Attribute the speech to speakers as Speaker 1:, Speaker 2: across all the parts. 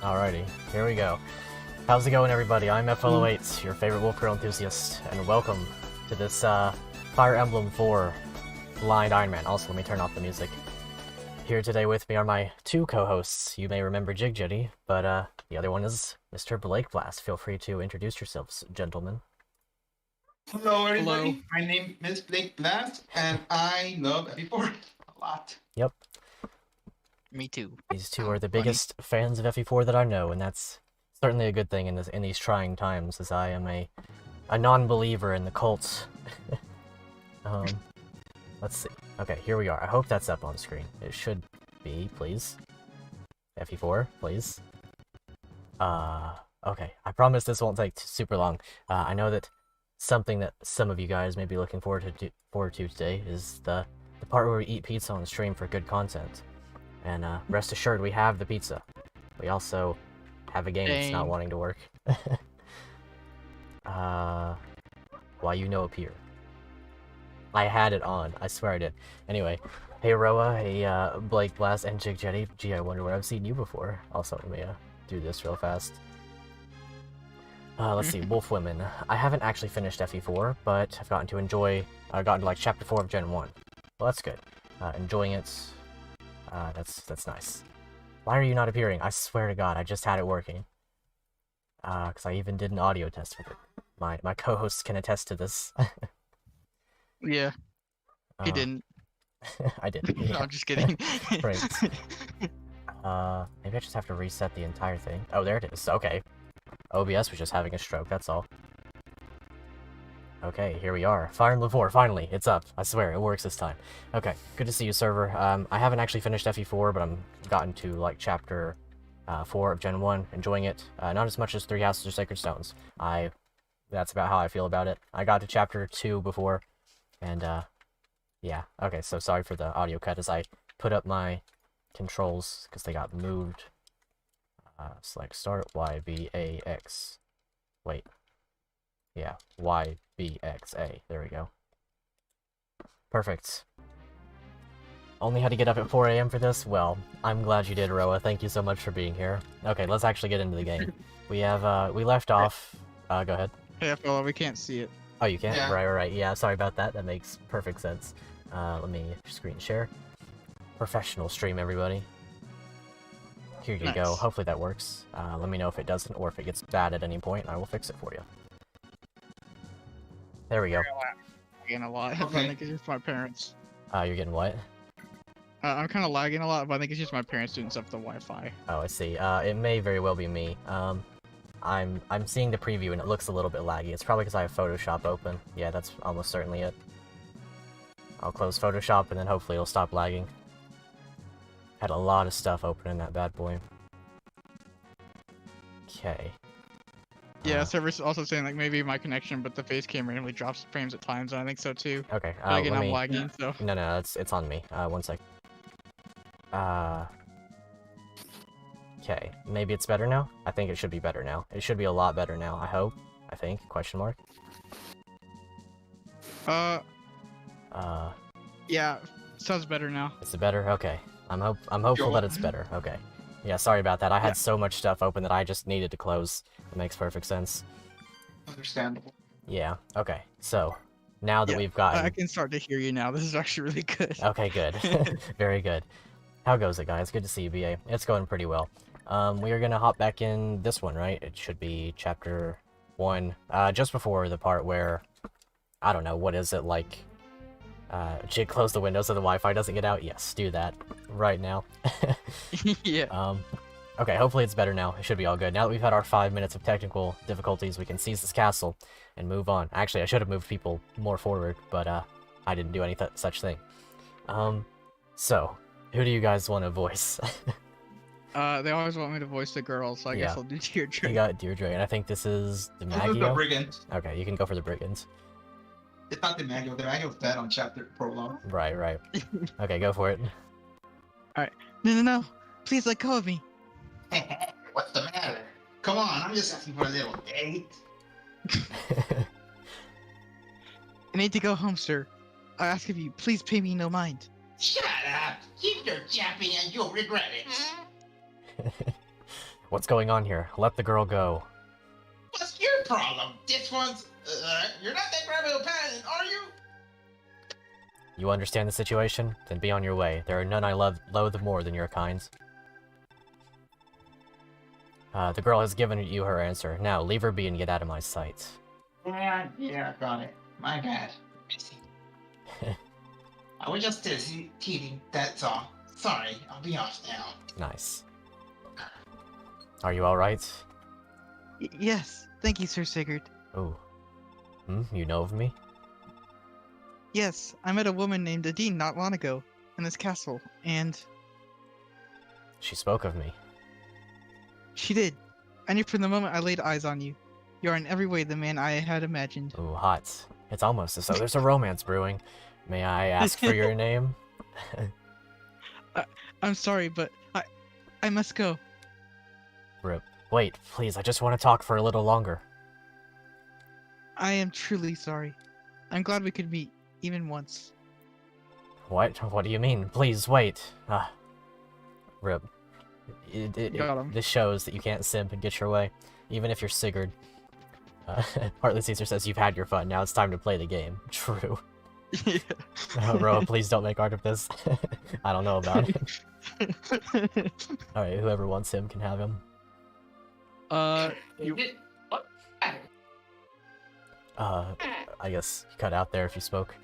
Speaker 1: Alrighty, here we go. How's it going, everybody? I'm FE4's, your favorite Wolf Girl enthusiast, and welcome to this Fire Emblem 4 Blind Ironman. Also, let me turn off the music. Here today with me are my two co-hosts. You may remember Jigjetty, but the other one is Mr. Blake Blast. Feel free to introduce yourselves, gentlemen.
Speaker 2: Hello, everybody. My name is Blake Blast, and I love FE4 a lot.
Speaker 1: Yep.
Speaker 3: Me too.
Speaker 1: These two are the biggest fans of FE4 that I know, and that's certainly a good thing in these trying times, as I am a non-believer in the cult. Let's see. Okay, here we are. I hope that's up on screen. It should be, please. FE4, please. Okay. I promise this won't take super long. I know that something that some of you guys may be looking forward to today is the part where we eat pizza on stream for good content. And rest assured, we have the pizza. We also have a game that's not wanting to work. Why you know appear. I had it on. I swear I did. Anyway, hey Roa, hey Blake Blast, and Jigjetty. Gee, I wonder where I've seen you before. Also, let me do this real fast. Let's see, Wolf Women. I haven't actually finished FE4, but I've gotten to like Chapter 4 of Gen 1. Well, that's good. Enjoying it. That's nice. Why are you not appearing? I swear to God, I just had it working. Because I even did an audio test with it. My co-hosts can attest to this.
Speaker 3: Yeah. He didn't.
Speaker 1: I did. Yeah.
Speaker 3: No, I'm just kidding.
Speaker 1: Right. Maybe I just have to reset the entire thing. Oh, there it is. Okay. OBS was just having a stroke, that's all. Okay, here we are. Fire Emblem 4, finally, it's up. I swear, it works this time. Okay, good to see you, server. I haven't actually finished FE4, but I'm gotten to, like, Chapter 4 of Gen 1, enjoying it. Not as much as 3 Houses or Sacred Stones. That's about how I feel about it. I got to Chapter 2 before, and, yeah. Okay, so sorry for the audio cut as I put up my controls, because they got moved. Select start, Y, B, A, X. Wait. Yeah, Y, B, X, A. There we go. Perfect. Only had to get up at 4 AM for this? Well, I'm glad you did, Roa. Thank you so much for being here. Okay, let's actually get into the game. We have, we left off... go ahead.
Speaker 3: Hey, fella, we can't see it.
Speaker 1: Oh, you can't?
Speaker 2: Yeah.
Speaker 1: Right. Yeah, sorry about that. That makes perfect sense. Let me screen share. Professional stream, everybody. Here you go. Hopefully that works. Let me know if it doesn't, or if it gets bad at any point. I will fix it for you. There we go.
Speaker 3: I'm lagging a lot.
Speaker 2: Okay.
Speaker 3: I think it's just my parents.
Speaker 1: You're getting what?
Speaker 3: I'm kind of lagging a lot, but I think it's just my parents doing stuff with the Wi-Fi.
Speaker 1: Oh, I see. It may very well be me. I'm seeing the preview and it looks a little bit laggy. It's probably because I have Photoshop open. Yeah, that's almost certainly it. I'll close Photoshop and then hopefully it'll stop lagging. Had a lot of stuff open in that bad boy. Okay.
Speaker 3: Yeah, server's also saying like maybe my connection, but the face cam randomly drops frames at times, and I think so too.
Speaker 1: Okay.
Speaker 3: But again, I'm lagging, so.
Speaker 1: No, it's on me. 1 sec. Okay. Maybe it's better now? I think it should be better now. It should be a lot better now, I hope. I think. Question mark.
Speaker 3: Yeah, sounds better now.
Speaker 1: Is it better? Okay. I'm hopeful that it's better. Okay. Yeah, sorry about that. I had so much stuff open that I just needed to close. It makes perfect sense.
Speaker 2: Understandable.
Speaker 1: Yeah, okay. So, now that we've gotten...
Speaker 3: I can start to hear you now. This is actually really good.
Speaker 1: Okay, good. Very good. How goes it, guys? Good to see you, BA. It's going pretty well. We are gonna hop back in this one, right? It should be Chapter 1. Just before the part where... I don't know, what is it, like... Jig, close the window so the Wi-Fi doesn't get out? Yes, do that. Right now.
Speaker 3: Yeah.
Speaker 1: Okay, hopefully it's better now. It should be all good. Now that we've had our 5 minutes of technical difficulties, we can seize this castle and move on. Actually, I should have moved people more forward, but I didn't do any such thing. So, who do you guys want to voice?
Speaker 3: They always want me to voice the girls, so I guess I'll do Deirdre.
Speaker 1: You got Deirdre, and I think this is the
Speaker 2: This is the
Speaker 1: Magio?
Speaker 2: Brigand.
Speaker 1: Okay, you can go for the Brigands.
Speaker 2: It's not the Magio. The Magio's dead on Chapter Prologue.
Speaker 1: Right. Okay, go for it.
Speaker 3: No. Please let go of me.
Speaker 2: What's the matter? Come on, I'm just asking for a little date.
Speaker 3: I need to go home, sir. I ask of you, please pay me no mind.
Speaker 2: Shut up! Keep your chapping and you'll regret it.
Speaker 1: What's going on here? Let the girl go.
Speaker 2: What's your problem? This one's... you're not that gravel pattern, are you?
Speaker 1: You understand the situation? Then be on your way. There are none I loathe more than your kind. The girl has given you her answer. Now, leave her be and get out of my sight.
Speaker 2: Yeah, got it. My bad. I was just teasing, that's all. Sorry, I'll be off now.
Speaker 1: Nice. Are you alright?
Speaker 3: Yes, thank you, Sir Sigurd.
Speaker 1: Ooh. You know of me?
Speaker 3: Yes, I met a woman named Adine not long ago in this castle, and...
Speaker 1: She spoke of me.
Speaker 3: She did. I knew from the moment I laid eyes on you. You are in every way the man I had imagined.
Speaker 1: Ooh, hot. It's almost as though there's a romance brewing. May I ask for your name?
Speaker 3: I'm sorry, but I must go.
Speaker 1: Rip. Wait, please, I just want to talk for a little longer.
Speaker 3: I am truly sorry. I'm glad we could meet, even once.
Speaker 1: What? What do you mean? Please, wait. Rip.
Speaker 3: Got him.
Speaker 1: This shows that you can't simp and get your way, even if you're Sigurd. Heartless Caesar says you've had your fun, now it's time to play the game. True.
Speaker 3: Yeah.
Speaker 1: Bro, please don't make art of this. I don't know about it. Alright, whoever wants him can have him. I guess you cut out there if you spoke.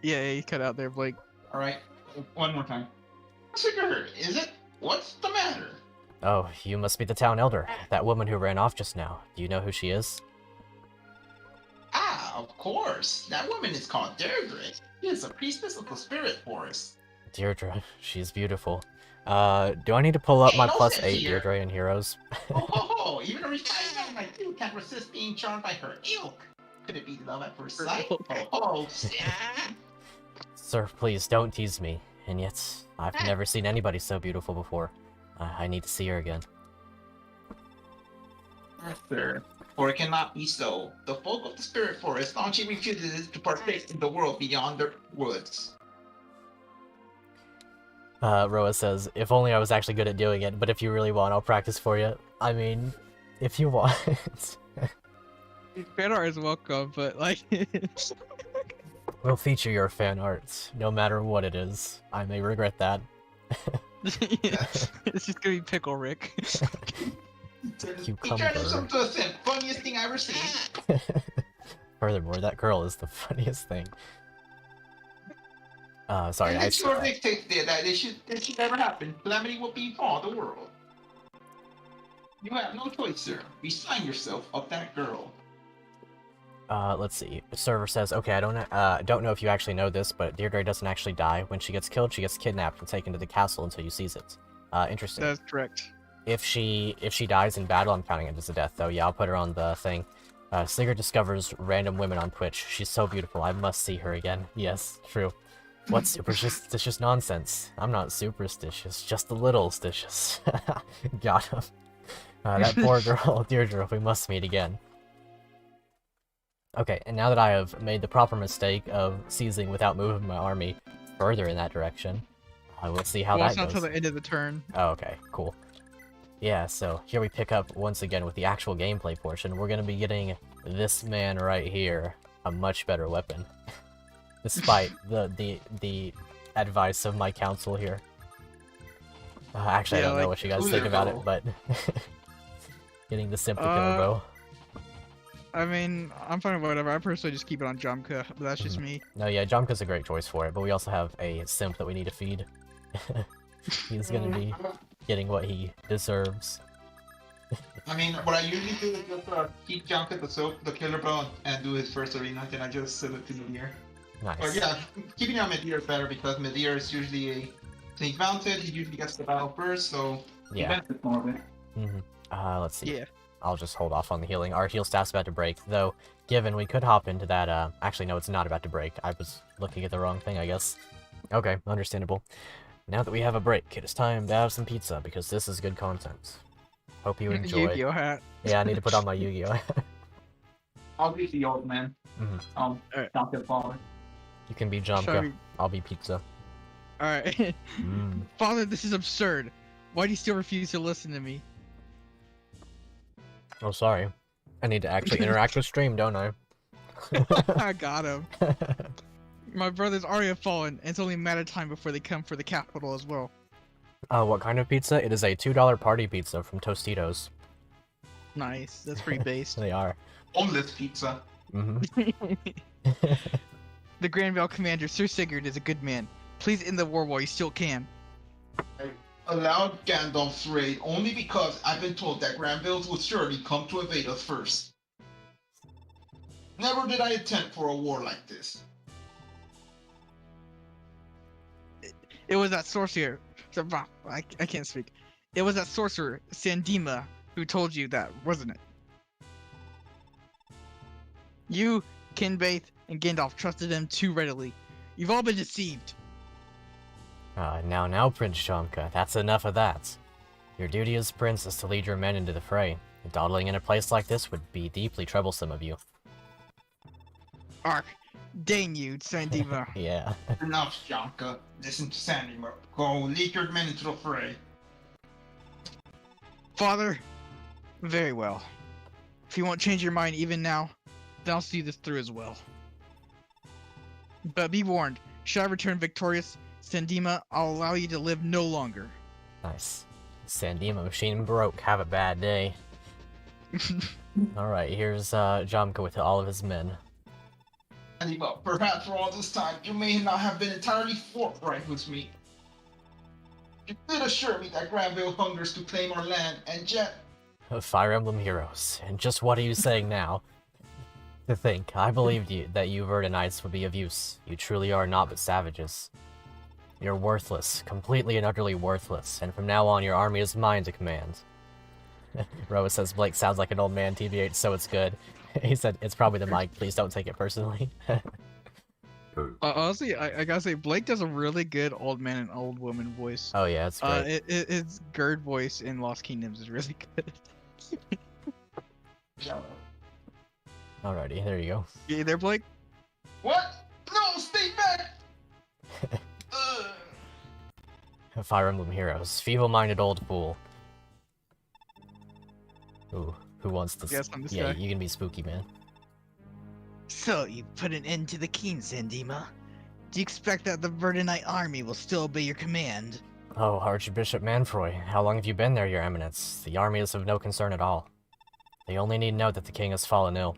Speaker 3: Yeah, you cut out there, Blake.
Speaker 2: Alright, one more time. Sigurd, is it? What's the matter?
Speaker 1: Oh, you must be the town elder. That woman who ran off just now. Do you know who she is?
Speaker 2: Ah, of course. That woman is called Deirdre. She is a priestess of the spirit forest.
Speaker 1: Deirdre, she's beautiful. Do I need to pull up my
Speaker 2: no
Speaker 1: +8
Speaker 2: sense here.
Speaker 1: Deirdre in Heroes?
Speaker 2: Even a refined man like you can't resist being charmed by her ilk. Could it be love at first sight? Shit.
Speaker 1: Sir, please, don't tease me. And yet, I've never seen anybody so beautiful before. I need to see her again.
Speaker 2: Sir, for it cannot be so. The folk of the spirit forest staunchly refuses to partake in the world beyond the woods.
Speaker 1: Roa says, if only I was actually good at doing it, but if you really want, I'll practice for you. I mean, if you want.
Speaker 3: Fan art is welcome, but like...
Speaker 1: We'll feature your fan art, no matter what it is. I may regret that.
Speaker 3: Yeah, it's just gonna be Pickle Rick.
Speaker 2: He turned himself to a simp. Funniest thing I ever seen.
Speaker 1: Furthermore, that girl is the funniest thing. Sorry,
Speaker 2: and sure dictates there that this should never happen. Calamity will befall the world. You have no choice, sir. Resign yourself of that girl.
Speaker 1: Let's see. The server says, okay, I don't know if you actually know this, but Deirdre doesn't actually die. When she gets killed, she gets kidnapped and taken to the castle until you seize it. Interesting.
Speaker 3: That's correct.
Speaker 1: If she dies in battle, I'm counting it as a death, though. Yeah, I'll put her on the thing. Sigurd discovers random women on Twitch. She's so beautiful. I must see her again. Yes, true. What superstitious nonsense? I'm not superstitious, just a little stitious. Got him. That poor girl, Deirdre, we must meet again. Okay, and now that I have made the proper mistake of seizing without moving my army further in that direction, we'll see how that
Speaker 3: It's not
Speaker 1: goes.
Speaker 3: till the end of the turn.
Speaker 1: Oh, okay, cool. Yeah, so here we pick up once again with the actual gameplay portion. We're gonna be getting this man right here a much better weapon, despite the advice of my counsel here. Actually,
Speaker 3: Yeah,
Speaker 1: I don't know what you guys think about it, but getting the simp to killer bow.
Speaker 3: I mean, I'm fine with whatever. I personally just keep it on Jomka, but that's just me.
Speaker 1: No, yeah, Jomka's a great choice for it, but we also have a simp that we need to feed. He's gonna be getting what he deserves.
Speaker 2: I mean, what I usually do is just keep Junket the killer bow and do his first arena, then I just sell it to Medir.
Speaker 1: Nice.
Speaker 2: But yeah, keeping on Medir is better because Medir is usually a sneak mounted, he usually gets the battle first, so he
Speaker 1: Yeah.
Speaker 2: benefits more of it.
Speaker 1: Let's see.
Speaker 3: Yeah.
Speaker 1: I'll just hold off on the healing. Our heal staff's about to break, though, given we could hop into that, actually, no, it's not about to break. I was looking at the wrong thing, I guess. Okay, understandable. Now that we have a break, it is time to have some pizza, because this is good content. Hope you enjoy.
Speaker 3: Yu-Gi-Oh hat.
Speaker 1: Yeah, I need to put on my Yu-Gi-Oh!
Speaker 2: I'll be the old man.
Speaker 3: Alright.
Speaker 2: Junket father.
Speaker 1: You can be
Speaker 3: Shall
Speaker 1: Jomka.
Speaker 3: we-
Speaker 1: I'll be pizza.
Speaker 3: Alright. Father, this is absurd. Why do you still refuse to listen to me?
Speaker 1: Oh, sorry. I need to actually interact with stream, don't I?
Speaker 3: I got him. My brothers already have fallen, and it's only a matter of time before they come for the capital as well.
Speaker 1: What kind of pizza? It is a $2 party pizza from Tostitos.
Speaker 3: Nice. That's pretty based.
Speaker 1: They are.
Speaker 2: Homeless pizza.
Speaker 1: Mm-hmm.
Speaker 3: The Grand Vale commander, Sir Sigurd, is a good man. Please end the war while you still can.
Speaker 2: I allowed Gandalf's raid only because I've been told that Granvilles will surely come to invade us first. Never did I intend for a war like this.
Speaker 3: It was that sorcerer. I can't speak. It was that sorcerer, Sandima, who told you that, wasn't it? You, Kinbaith, and Gandalf trusted him too readily. You've all been deceived.
Speaker 1: Now, Prince Shamka, that's enough of that. Your duty as prince is to lead your men into the fray. Dawdling in a place like this would be deeply troublesome of you.
Speaker 3: Ark, dang you, Sandima.
Speaker 1: Yeah.
Speaker 2: Enough, Janka. Listen to Sandima. Go lead your men into the fray.
Speaker 3: Father, very well. If you won't change your mind even now, then I'll see this through as well. But be warned, should I return victorious, Sandima, I'll allow you to live no longer.
Speaker 1: Nice. Sandima machine broke. Have a bad day. Alright, here's Jamka with all of his men.
Speaker 2: Sandima, perhaps for all this time, you may not have been entirely forthright with me. You did assure me that Granville hungers to claim our land, and yet...
Speaker 1: Fire Emblem heroes. And just what are you saying now? To think, I believed you that you Verdanites would be of use. You truly are not but savages. You're worthless, completely and utterly worthless, and from now on your army is mine to command. Roa says Blake sounds like an old man, TBH, so it's good. He said, it's probably the mic, please don't take it personally.
Speaker 3: Honestly, I gotta say, Blake does a really good old man and old woman voice.
Speaker 1: Oh yeah, it's great.
Speaker 3: His Gerd voice in Lost Kingdoms is really good.
Speaker 1: Alrighty, there you go.
Speaker 3: You there, Blake?
Speaker 2: What? No, stay back!
Speaker 1: Fire Emblem heroes. Feeble-minded old fool. Ooh, who wants to...
Speaker 3: Yes, I'm this
Speaker 1: yeah,
Speaker 3: guy.
Speaker 1: you can be spooky, man.
Speaker 3: So, you put an end to the King, Sandima? Do you expect that the Verdanite army will still obey your command?
Speaker 1: Oh, Archbishop Manfroy, how long have you been there, your eminence? The army is of no concern at all. They only need know that the king has fallen ill.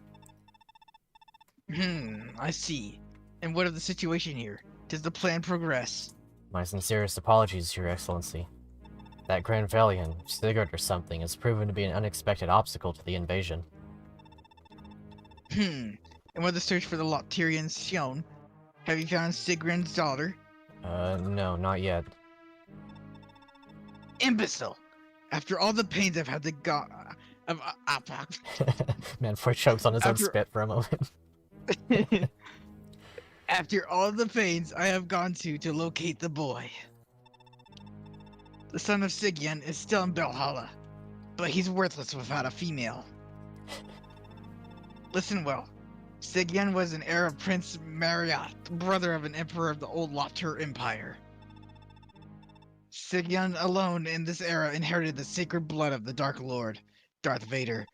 Speaker 3: I see. And what of the situation here? Does the plan progress?
Speaker 1: My sincerest apologies, your excellency. That Grand Valian, Sigurd or something, has proven to be an unexpected obstacle to the invasion.
Speaker 3: And what the search for the Loptirians shown? Have you found Sigrun's daughter?
Speaker 1: No, not yet.
Speaker 3: Imbecile! After all the pains I've had to go...
Speaker 1: Manfroy chokes on his own
Speaker 3: After-
Speaker 1: spit for a moment.
Speaker 3: After all the pains I have gone to locate the boy. The son of Sigyan is still in Belhalla, but he's worthless without a female. Listen well. Sigyan was an heir of Prince Marriott, brother of an emperor of the old Lopter Empire. Sigyan alone in this era inherited the sacred blood of the Dark Lord, Darth Vader.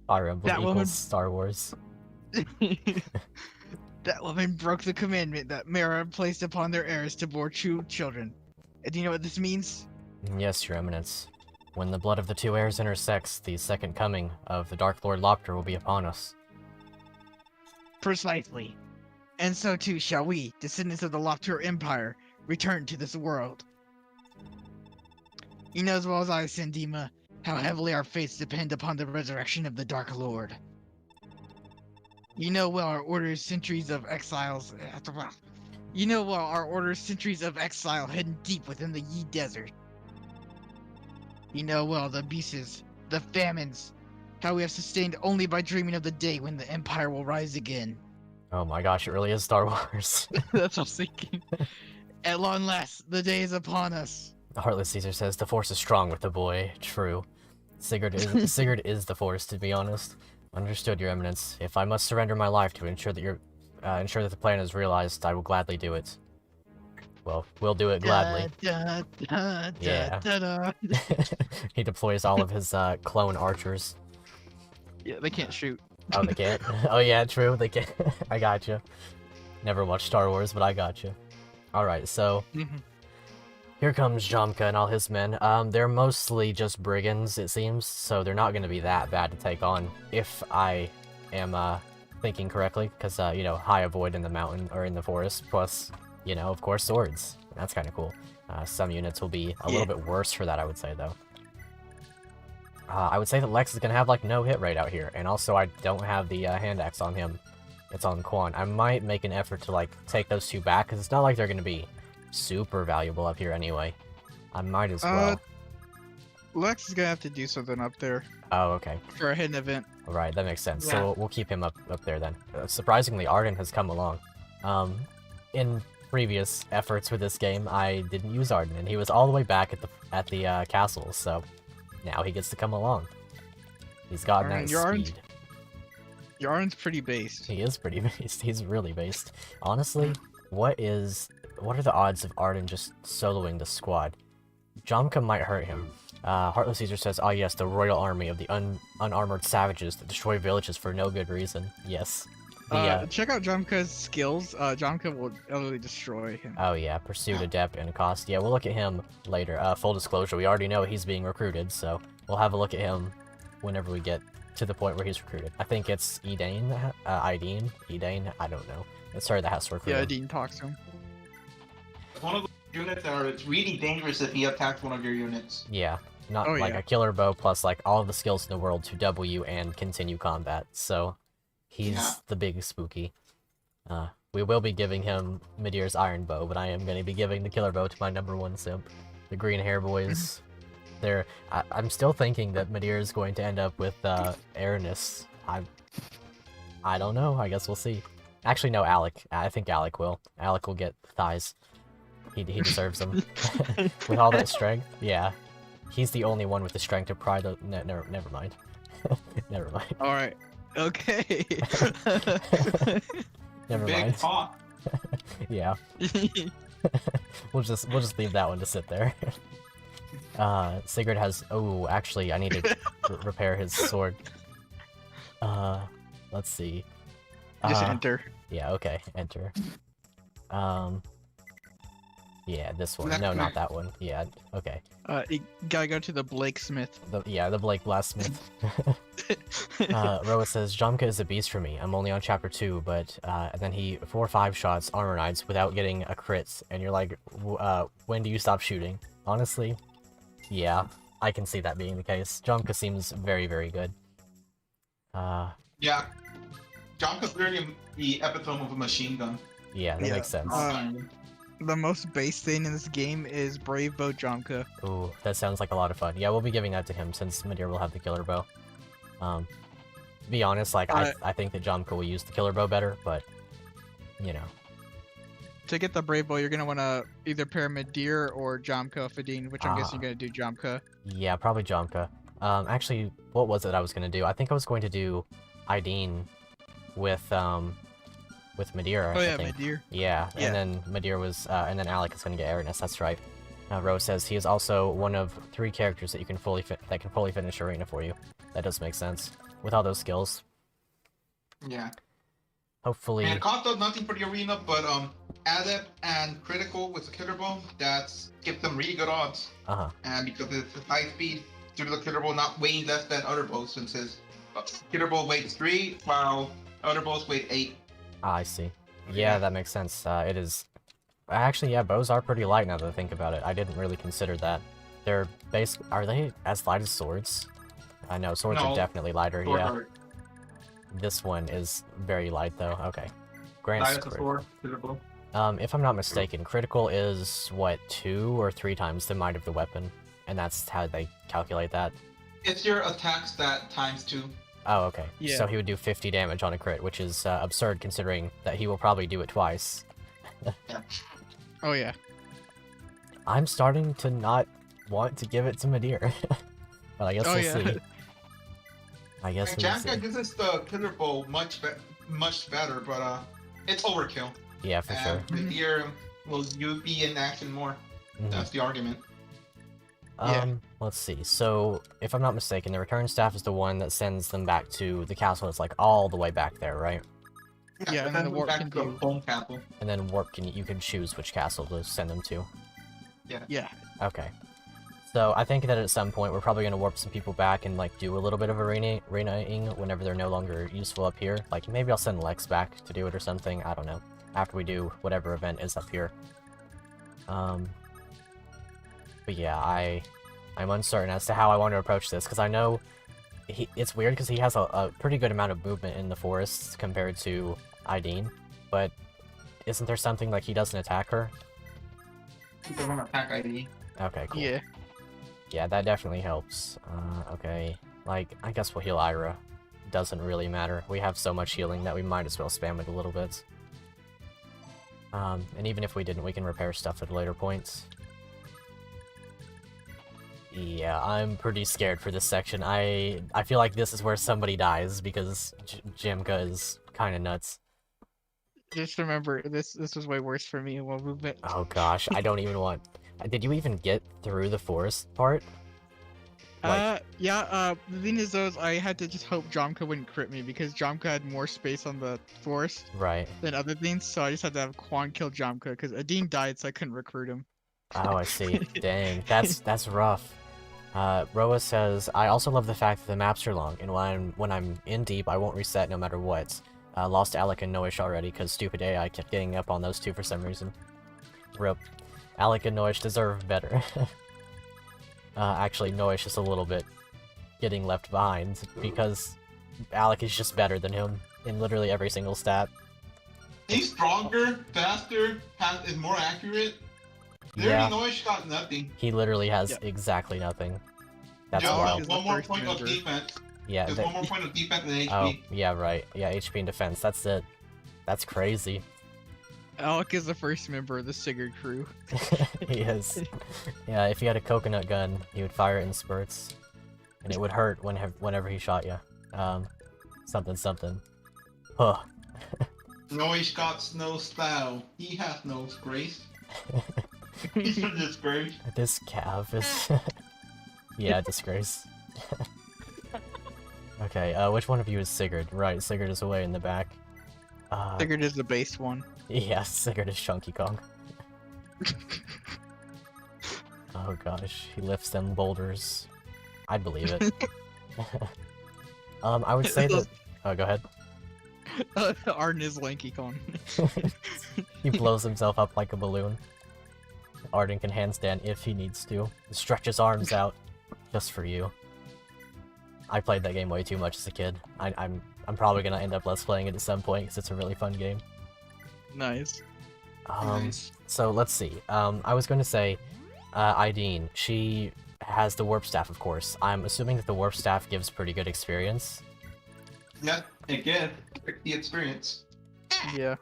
Speaker 1: Fire Emblem
Speaker 3: That
Speaker 1: equals
Speaker 3: woman-
Speaker 1: Star Wars.
Speaker 3: That woman broke the commandment that Mara placed upon their heirs to bore true children. And do you know what this means?
Speaker 1: Yes, your eminence. When the blood of the two heirs intersects, the second coming of the Dark Lord Lopter will be upon us.
Speaker 3: Precisely. And so too shall we, descendants of the Lopter Empire, return to this world. You know as well as I, Sandima, how heavily our fates depend upon the resurrection of the Dark Lord. You know well our order's centuries of exiles... You know well our order's centuries of exile hidden deep within the Yi Desert. You know well the abuses, the famines, how we have sustained only by dreaming of the day when the Empire will rise again.
Speaker 1: Oh my gosh, it really is Star Wars.
Speaker 3: That's what I was thinking. At long last, the day is upon us.
Speaker 1: Heartless Caesar says the Force is strong with the boy. True. Sigurd is the Force, to be honest. Understood, your eminence. If I must surrender my life to ensure that the plan is realized, I will gladly do it. Well, we'll do it gladly. Yeah. He deploys all of his clone archers.
Speaker 3: Yeah, they can't shoot.
Speaker 1: Oh, they can't? Oh yeah, true, they can't. I gotcha. Never watched Star Wars, but I gotcha. Alright, so... Here comes Jamka and all his men. They're mostly just brigands, it seems, so they're not gonna be that bad to take on, if I am, thinking correctly, because, you know, high avoid in the mountain, or in the forest, plus, you know, of course, swords. That's kind of cool. Some units will be a little bit worse for that, I would say, though. I would say that Lex is gonna have, like, no hit rate out here, and also I don't have the, hand axe on him. It's on Quan. I might make an effort to, like, take those two back, because it's not like they're gonna be super valuable up here anyway. I might as well.
Speaker 3: Lex is gonna have to do something up there.
Speaker 1: Oh, okay.
Speaker 3: For a hidden event.
Speaker 1: Right, that makes sense.
Speaker 3: Yeah.
Speaker 1: So we'll keep him up there then. Surprisingly, Arden has come along. In previous efforts with this game, I didn't use Arden, and he was all the way back at the castle. So now he gets to come along. He's gotten that speed.
Speaker 3: Your Arden's pretty based.
Speaker 1: He is pretty based. He's really based. Honestly, what are the odds of Arden just soloing the squad? Jamka might hurt him. Heartless Caesar says, "Ah yes, the royal army of the unarmored savages that destroy villages for no good reason." Yes.
Speaker 3: Check out Jamka's skills. Jamka will utterly destroy him.
Speaker 1: Oh yeah, Pursuit, Adept, and Cost. Yeah, we'll look at him later. Full disclosure, we already know he's being recruited, so we'll have a look at him whenever we get to the point where he's recruited. I think it's Edane, Edane, I don't know. It's sorry that has to recruit him.
Speaker 3: Yeah, Edane talks to him.
Speaker 2: One of the units that are really dangerous if he attacks one of your units.
Speaker 1: Yeah. Not like a killer bow plus like all of the skills in the world to W and continue combat. So he's the big spooky. We will be giving him Midir's iron bow, but I am going to be giving the killer bow to my #1 simp, the green hair boys. I'm still thinking that Midir is going to end up with Aranis. I don't know. I guess we'll see. Actually, no, Alec. I think Alec will. Alec will get thighs. He deserves them. With all that strength, yeah. He's the only one with the strength to pry the... never mind. Never mind.
Speaker 3: Alright. Okay.
Speaker 1: Never
Speaker 2: Big
Speaker 1: mind.
Speaker 2: talk.
Speaker 1: Yeah. We'll just leave that one to sit there. Sigurd has... Oh, actually, I need to repair his sword. Let's see.
Speaker 3: Just enter.
Speaker 1: Yeah, okay. Enter. Yeah, this one. No, not that one. Yeah, okay.
Speaker 3: You gotta go to the Blake Smith.
Speaker 1: The Blake Blast Smith. Roa says, Jamka is a beast for me. I'm only on chapter 2, but and then he 4 or 5 shots armor knights without getting a crit, and you're like, when do you stop shooting? Honestly, yeah, I can see that being the case. Jamka seems very, very good.
Speaker 2: Yeah. Jamka's literally the epitome of a machine gun.
Speaker 1: Yeah, that makes sense.
Speaker 3: The most base thing in this game is Brave Bow Jamka.
Speaker 1: Ooh, that sounds like a lot of fun. Yeah, we'll be giving that to him since Midir will have the killer bow. To be honest, like, I think that Jamka will use the killer bow better, but, you know.
Speaker 3: To get the Brave Bow, you're gonna wanna either pair Midir or Jamka Fadine, which I'm guessing you're gonna do Jamka.
Speaker 1: Yeah, probably Jamka. Actually, what was it I was gonna do? I think I was going to do Ideen with Midir.
Speaker 3: Oh yeah, Midir.
Speaker 1: Yeah, and then Midir was, and then Alec is gonna get Aranis. That's right. Rose says he is also one of 3 characters that you can fully finish arena for you. That does make sense with all those skills.
Speaker 2: Yeah.
Speaker 1: Hopefully.
Speaker 2: And it cost us nothing for the arena, but Adept and Critical with the killer bow, gives them really good odds. And because it's high speed, due to the killer bow not weighing less than other bows, since his killer bow weighs 3, while other bows weigh 8.
Speaker 1: I see. Yeah, that makes sense. It is... Actually, yeah, bows are pretty light now that I think about it. I didn't really consider that. They're Are they as light as swords? I know, swords are definitely lighter, yeah. This one is very light, though. Okay. Grant sword. If I'm not mistaken, critical is, what, 2 or 3 times the might of the weapon? And that's how they calculate that?
Speaker 2: It's your attack stat times 2.
Speaker 1: Oh, okay.
Speaker 3: Yeah.
Speaker 1: So he would do 50 damage on a crit, which is absurd considering that he will probably do it twice.
Speaker 2: Yeah.
Speaker 3: Oh, yeah.
Speaker 1: I'm starting to not want to give it to Midir. But I guess we'll see. I guess we'll see.
Speaker 2: Jamka gives us the killer bow much better, but it's overkill.
Speaker 1: Yeah, for sure.
Speaker 2: Midir Will you be in action more?
Speaker 1: Mhm.
Speaker 2: That's the argument.
Speaker 1: Let's see. So, if I'm not mistaken, the return staff is the one that sends them back to the castle. It's like all the way back there, right?
Speaker 3: Yeah, and then the warp
Speaker 2: back
Speaker 3: can
Speaker 2: to
Speaker 3: do.
Speaker 2: home castle.
Speaker 1: And then warp you can choose which castle to send them to.
Speaker 3: Yeah.
Speaker 1: Okay. So I think that at some point we're probably gonna warp some people back and like do a little bit of arenaing whenever they're no longer useful up here. Like maybe I'll send Lex back to do it or something. I don't know. After we do whatever event is up here. But yeah, I'm uncertain as to how I want to approach this because I know it's weird because he has a pretty good amount of movement in the forests compared to Ideen, but isn't there something like he doesn't attack her?
Speaker 2: He doesn't attack ID.
Speaker 1: Okay, cool.
Speaker 3: Yeah.
Speaker 1: Yeah, that definitely helps. Okay, like, I guess we'll heal Ira. Doesn't really matter. We have so much healing that we might as well spam it a little bit. And even if we didn't, we can repair stuff at later points. Yeah, I'm pretty scared for this section. I feel like this is where somebody dies, because Jimka is kind of nuts.
Speaker 3: Just remember, this was way worse for me in one movement.
Speaker 1: Oh gosh, I don't even want... Did you even get through the forest part? Like...
Speaker 3: Yeah, the thing is though, I had to just hope Jomka wouldn't crit me, because Jomka had more space on the forest than other things, so I just had to have Quan kill Jomka, because Adine died, so I couldn't recruit him.
Speaker 1: Oh, I see. Dang, that's rough. Roa says, I also love the fact that the maps are long, and when I'm in deep, I won't reset no matter what. Lost Alec and Noish already, because stupid AI kept getting up on those two for some reason. RIP. Alec and Noish deserve better. Actually, Noish is a little bit getting left behind, because Alec is just better than him in literally every single stat.
Speaker 2: He's stronger, faster, is more accurate.
Speaker 1: Yeah.
Speaker 2: Noish got nothing.
Speaker 1: He literally has exactly nothing. That's wild.
Speaker 2: One more point of defense.
Speaker 1: Yeah,
Speaker 2: there's one more point of defense than HP.
Speaker 1: Oh, yeah, right. Yeah, HP and defense. That's it. That's crazy.
Speaker 3: Alec is the first member of the Sigurd crew.
Speaker 1: He is. Yeah, if he had a coconut gun, he would fire it in spurts. And it would hurt whenever he shot you. Something. Huh.
Speaker 2: Noish got no style. He has no grace. He's a disgrace.
Speaker 1: This calf is... yeah, disgrace. Okay, which one of you is Sigurd? Right, Sigurd is away in the back.
Speaker 3: Sigurd is the base one.
Speaker 1: Yeah, Sigurd is Chunky Kong. Oh gosh, he lifts them boulders. I'd believe it. I would say that... Oh, go ahead.
Speaker 3: Arden is Lanky Kong.
Speaker 1: He blows himself up like a balloon. Arden can handstand if he needs to. Stretch his arms out just for you. I played that game way too much as a kid. I'm probably gonna end up let's playing it at some point because it's a really fun game.
Speaker 3: Nice.
Speaker 1: So let's see. I was going to say, Ideen, she has the warp staff, of course. I'm assuming that the warp staff gives pretty good experience.
Speaker 2: Yeah, again, the experience.
Speaker 3: Yeah.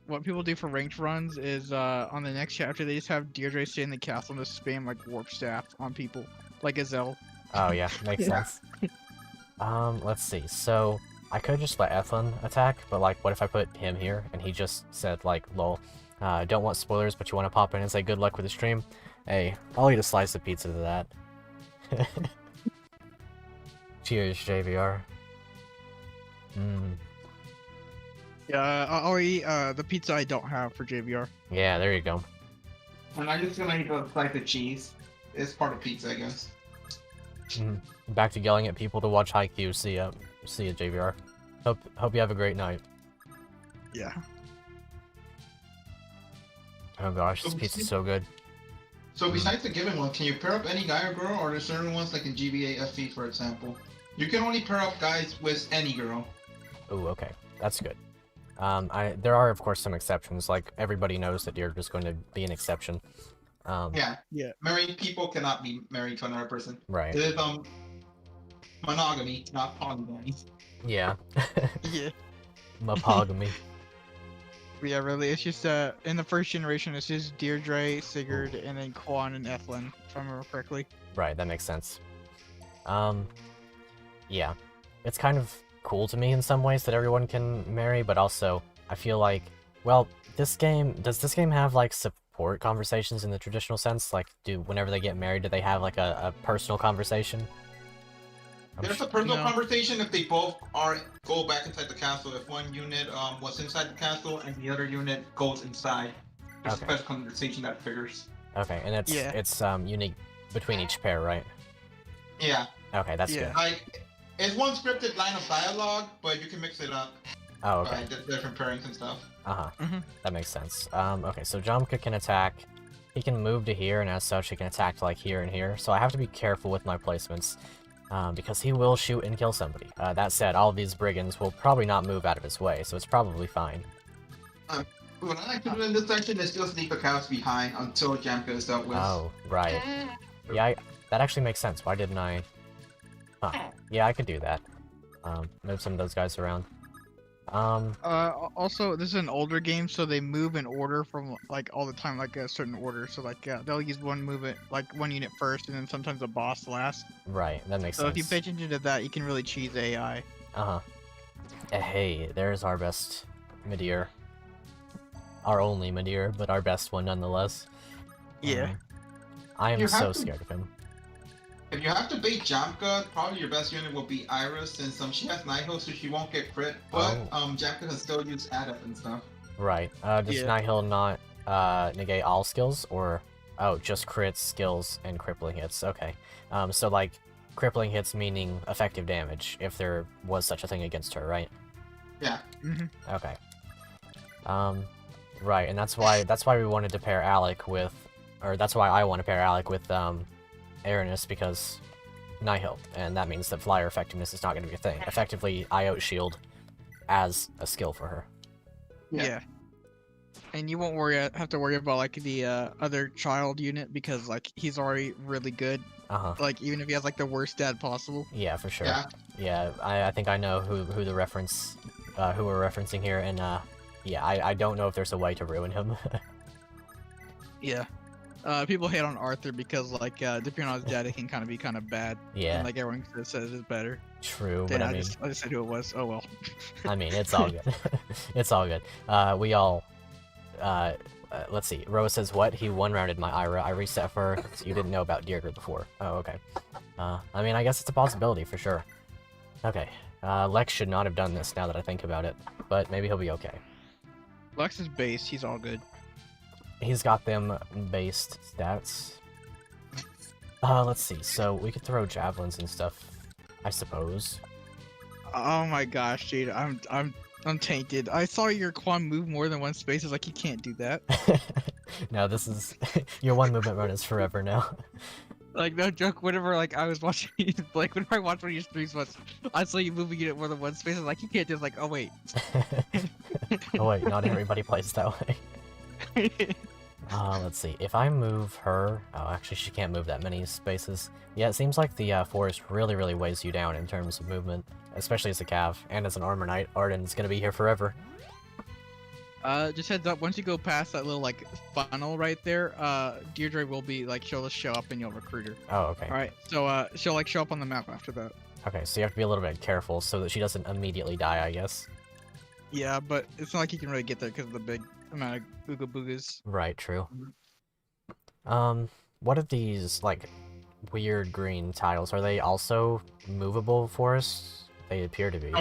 Speaker 3: What people do for ranked runs is, on the next chapter, they just have Deirdre stay in the castle and just spam, like, warp staff on people. Like Gazelle.
Speaker 1: Oh, yeah. Makes sense. Let's see. So, I could just let Ethlin attack, but, like, what if I put him here, and he just said, like, lol, don't want spoilers, but you want to pop in and say good luck with the stream? Hey, I'll eat a slice of pizza to that. Cheers, JVR.
Speaker 3: Yeah, I'll eat the pizza I don't have for JVR.
Speaker 1: Yeah, there you go.
Speaker 2: And I'm just gonna eat a slice of cheese. It's part of pizza, I guess.
Speaker 1: Back to yelling at people to watch Haikyuu. See ya, JVR. Hope you have a great night.
Speaker 3: Yeah.
Speaker 1: Oh gosh, this pizza's so good.
Speaker 2: So besides the given one, can you pair up any guy or girl, or are there certain ones like in GBA FE, for example? You can only pair up guys with any girl.
Speaker 1: Ooh, okay. That's good. There are, of course, some exceptions. Like, everybody knows that Deirdre's going to be an exception.
Speaker 2: Yeah.
Speaker 3: Yeah.
Speaker 2: Married people cannot be married to another person.
Speaker 1: Right.
Speaker 2: It is, monogamy, not polygamy.
Speaker 1: Yeah.
Speaker 3: Yeah.
Speaker 1: Mapogamy.
Speaker 3: Yeah, really, it's just, in the first generation, it's just Deirdre, Sigurd, and then Quan and Ethlin, if I remember correctly.
Speaker 1: Right, that makes sense. Yeah. It's kind of cool to me in some ways that everyone can marry, but also, I feel like Well, does this game have like support conversations in the traditional sense? Like, whenever they get married, do they have like a personal conversation?
Speaker 2: There's a personal conversation if they both go back inside the castle. If one unit was inside the castle and the other unit goes inside, there's a special conversation that figures.
Speaker 1: Okay, and it's unique between each pair, right?
Speaker 2: Yeah.
Speaker 1: Okay, that's good.
Speaker 2: Like, it's one scripted line of dialogue, but you can mix it up.
Speaker 1: Oh, okay.
Speaker 2: By different pairings and stuff.
Speaker 1: That makes sense. Okay, so Jomka can attack. He can move to here, and as such, he can attack to like here and here. So I have to be careful with my placements. Because he will shoot and kill somebody. That said, all of these brigands will probably not move out of his way, so it's probably fine.
Speaker 2: What I like to do in this section is just leave the cows behind until Jamka is dealt with.
Speaker 1: Oh, right. Yeah, that actually makes sense. Why didn't I... Huh. Yeah, I could do that. Move some of those guys around.
Speaker 3: Also, this is an older game, so they move in order from, like, all the time, like, a certain order. So, like, they'll use one movement, like, one unit first, and then sometimes a boss last.
Speaker 1: Right, that makes sense.
Speaker 3: So if you pay attention to that, you can really cheese AI.
Speaker 1: Hey, there's our best Midir. Our only Midir, but our best one nonetheless.
Speaker 3: Yeah.
Speaker 1: I am so scared of him.
Speaker 2: If you have to bait Jamka, probably your best unit will be Iris, since she has Nihil, so she won't get crit, but Jamka can still use Adept and stuff.
Speaker 1: Right. Does Nihil not negate all skills, or... Oh, just crits, skills, and crippling hits. Okay. So, like, crippling hits meaning effective damage, if there was such a thing against her, right?
Speaker 2: Yeah.
Speaker 1: Okay. Right, and that's why we wanted to pair Alec with... Or that's why I want to pair Alec with, Aranus, because Nihil, and that means that flyer effectiveness is not going to be a thing. Effectively, I outshield as a skill for her.
Speaker 3: Yeah. And you won't have to worry about, like, the other child unit, because, like, he's already really good. Like, even if he has, like, the worst dad possible.
Speaker 1: Yeah, for sure. Yeah, I think I know who we're referencing here, and yeah, I don't know if there's a way to ruin him.
Speaker 3: Yeah. People hate on Arthur because, like, depending on his dad, it can kind of be kind of bad.
Speaker 1: Yeah.
Speaker 3: And, like, everyone says it's better.
Speaker 1: True,
Speaker 3: Then
Speaker 1: but
Speaker 3: I just said who it was. Oh, well.
Speaker 1: I mean, it's all good. It's all good. We all... let's see. Rose says, what? He one-rounded my Ira. I reset for her. So you didn't know about Deirdre before. Oh, okay. I mean, I guess it's a possibility, for sure. Okay. Lex should not have done this, now that I think about it. But maybe he'll be okay.
Speaker 3: Lex is base. He's all good.
Speaker 1: He's got them based stats. Let's see. So, we could throw javelins and stuff, I suppose.
Speaker 3: Oh my gosh, dude. I'm tainted. I saw your Quan move more than one space. It's like, you can't do that.
Speaker 1: No, this is... your one movement run is forever now.
Speaker 3: Like, no joke, whenever, like, I was watching Blake, whenever I watched one of your streams once, I saw you moving it more than one space. I was like, you can't do it. Like, oh wait.
Speaker 1: Oh wait, not everybody plays that way. Let's see. If I move her... Oh, actually, she can't move that many spaces. Yeah, it seems like the forest really weighs you down in terms of movement, especially as a Cav, and as an Armor Knight. Arden's gonna be here forever.
Speaker 3: Just heads up, once you go past that little, like, funnel right there, Deirdre will be, like, she'll just show up and you'll recruit her.
Speaker 1: Oh, okay.
Speaker 3: Alright, so, she'll, like, show up on the map after that.
Speaker 1: Okay, so you have to be a little bit careful so that she doesn't immediately die, I guess.
Speaker 3: Yeah, but it's not like you can really get there because of the big amount of Ooga Boogas.
Speaker 1: Right, true. What are these, like, weird green tiles? Are they also movable for us? They appear to be.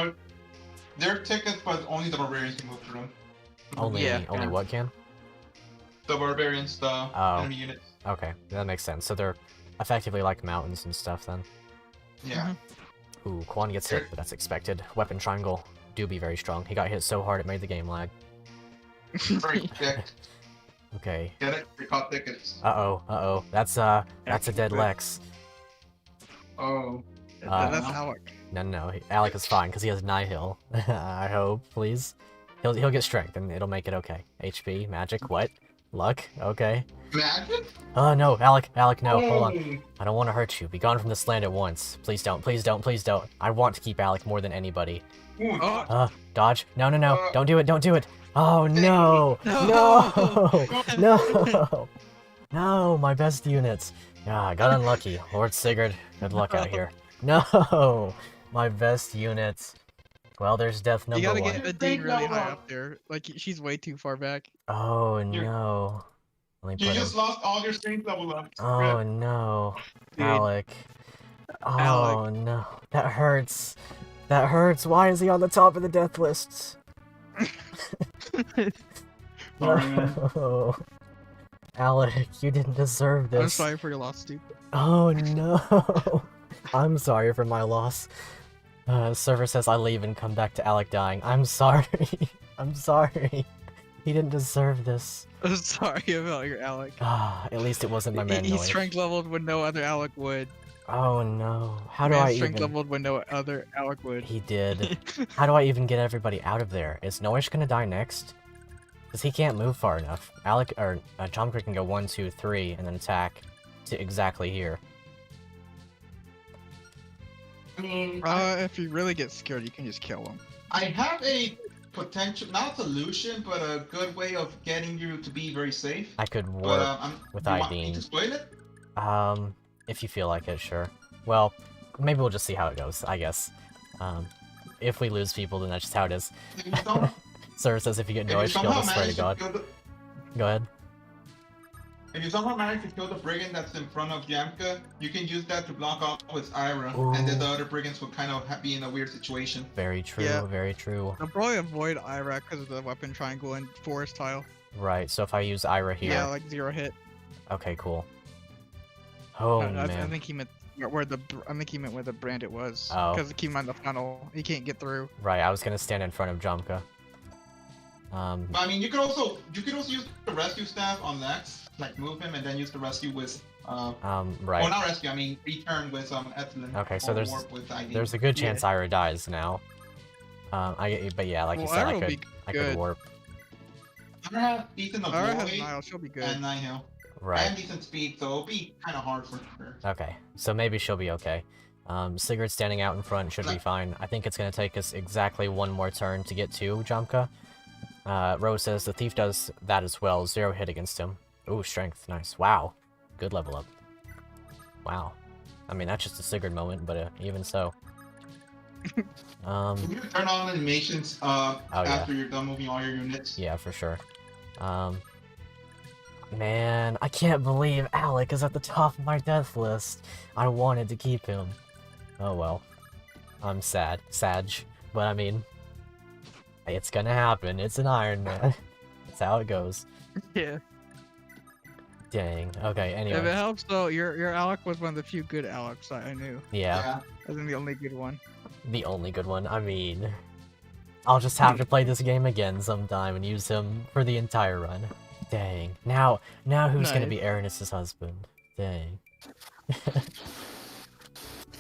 Speaker 2: They're tickets, but only the barbarians can move through them.
Speaker 1: Only what can?
Speaker 2: The barbarians, the enemy units.
Speaker 1: Okay, that makes sense. So they're effectively like mountains and stuff then.
Speaker 2: Yeah.
Speaker 1: Ooh, Quan gets hit, but that's expected. Weapon triangle do be very strong. He got hit so hard it made the game lag.
Speaker 2: Very thick.
Speaker 1: Okay.
Speaker 2: Get it? We caught tickets.
Speaker 1: Uh-oh. That's a dead Lex.
Speaker 2: Oh.
Speaker 3: That's Alec.
Speaker 1: No. Alec is fine, because he has Nihil. I hope, please. He'll get strength, and it'll make it okay. HP, magic, what? Luck? Okay.
Speaker 2: Magic?
Speaker 1: Oh, no, Alec, no, hold on. I don't want to hurt you. Be gone from this land at once. Please don't. I want to keep Alec more than anybody. Dodge. No. Don't do it. Oh, no. No, my best units. Yeah, I got unlucky. Lord Sigurd, good luck out here. No, my best units. Well, there's death
Speaker 3: You
Speaker 1: number
Speaker 3: gotta
Speaker 1: one.
Speaker 3: get Nadine really high up there. Like, she's way too far back.
Speaker 1: Oh no. Let me
Speaker 2: You
Speaker 1: put him.
Speaker 2: just lost all your strength level up.
Speaker 1: Oh no.
Speaker 3: Dude.
Speaker 1: Alec. Oh
Speaker 3: Alec.
Speaker 1: no. That hurts. That hurts. Why is he on the top of the death lists?
Speaker 2: Sorry, man.
Speaker 1: No. Alec, you didn't deserve this.
Speaker 3: I'm sorry for your loss, dude.
Speaker 1: Oh no. I'm sorry for my loss. Server says I leave and come back to Alec dying. I'm sorry. I'm sorry. He didn't deserve this.
Speaker 3: I'm sorry about your Alec.
Speaker 1: Ah, at least it wasn't my man
Speaker 3: He's
Speaker 1: noise.
Speaker 3: strength leveled when no other Alec would.
Speaker 1: Oh no. How do
Speaker 3: Man's
Speaker 1: I
Speaker 3: strength
Speaker 1: even...
Speaker 3: leveled when no other Alec would.
Speaker 1: He did. How do I even get everybody out of there? Is Noish gonna die next? Because he can't move far enough. Alec, or Jomker can go 1, 2, 3, and then attack to exactly here.
Speaker 2: I mean,
Speaker 3: If you really get scared, you can just kill him.
Speaker 2: I have a potential, not solution, but a good way of getting you to be very safe.
Speaker 1: I could
Speaker 2: But
Speaker 1: warp with
Speaker 2: you want me
Speaker 1: Ideen.
Speaker 2: to spoil it?
Speaker 1: If you feel like it, sure. Well, maybe we'll just see how it goes, I guess. If we lose people, then that's just how it is.
Speaker 2: If you don't-
Speaker 1: Server says if you get
Speaker 2: if you
Speaker 1: Noish,
Speaker 2: somehow
Speaker 1: kill the swear to
Speaker 2: manage
Speaker 1: God.
Speaker 2: kill the-
Speaker 1: Go ahead.
Speaker 2: If you somehow manage to kill the brigand that's in front of Yamka, you can use that to block off with Ira, and then the other brigands will kind of be in a weird situation.
Speaker 1: Very true,
Speaker 3: Yeah.
Speaker 1: very true.
Speaker 3: They'll probably avoid Ira because of the weapon triangle and forest tile.
Speaker 1: Right, so if I use Ira here...
Speaker 3: Yeah, like 0 hit.
Speaker 1: Okay, cool. Oh,
Speaker 3: I
Speaker 1: man.
Speaker 3: think he meant where the where the brand it was.
Speaker 1: Oh.
Speaker 3: Because keep him on the funnel, he can't get through.
Speaker 1: Right, I was gonna stand in front of Jomka.
Speaker 2: But I mean, you could also use the rescue staff on Lex, like move him and then use the rescue with
Speaker 1: right.
Speaker 2: Well, not rescue. I mean, return with Ethelyn.
Speaker 1: Okay, so
Speaker 2: or
Speaker 1: there's
Speaker 2: warp with ID.
Speaker 1: a good chance Ira dies now. But yeah, like you
Speaker 3: Well,
Speaker 1: said,
Speaker 3: Ira will be
Speaker 1: I could
Speaker 3: good.
Speaker 1: warp.
Speaker 2: Ira has decent
Speaker 3: Ira has
Speaker 2: avoid
Speaker 3: Nile, she'll be good.
Speaker 2: and Nihil.
Speaker 1: Right.
Speaker 2: And decent speed, so it'll be kind of hard for her.
Speaker 1: Okay, so maybe she'll be okay. Sigurd standing out in front should be
Speaker 2: Like-
Speaker 1: fine. I think it's gonna take us exactly one more turn to get to Jomka. Rose says the thief does that as well. 0 hit against him. Ooh, strength, nice. Wow, good level up. Wow. I mean, that's just a Sigurd moment, but even so.
Speaker 2: Can you turn on animations
Speaker 1: yeah.
Speaker 2: after you're done moving all your units?
Speaker 1: Yeah, for sure. Man, I can't believe Alec is at the top of my death list. I wanted to keep him. Oh well. I'm sad. But I mean, it's gonna happen. It's an Ironman. That's how it goes.
Speaker 3: Yeah.
Speaker 1: Dang. Okay,
Speaker 3: If it
Speaker 1: anyway.
Speaker 3: helps though, your Alec was one of the few good Alecs I knew.
Speaker 1: Yeah,
Speaker 3: Wasn't the only good one.
Speaker 1: the only good one. I mean, I'll just have to play this game again sometime and use him for the entire run. Dang. Now who's gonna
Speaker 3: Nice.
Speaker 1: be Aranis' husband? Dang.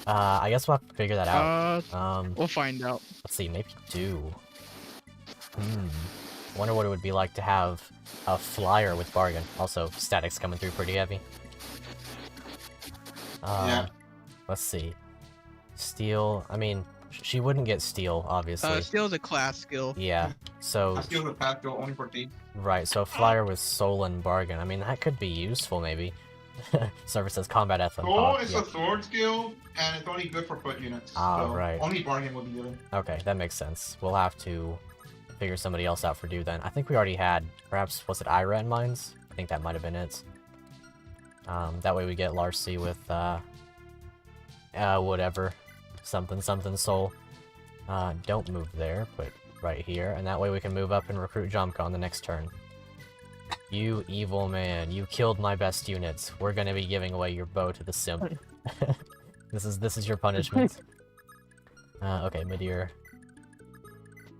Speaker 1: I guess we'll have to figure that out.
Speaker 3: We'll find out.
Speaker 1: Let's see, maybe 2. Wonder what it would be like to have a flyer with bargain. Also, static's coming through pretty heavy.
Speaker 2: Yeah.
Speaker 1: Let's see. Steel, I mean, she wouldn't get steel, obviously.
Speaker 3: Steel's a class skill.
Speaker 1: Yeah, so...
Speaker 2: I steal the path go only for thieves.
Speaker 1: Right, so flyer with soul and bargain. I mean, that could be useful, maybe. Server says combat ethic.
Speaker 2: Soul is a sword skill, and it's only good for foot units.
Speaker 1: Ah,
Speaker 2: so
Speaker 1: right.
Speaker 2: Only bargain will be given.
Speaker 1: Okay, that makes sense. We'll have to figure somebody else out for do then. I think we already had, perhaps, was it Ira in minds? I think that might have been it. That way we get Larcy with, whatever. Something soul. Don't move there, put right here, and that way we can move up and recruit Jomka on the next turn. You evil man, you killed my best units. We're gonna be giving away your bow to the Simp. This is your punishment. Okay, Midir.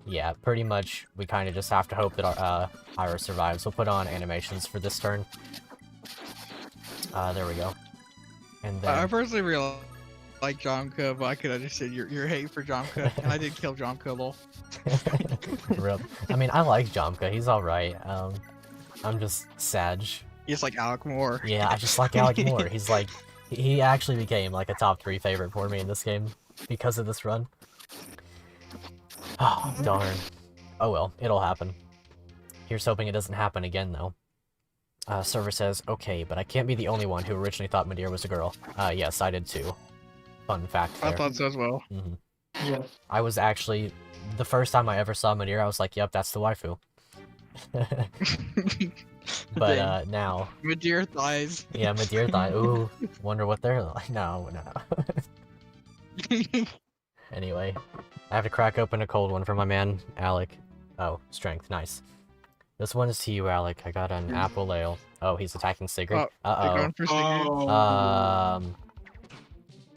Speaker 1: Yeah, pretty much we kind of just have to hope that our, Ira survives. We'll put on animations for this turn. There we go. And
Speaker 3: I
Speaker 1: then...
Speaker 3: personally really like Jomka, but I could understand your hate for Jomka. And I did kill Jomka, lol.
Speaker 1: Real. I mean, I like Jomka. He's alright. I'm just Sag.
Speaker 3: He's like Alec more.
Speaker 1: Yeah, I just like Alec more. He's like... He actually became like a top 3 favorite for me in this game because of this run. Oh, darn. Oh well, it'll happen. Here's hoping it doesn't happen again, though. Server says, okay, but I can't be the only one who originally thought Midir was a girl. Yes, I did too. Fun fact there.
Speaker 3: I thought so as well.
Speaker 2: Yeah.
Speaker 1: I was actually, the first time I ever saw Madeira, I was like, yep, that's the waifu. But
Speaker 3: Dang.
Speaker 1: now,
Speaker 3: Madeira thighs.
Speaker 1: yeah, Madeira thought, ooh, wonder what they're like. No. Anyway, I have to crack open a cold one for my man, Alec. Oh, strength, nice. This one is to you, Alec. I got an apple ale. Oh, he's attacking Sigurd.
Speaker 3: They're going for Sigurd.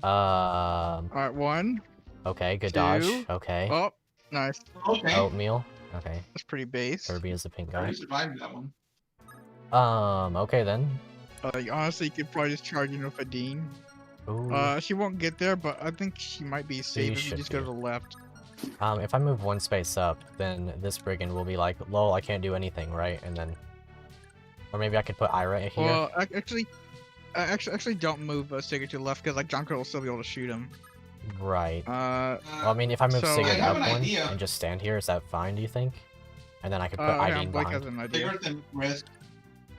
Speaker 3: Alright, 1.
Speaker 1: Okay, good
Speaker 3: 2.
Speaker 1: dodge. Okay.
Speaker 3: Oh, nice.
Speaker 2: Okay.
Speaker 1: Oatmeal. Okay.
Speaker 3: That's pretty base.
Speaker 1: Kirby is the pink
Speaker 2: I
Speaker 1: guy.
Speaker 2: survived that one.
Speaker 1: Okay then.
Speaker 3: Honestly, you could probably just charge in with a Dean.
Speaker 1: Ooh.
Speaker 3: She won't get there, but I think she might be safe if you
Speaker 1: should
Speaker 3: just go
Speaker 1: be.
Speaker 3: to the left.
Speaker 1: If I move one space up, then this brigand will be like, lol, I can't do anything, right? And then... Or maybe I could put Ira here.
Speaker 3: Well, actually don't move Sigurd to the left, because like Jonko will still be able to shoot him.
Speaker 1: Right.
Speaker 3: Uh,
Speaker 1: Well, I mean, if I move
Speaker 3: so-
Speaker 1: Sigurd
Speaker 2: I have
Speaker 1: up
Speaker 2: an
Speaker 1: one
Speaker 2: idea.
Speaker 1: and just stand here, is that fine, do you think? And then I could put
Speaker 3: yeah,
Speaker 1: Ideen
Speaker 3: Blake
Speaker 1: behind.
Speaker 3: has an idea.
Speaker 2: Sigurd and risk.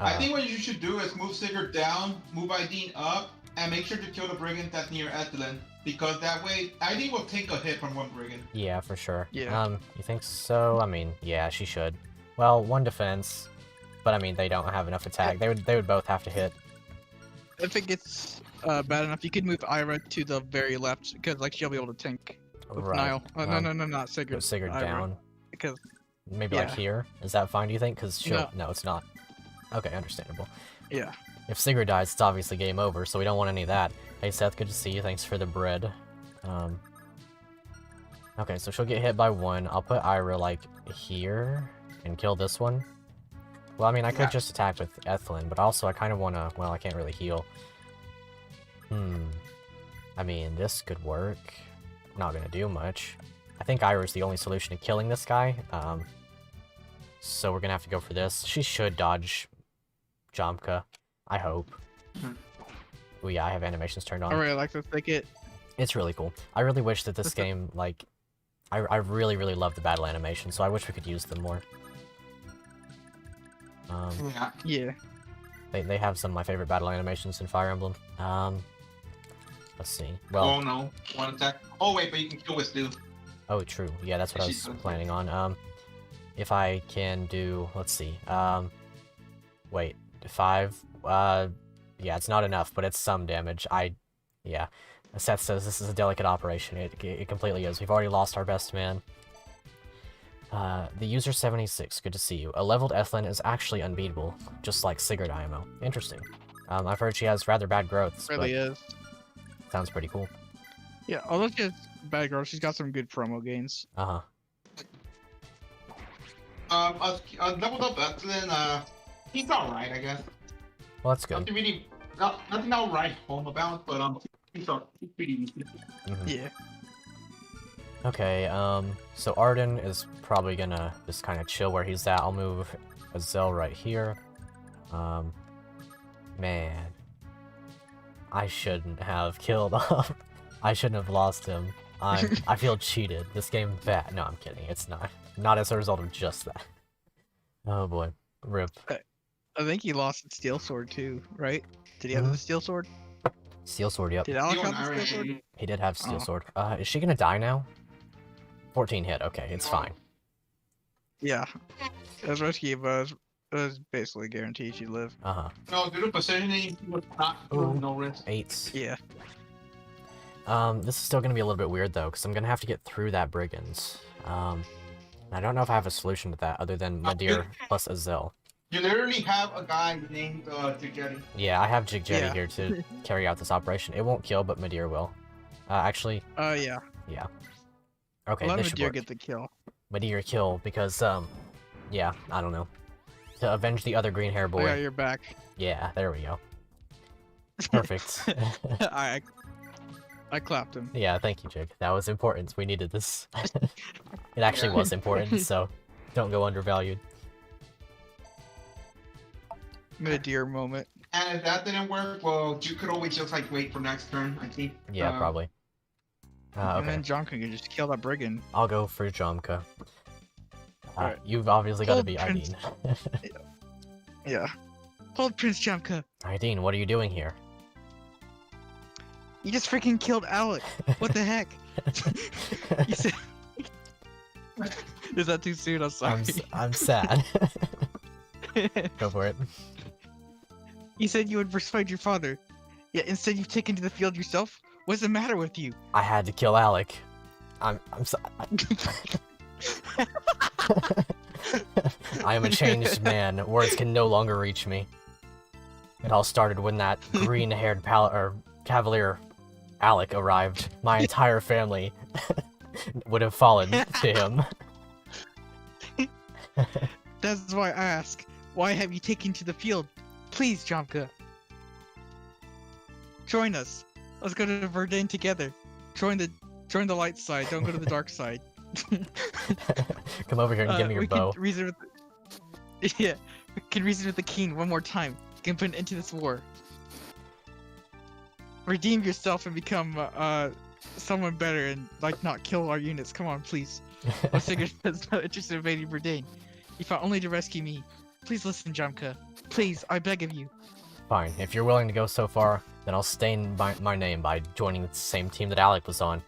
Speaker 2: I think what you should do is move Sigurd down, move Ideen up, and make sure to kill the brigand that's near Ethelyn. Because that way, Ideen will take a hit from one brigand.
Speaker 1: Yeah, for sure.
Speaker 3: Yeah.
Speaker 1: You think so? I mean, yeah, she should. Well, one defense, but I mean, they don't have enough attack. They would both have to hit.
Speaker 3: If it gets bad enough, you could move Ira to the very left, because like she'll be able to tank with
Speaker 1: Right.
Speaker 3: Niall. No, not Sigurd.
Speaker 1: Put Sigurd
Speaker 3: Ira,
Speaker 1: down.
Speaker 3: Because
Speaker 1: Maybe like
Speaker 3: yeah.
Speaker 1: here. Is that fine, do you think? Because she'll...
Speaker 3: No.
Speaker 1: No, it's not. Okay, understandable.
Speaker 3: yeah.
Speaker 1: If Sigurd dies, it's obviously game over, so we don't want any of that. Hey Seth, good to see you. Thanks for the bread. Okay, so she'll get hit by 1. I'll put Ira, like, here and kill this one. Well, I mean, I could
Speaker 2: Yeah.
Speaker 1: just attack with Ethelyn, but also I kind of want to... Well, I can't really heal. I mean, this could work. Not gonna do much. I think Ira's the only solution to killing this guy. So we're gonna have to go for this. She should dodge Jomka. I hope. Oh yeah, I have animations turned on.
Speaker 3: I really like the thicket.
Speaker 1: It's really cool. I really wish that this game, like... I really, really love the battle animation, so I wish we could use them more.
Speaker 2: Yeah.
Speaker 3: Yeah.
Speaker 1: They have some of my favorite battle animations in Fire Emblem. Let's see. Well...
Speaker 2: Oh no, one attack. Oh wait, but you can kill with Stu.
Speaker 1: Oh, true. Yeah, that's what I was planning on. If I can do... Let's see. Wait. 5? Yeah, it's not enough, but it's some damage. Yeah. Seth says this is a delicate operation. It completely is. We've already lost our best man. The user 76, good to see you. A leveled Ethelyn is actually unbeatable, just like Sigurd IMO. Interesting. I've heard she has rather bad growths,
Speaker 3: Really
Speaker 1: but
Speaker 3: is.
Speaker 1: sounds pretty cool.
Speaker 3: Yeah, although she has bad girl, she's got some good promo gains.
Speaker 1: Uh-huh.
Speaker 2: A leveled up Ethelyn, he's alright, I guess.
Speaker 1: Well, that's good.
Speaker 2: Nothing really, nothing outright home about, but he's pretty easy.
Speaker 3: Yeah.
Speaker 1: Okay, so Arden is probably gonna just kind of chill where he's at. I'll move Azel right here. Man. I shouldn't have killed off. I shouldn't have lost him. I feel cheated. This game bad. No, I'm kidding. It's not. Not as a result of just that. Oh boy. Rip.
Speaker 3: I think he lost his steel sword too, right? Did he have the steel sword?
Speaker 1: Steel sword, yep.
Speaker 3: Did Alex have the steel sword?
Speaker 1: He did have steel
Speaker 3: Oh.
Speaker 1: sword. Is she gonna die now? 14 hit. Okay, it's fine.
Speaker 3: Yeah. As risky, but it was basically guaranteed she'd live.
Speaker 1: Uh-huh.
Speaker 2: No, due to positioning, he was not no risk.
Speaker 1: 8.
Speaker 3: Yeah.
Speaker 1: This is still gonna be a little bit weird though, because I'm gonna have to get through that brigand. I don't know if I have a solution to that other than Madir plus Azel.
Speaker 2: You literally have a guy named Jigjetty.
Speaker 1: Yeah, I have Jigjetty
Speaker 3: Yeah.
Speaker 1: here to carry out this operation. It won't kill, but Madir will. Actually,
Speaker 3: Yeah.
Speaker 1: yeah. Okay,
Speaker 3: Let
Speaker 1: this should
Speaker 3: Madir
Speaker 1: work.
Speaker 3: get the kill.
Speaker 1: Madir kill, because, yeah, I don't know. To avenge the other green hair boy.
Speaker 3: Oh, yeah, you're back.
Speaker 1: Yeah, there we go. Perfect.
Speaker 3: I clapped him.
Speaker 1: Yeah, thank you, Jig. That was important. We needed this. It actually was important, so don't go undervalued.
Speaker 3: Madir moment.
Speaker 2: And if that didn't work, well, you could always just like wait for next turn, I think.
Speaker 1: Yeah, probably.
Speaker 3: And
Speaker 1: Okay,
Speaker 3: then John can just kill that brigand.
Speaker 1: I'll go for Jomka.
Speaker 3: Alright.
Speaker 1: You've obviously got to
Speaker 3: Hold
Speaker 1: be
Speaker 3: Prince.
Speaker 1: Ideen.
Speaker 3: Yeah. Hold Prince Jomka.
Speaker 1: Ideen, what are you doing here?
Speaker 3: You just freaking killed Alec. What the heck? You said... Is that too soon? I'm sorry.
Speaker 1: I'm sad. Go for it.
Speaker 3: You said you would persuade your father. Yet instead you've taken to the field yourself? What's the matter with you?
Speaker 1: I had to kill Alec. I'm sorry. I am a changed man. Words can no longer reach me. It all started when that green-haired cavalier Alec arrived. My entire family would have fallen to him.
Speaker 3: That's why I ask. Why have you taken to the field? Please, Jomka. Join us. Let's go to Verdun together. Join the light side. Don't go to the dark side.
Speaker 1: Come over here and give me your bow.
Speaker 3: Yeah, we can reason with the king one more time. We can put an end to this war. Redeem yourself and become someone better and like not kill our units. Come on, please. Sigurd has no interest in invading Verdun. He fought only to rescue me. Please listen, Jomka. Please, I beg of you.
Speaker 1: Fine. If you're willing to go so far, then I'll stain my name by joining the same team that Alec was on.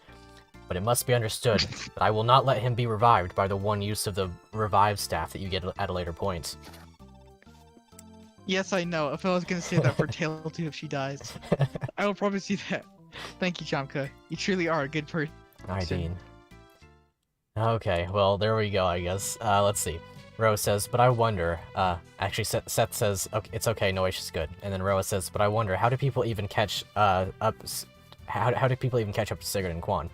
Speaker 1: But it must be understood that I will not let him be revived by the one use of the revive staff that you get at a later point.
Speaker 3: Yes, I know. If I was gonna say that for Tail 2 if she dies. I will promise you that. Thank you, Jomka. You truly are a good person.
Speaker 1: Dean. Okay, well, there we go, I guess. Let's see. Rose says, but I wonder, actually Seth says, okay, it's okay, Noishi's good. And then Roa says, but I wonder, how do people even catch, how do people even catch up to Sigurd and Quan?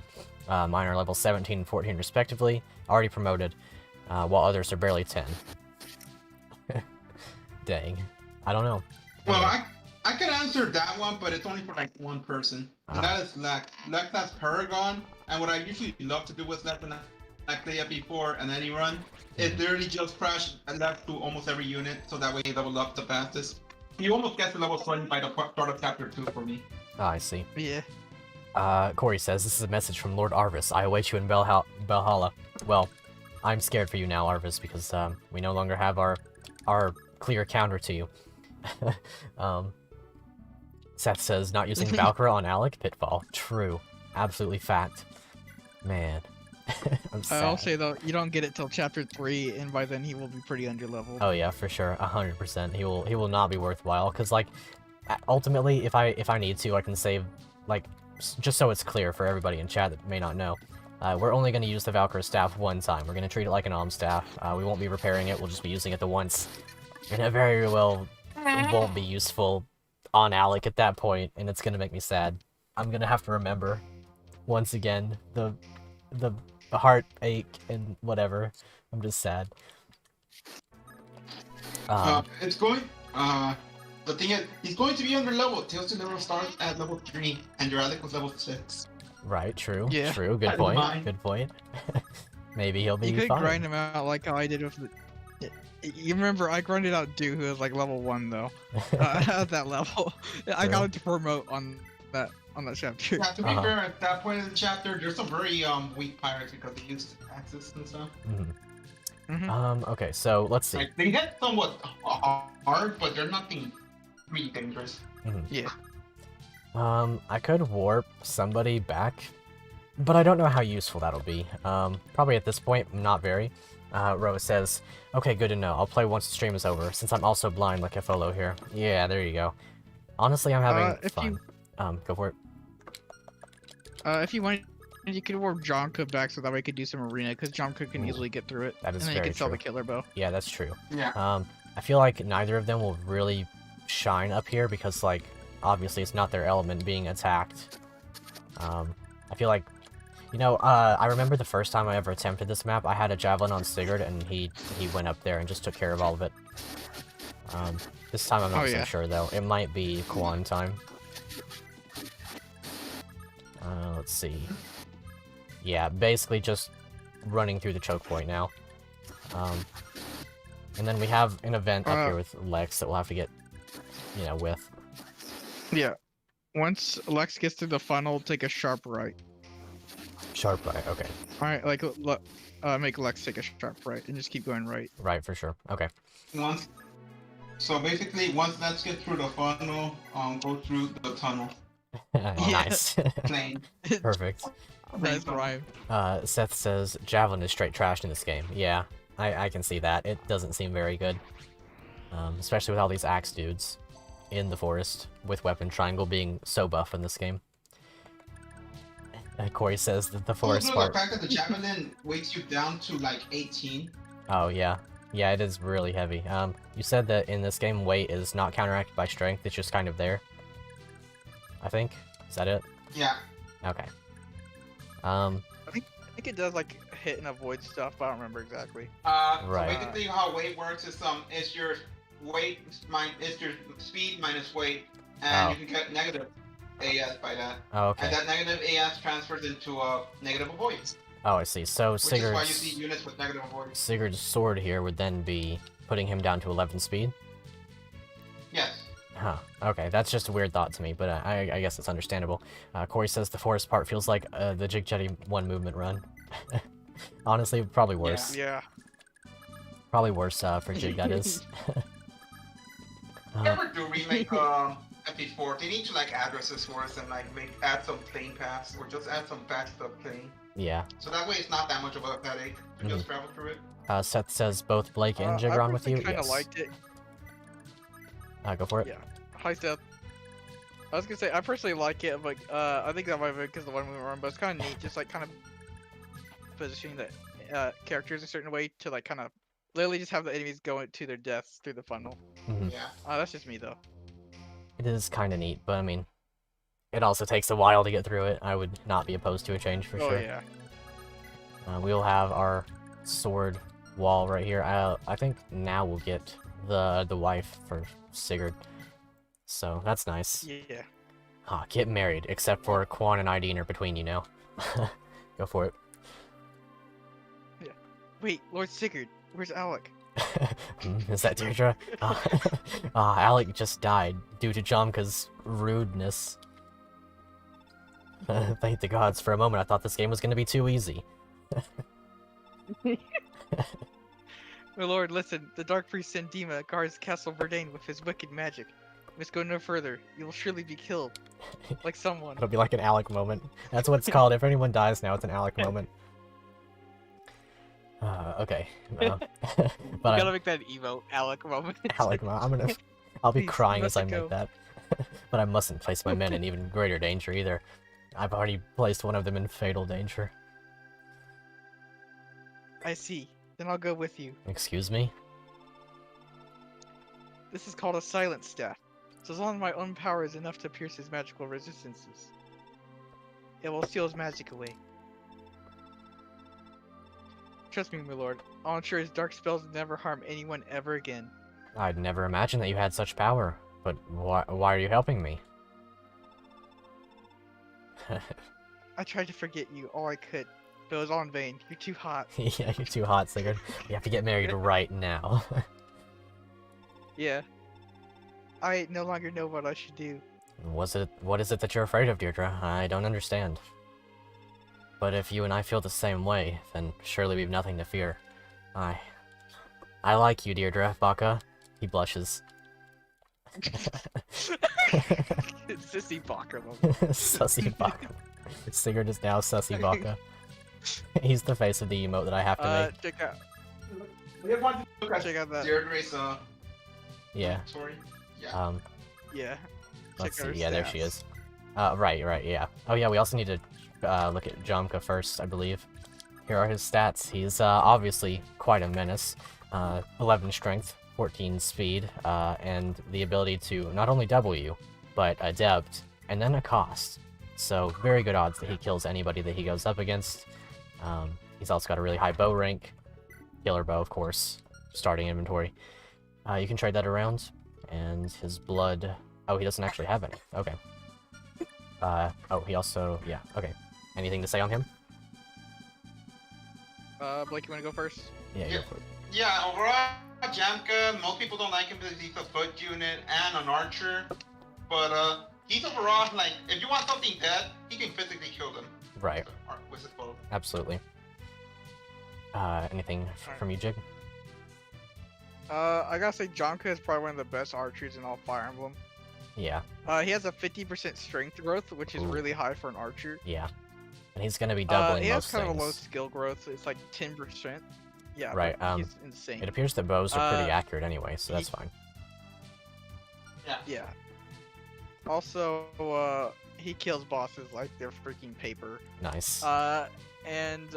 Speaker 1: Mine are level 17 and 14 respectively, already promoted, while others are barely 10. Dang. I don't know.
Speaker 2: Well, I can answer that one, but it's only for like one person. And that is Lex. Lex has Paragon, and what I usually love to do with Lex when I play FE4 and any run, is literally just crash and Lex to almost every unit, so that way he level up the fastest. He almost gets to level 20 by the start of chapter 2 for me.
Speaker 1: Oh, I see.
Speaker 3: Yeah.
Speaker 1: Corey says, this is a message from Lord Arvis. I await you in Valhalla. Well, I'm scared for you now, Arvis, because we no longer have our clear counter to you. Seth says, not using Valkyra on Alec? Pitfall. True. Absolutely fact. Man. I'm sad.
Speaker 3: I'll say though, you don't get it till chapter 3, and by then he will be pretty underleveled.
Speaker 1: Oh yeah, for sure, 100%. He will not be worthwhile, because like, ultimately, if I need to, I can save, like, just so it's clear for everybody in chat that may not know, we're only going to use the Valkyra staff one time. We're going to treat it like an Alm staff. We won't be repairing it, we'll just be using it the once. And it very well won't be useful on Alec at that point, and it's going to make me sad. I'm going to have to remember, once again, the heartache and whatever. I'm just sad.
Speaker 2: It's going, the thing is, he's going to be under level. Tails never starts at level 3, and your Alec was level 6.
Speaker 1: Right, true.
Speaker 3: Yeah.
Speaker 1: True, good point. Good point. Maybe he'll be fine.
Speaker 3: You could grind him out like how I did with the... You remember, I grinded out Dew, who was like level 1 though. At that level. I got him to promote on that chapter.
Speaker 2: Yeah, to be fair, at that point in the chapter, there's some very weak pirates because they used axes and stuff.
Speaker 1: Okay, so let's see.
Speaker 2: Like, they hit somewhat hard, but they're nothing really dangerous.
Speaker 3: Yeah.
Speaker 1: I could warp somebody back, but I don't know how useful that'll be. Probably at this point, not very. Rose says, okay, good to know. I'll play once the stream is over, since I'm also blind like Folo here. Yeah, there you go. Honestly, I'm having fun. Go for it.
Speaker 3: If you want, you could warp Jonka back so that way I could do some arena, because Jonka can easily get through it.
Speaker 1: That is
Speaker 3: and then
Speaker 1: very
Speaker 3: you can sell
Speaker 1: true.
Speaker 3: the killer bow.
Speaker 1: Yeah, that's true.
Speaker 2: Yeah.
Speaker 1: I feel like neither of them will really shine up here because, like, obviously it's not their element being attacked. I feel like, you know, I remember the first time I ever attempted this map, I had a javelin on Sigurd and he went up there and just took care of all of it. This time I'm not so sure though. It might be Quan time. Let's see. Yeah, basically just running through the choke point now. And then we have an event up here with Lex that we'll have to get, you know, with.
Speaker 3: Yeah. Once Lex gets to the funnel, take a sharp right.
Speaker 1: Sharp right, okay.
Speaker 3: Alright, like, make Lex take a sharp right, and just keep going right.
Speaker 1: Right, for sure. Okay.
Speaker 2: So basically, once Lex gets through the funnel, go through the tunnel.
Speaker 1: Nice.
Speaker 2: Plain.
Speaker 1: Perfect.
Speaker 3: Nice rhyme.
Speaker 1: Seth says Javelin is straight trash in this game. Yeah, I can see that. It doesn't seem very good. Especially with all these axe dudes in the forest, with Weapon Triangle being so buff in this game. Corey says that the forest part...
Speaker 2: The fact that the Javelin weights you down to like 18.
Speaker 1: Oh, yeah. Yeah, it is really heavy. You said that in this game, weight is not counteracted by strength, it's just kind of there. I think? Is that it?
Speaker 2: Yeah.
Speaker 1: Okay.
Speaker 4: I think it does like hit and avoid stuff, but I don't remember exactly.
Speaker 1: Right.
Speaker 2: So basically how weight works is your weight is your speed minus weight, and you can get negative AS by that.
Speaker 1: Oh, okay.
Speaker 2: And that negative AS transfers into a negative avoid.
Speaker 1: Oh, I see. So
Speaker 2: Which is why you see units with negative avoid.
Speaker 1: Sigurd's sword here would then be putting him down to 11 speed?
Speaker 2: Yes.
Speaker 1: Huh. Okay, that's just a weird thought to me, but I guess it's understandable. Corey says the forest part feels like the Jigjetty 1 movement run. Honestly, probably worse.
Speaker 4: Yeah.
Speaker 1: Probably worse for Jig, that is.
Speaker 2: Ever do remake FE4, they need to like address this for us and like add some plane paths or just add some fast stuff plane.
Speaker 1: Yeah.
Speaker 2: So that way it's not that much of a headache to just travel through it.
Speaker 1: Seth says both Blake and Jig are on with you.
Speaker 4: I kind of
Speaker 1: Yes.
Speaker 4: liked it.
Speaker 1: Go for it.
Speaker 4: Yeah. Hi, Seth. I was gonna say I personally like it, but I think that might be because the one movement run, but it's kind of neat, just like kind of positioning the characters a certain way to like kind of literally just have the enemies go to their deaths through the funnel.
Speaker 2: Yeah.
Speaker 4: That's just me though.
Speaker 1: It is kind of neat, but I mean, it also takes a while to get through it. I would not be opposed to a change for sure.
Speaker 4: Oh yeah.
Speaker 1: We'll have our sword wall right here. I think now we'll get the wife for Sigurd. So that's nice.
Speaker 4: Yeah.
Speaker 1: Get married, except for Quan and Ideen are between you now. Go for it.
Speaker 4: Yeah. Wait, Lord Sigurd, where's Alec?
Speaker 1: Is that Deirdre? Alec just died due to Jomka's rudeness. Thank the gods. For a moment I thought this game was going to be too easy.
Speaker 4: My lord, listen, the Dark Priest Sandima guards Castle Verdane with his wicked magic. You must go no further. You will surely be killed. Like someone.
Speaker 1: It'll be like an Alec moment. That's what it's called. If anyone dies now, it's an Alec moment. Okay. But
Speaker 4: You gotta make that emo Alec moment.
Speaker 1: Alec moment. I'll be
Speaker 4: Please,
Speaker 1: crying
Speaker 4: you
Speaker 1: as I
Speaker 4: must
Speaker 1: make
Speaker 4: go.
Speaker 1: that. But I mustn't place my men in even greater danger either. I've already placed one of them in fatal danger.
Speaker 4: I see. Then I'll go with you.
Speaker 1: Excuse me?
Speaker 4: This is called a silent staff. So as long as my own power is enough to pierce his magical resistances, it will steal his magic away. Trust me, my lord. I'll ensure his dark spells never harm anyone ever again.
Speaker 1: I'd never imagined that you had such power. But why are you helping me?
Speaker 4: I tried to forget you all I could, but it was all in vain. You're too hot.
Speaker 1: Yeah, you're too hot, Sigurd. We have to get married right now.
Speaker 4: Yeah. I no longer know what I should do.
Speaker 1: What is it that you're afraid of, Deirdre? I don't understand. But if you and I feel the same way, then surely we've nothing to fear. I like you, Deirdre, Baka. He blushes.
Speaker 4: Sissy Baka.
Speaker 1: Sussy Baka. Sigurd is now Sussy Baka. He's the face of the emote that I have to make.
Speaker 4: Check out.
Speaker 2: We have one to look at
Speaker 4: Check out that.
Speaker 2: Deirdre's
Speaker 1: Yeah.
Speaker 2: story. Yeah.
Speaker 4: Yeah.
Speaker 1: Let's
Speaker 4: Check
Speaker 1: see.
Speaker 4: out her
Speaker 1: Yeah, there she
Speaker 4: stats.
Speaker 1: is. Right, yeah. Oh yeah, we also need to look at Jomka first, I believe. Here are his stats. He's obviously quite a menace. 11 strength, 14 speed, and the ability to not only double you, but adept, and then a cost. So very good odds that he kills anybody that he goes up against. He's also got a really high bow rank. Killer bow, of course. Starting inventory. You can trade that around. And his blood... Oh, he doesn't actually have any. Okay. Oh, he also... Yeah, okay. Anything to say on him?
Speaker 4: Blake, you wanna go first?
Speaker 1: Yeah,
Speaker 2: Yeah.
Speaker 1: go for it.
Speaker 2: Yeah, overall, Jamka, most people don't like him because he's a foot unit and an archer. But he's overall, like, if you want something dead, he can physically kill them.
Speaker 1: Right.
Speaker 2: With his bow.
Speaker 1: Absolutely. Anything from you, Jig?
Speaker 4: I gotta say, Jonka is probably one of the best archers in all Fire Emblem.
Speaker 1: Yeah.
Speaker 4: He has a 50% strength growth, which is really high for an archer.
Speaker 1: Yeah. And he's gonna be doubling
Speaker 4: he has
Speaker 1: most
Speaker 4: kind
Speaker 1: things.
Speaker 4: of a low skill growth. It's like 10%. Yeah.
Speaker 1: Right.
Speaker 4: He's insane.
Speaker 1: It appears that bows are pretty accurate anyway, so that's fine.
Speaker 2: Yeah.
Speaker 4: Yeah. Also, he kills bosses like they're freaking paper.
Speaker 1: Nice.
Speaker 4: And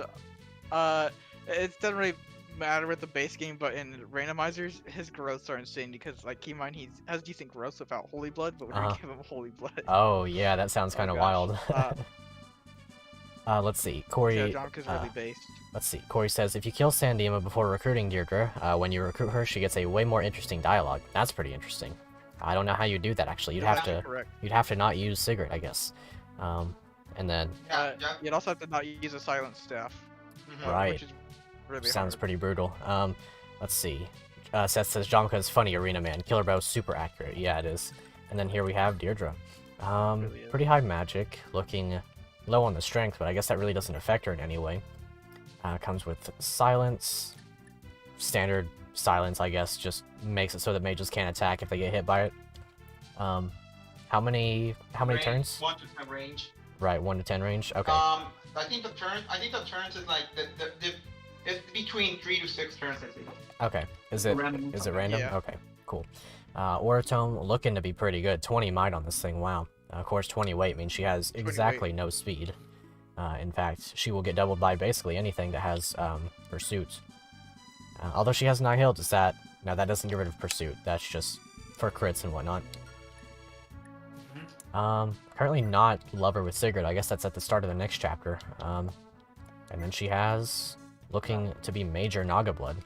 Speaker 4: it doesn't really matter with the base game, but in randomizers, his growths are insane because, like, keep in mind, he has decent growth without Holy Blood, but when you give him Holy Blood.
Speaker 1: Oh yeah, that sounds kind of wild. Let's see, Corey.
Speaker 4: Yeah, Jonka's really based.
Speaker 1: Let's see, Corey says if you kill Sandema before recruiting Deirdre, when you recruit her, she gets a way more interesting dialogue. That's pretty interesting. I don't know how you do that actually. You'd have to not use Sigurd, I guess. And then
Speaker 4: you'd also have to not use a silent staff.
Speaker 1: Right.
Speaker 4: Which is really
Speaker 1: sounds
Speaker 4: hard.
Speaker 1: pretty brutal. Let's see. Seth says Jonka is funny arena man. Killer bow super accurate. Yeah, it is. And then here we have Deirdre. Pretty high magic, looking low on the strength, but I guess that really doesn't affect her in any way. Comes with silence. Standard silence, I guess, just makes it so that mages can't attack if they get hit by it. How many turns?
Speaker 2: 1 to 10 range.
Speaker 1: Right, 1 to 10 range. Okay.
Speaker 2: I think the turns is like it's between 3 to 6 turns, I think.
Speaker 1: Okay. Is it random?
Speaker 4: Yeah.
Speaker 1: Okay, cool. Oratome looking to be pretty good. 20 might on this thing. Wow. Of course, 20 weight means she has exactly no speed. In fact, she will get doubled by basically anything that has pursuit. Although she has 9 health, that doesn't get rid of pursuit. That's just for crits and whatnot. Currently not lover with Sigurd. I guess that's at the start of the next chapter. And then she has looking to be major Naga blood.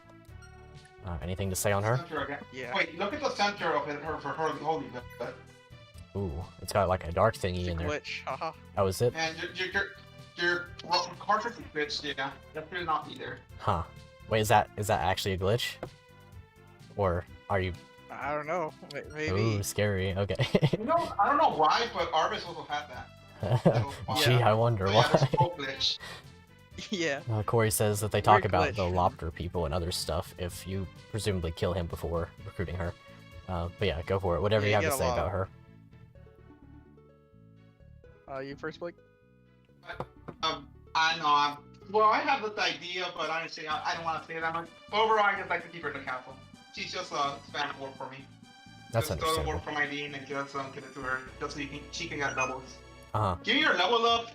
Speaker 1: Anything to say on her?
Speaker 4: Yeah.
Speaker 2: Wait, look at the center of it for her holy blood.
Speaker 1: Ooh, it's got like a dark thingy in there.
Speaker 4: Glitch, haha.
Speaker 1: Oh, is it?
Speaker 2: And your cartridge is glitched, yeah. That should not be there.
Speaker 1: Huh. Wait, is that actually a glitch? Or are you...
Speaker 4: I don't know. Maybe.
Speaker 1: Ooh, scary. Okay.
Speaker 2: I don't know why, but Arbus also had that.
Speaker 1: Gee, I wonder why.
Speaker 2: Yeah, there's no glitch.
Speaker 4: Yeah.
Speaker 1: Corey says that they talk
Speaker 4: Weird
Speaker 1: about
Speaker 4: glitch.
Speaker 1: the Lopter people and other stuff if you presumably kill him before recruiting her. But yeah, go for it. Whatever you have to say about her.
Speaker 4: You first, Blake?
Speaker 2: I know. Well, I have this idea, but honestly, I don't want to say that much. Overall, I just like to keep her in the castle. She's just a spam work for me.
Speaker 1: That's
Speaker 2: just
Speaker 1: understandable.
Speaker 2: work for my dean and just give it to her, just so she can get doubles.
Speaker 1: Uh-huh.
Speaker 2: Giving her level up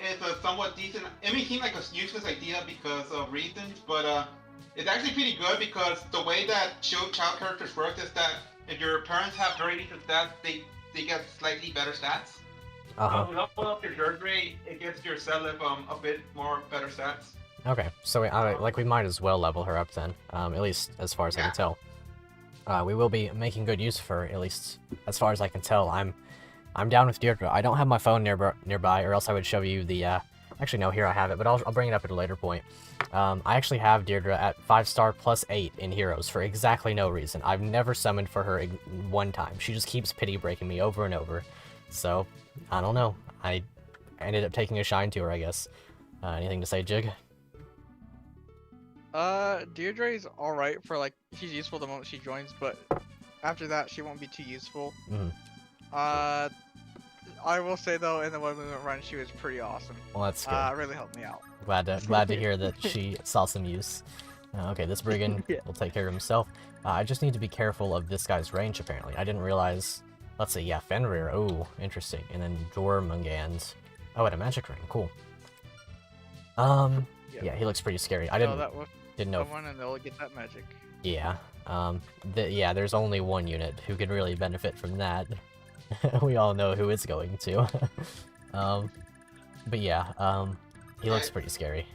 Speaker 2: is a somewhat decent. It may seem like a useless idea because of reasons, but it's actually pretty good because the way that child characters work is that if your parents have very decent stats, they get slightly better stats. Level up your Deirdre, it gives your Celeb a bit more better stats.
Speaker 1: Okay, so we might as well level her up then, at least as far as I can tell. We will be making good use of her, at least as far as I can tell. I'm down with Deirdre. I don't have my phone nearby, or else I would show you the. Actually, no, here I have it, but I'll bring it up at a later point. I actually have Deirdre at 5-star plus 8 in Heroes for exactly no reason. I've never summoned for her one time. She just keeps pity breaking me over and over. So, I don't know. I ended up taking a shine to her, I guess. Anything to say, Jig?
Speaker 4: Deirdre's alright for, like, she's useful the moment she joins, but after that, she won't be too useful. I will say, though, in the one movement run, she was pretty awesome.
Speaker 1: Well, that's good.
Speaker 4: Really helped me out.
Speaker 1: Glad to hear that she saw some use. Okay, this brigand will take care of himself. I just need to be careful of this guy's range, apparently. I didn't realize... Let's see, yeah, Fenrir. Oh, interesting. And then Jormungand's. Oh, and a magic ring. Cool. Yeah, he looks pretty scary. I didn't know.
Speaker 4: Someone and they'll get that magic.
Speaker 1: Yeah. Yeah, there's only one unit who could really benefit from that. We all know who it's going to. But yeah, he looks pretty scary.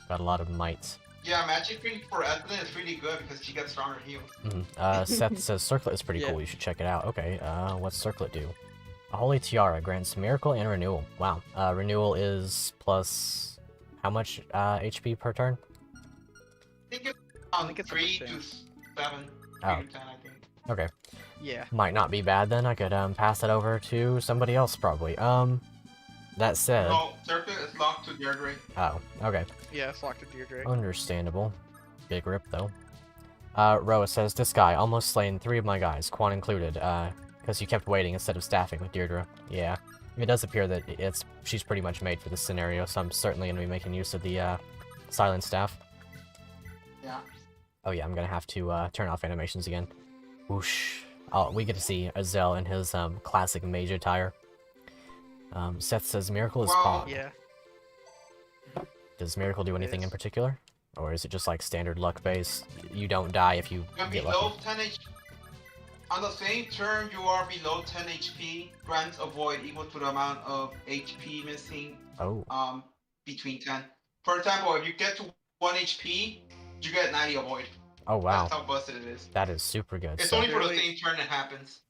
Speaker 1: Got a lot of might.
Speaker 2: Yeah, magic ring for Evelyn is really good because she gets stronger heals.
Speaker 1: Seth says Circlet is pretty cool. You should check it out. Okay, what's Circlet do? A Holy Tiara grants Miracle and Renewal. Wow. Renewal is plus how much HP per turn?
Speaker 2: I think it's 3 to 7. 3 to 10, I think.
Speaker 1: Okay.
Speaker 4: Yeah.
Speaker 1: Might not be bad then. I could pass it over to somebody else probably. That said...
Speaker 2: No, Circuit is locked to Deirdre.
Speaker 1: Oh, okay.
Speaker 4: Yeah, it's locked to Deirdre.
Speaker 1: Understandable. Big rip, though. Roa says, this guy almost slain 3 of my guys, Quan included. Because you kept waiting instead of staffing with Deirdre. Yeah. It does appear that she's pretty much made for this scenario, so I'm certainly going to be making use of the silent staff.
Speaker 2: Yeah.
Speaker 1: Oh yeah, I'm going to have to turn off animations again. Whoosh. Oh, we get to see Azel in his classic mage attire. Seth says Miracle is Pog.
Speaker 4: Yeah.
Speaker 1: Does Miracle do anything in particular? Or is it just like standard luck based? You don't die if you get lucky.
Speaker 2: 10 HP. On the same turn you are below 10 HP, grants a void equal to the amount of HP missing between 10. For example, if you get to 1 HP, you get 90 a void.
Speaker 1: Oh wow.
Speaker 2: That's how busted it is.
Speaker 1: That is super good.
Speaker 2: It's only for the same turn it happens.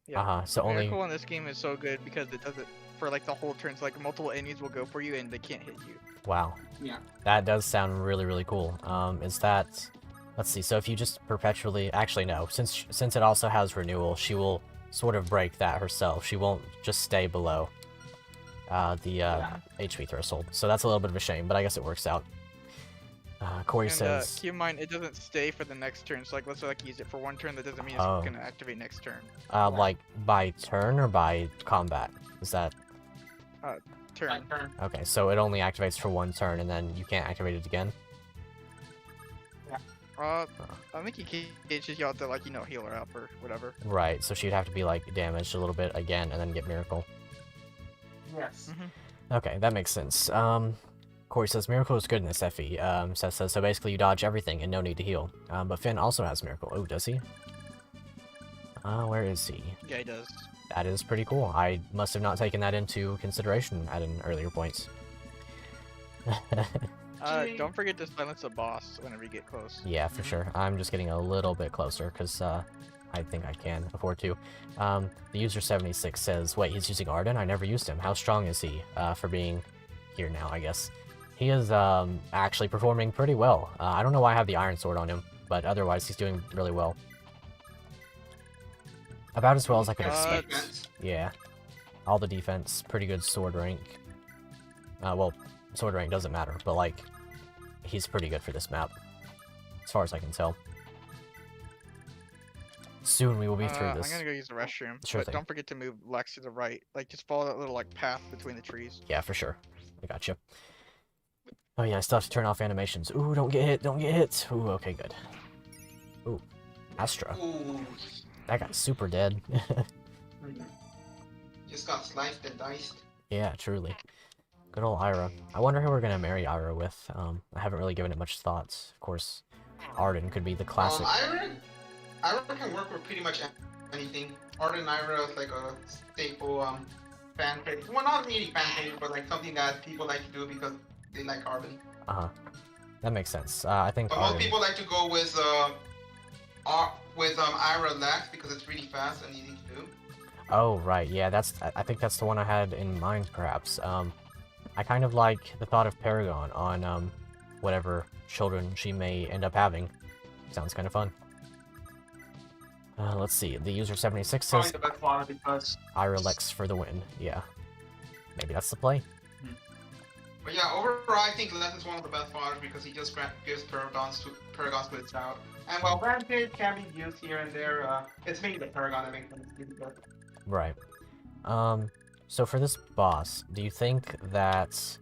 Speaker 4: Yeah.
Speaker 1: So only
Speaker 4: Miracle in this game is so good because it does it for like the whole turns. Like multiple enemies will go for you and they can't hit you.
Speaker 1: Wow.
Speaker 2: Yeah.
Speaker 1: That does sound really, really cool. Is that... Let's see, so if you just perpetually... Actually, no. Since it also has renewal, she will sort of break that herself. She won't just stay below the HP threshold. So that's a little bit of a shame, but I guess it works out. Corey says...
Speaker 4: keep in mind, it doesn't stay for the next turn. So like, let's say like use it for one turn, that doesn't mean it's going to activate next turn.
Speaker 1: Like by turn or by combat? Is that...
Speaker 4: Turn.
Speaker 1: Okay, so it only activates for one turn, and then you can't activate it again?
Speaker 4: I think you can. It's just you have to like heal her up or whatever.
Speaker 1: Right. So she'd have to be like damaged a little bit again, and then get Miracle.
Speaker 2: Yes.
Speaker 1: Okay, that makes sense. Corey says Miracle is good in this FE. Seth says so basically you dodge everything and no need to heal. But Finn also has Miracle. Oh, does he? Where is he?
Speaker 4: Yeah, he does.
Speaker 1: That is pretty cool. I must have not taken that into consideration at an earlier point.
Speaker 4: Don't forget to silence the boss whenever you get close.
Speaker 1: Yeah, for sure. I'm just getting a little bit closer because I think I can afford to. The user 76 says, wait, he's using Arden? I never used him. How strong is he for being here now, I guess? He is actually performing pretty well. I don't know why I have the Iron Sword on him, but otherwise he's doing really well. About as well as I could expect. Yeah. All the defense, pretty good sword rank. Well, sword rank doesn't matter, but like, he's pretty good for this map, as far as I can tell. Soon we will be through this.
Speaker 4: I'm gonna go use the restroom.
Speaker 1: Sure
Speaker 4: but
Speaker 1: thing.
Speaker 4: Don't forget to move Lex to the right. Like, just follow that little like path between the trees.
Speaker 1: Yeah, for sure. I got you. Oh yeah, I still have to turn off animations. Ooh, don't get hit, don't get hit. Ooh, okay, good. Ooh, Astra.
Speaker 2: Ooh.
Speaker 1: That guy's super dead.
Speaker 2: Just got sliced and diced.
Speaker 1: Yeah, truly. Good old Ira. I wonder who we're gonna marry Ira with. I haven't really given it much thought. Of course, Arden could be the classic.
Speaker 2: Ira can work with pretty much anything. Arden and Ira is like a staple fan favorite. Well, not really fan favorite, but like something that people like to do because they like Arden.
Speaker 1: That makes sense. I think.
Speaker 2: But most people like to go with Ira Lex because it's really fast and easy to do.
Speaker 1: Oh right, yeah. I think that's the one I had in mind, perhaps. I kind of like the thought of Paragon on whatever children she may end up having. Sounds kind of fun. Let's see. The user 76 says
Speaker 2: the best father because
Speaker 1: Ira Lex for the win. Yeah. Maybe that's the play.
Speaker 2: But yeah, overall I think Lex is one of the best fathers because he just gives Paragons to its out. And while Rampage can be used here and there, it's mainly the Paragon that makes them good.
Speaker 1: Right. So for this boss, do you think that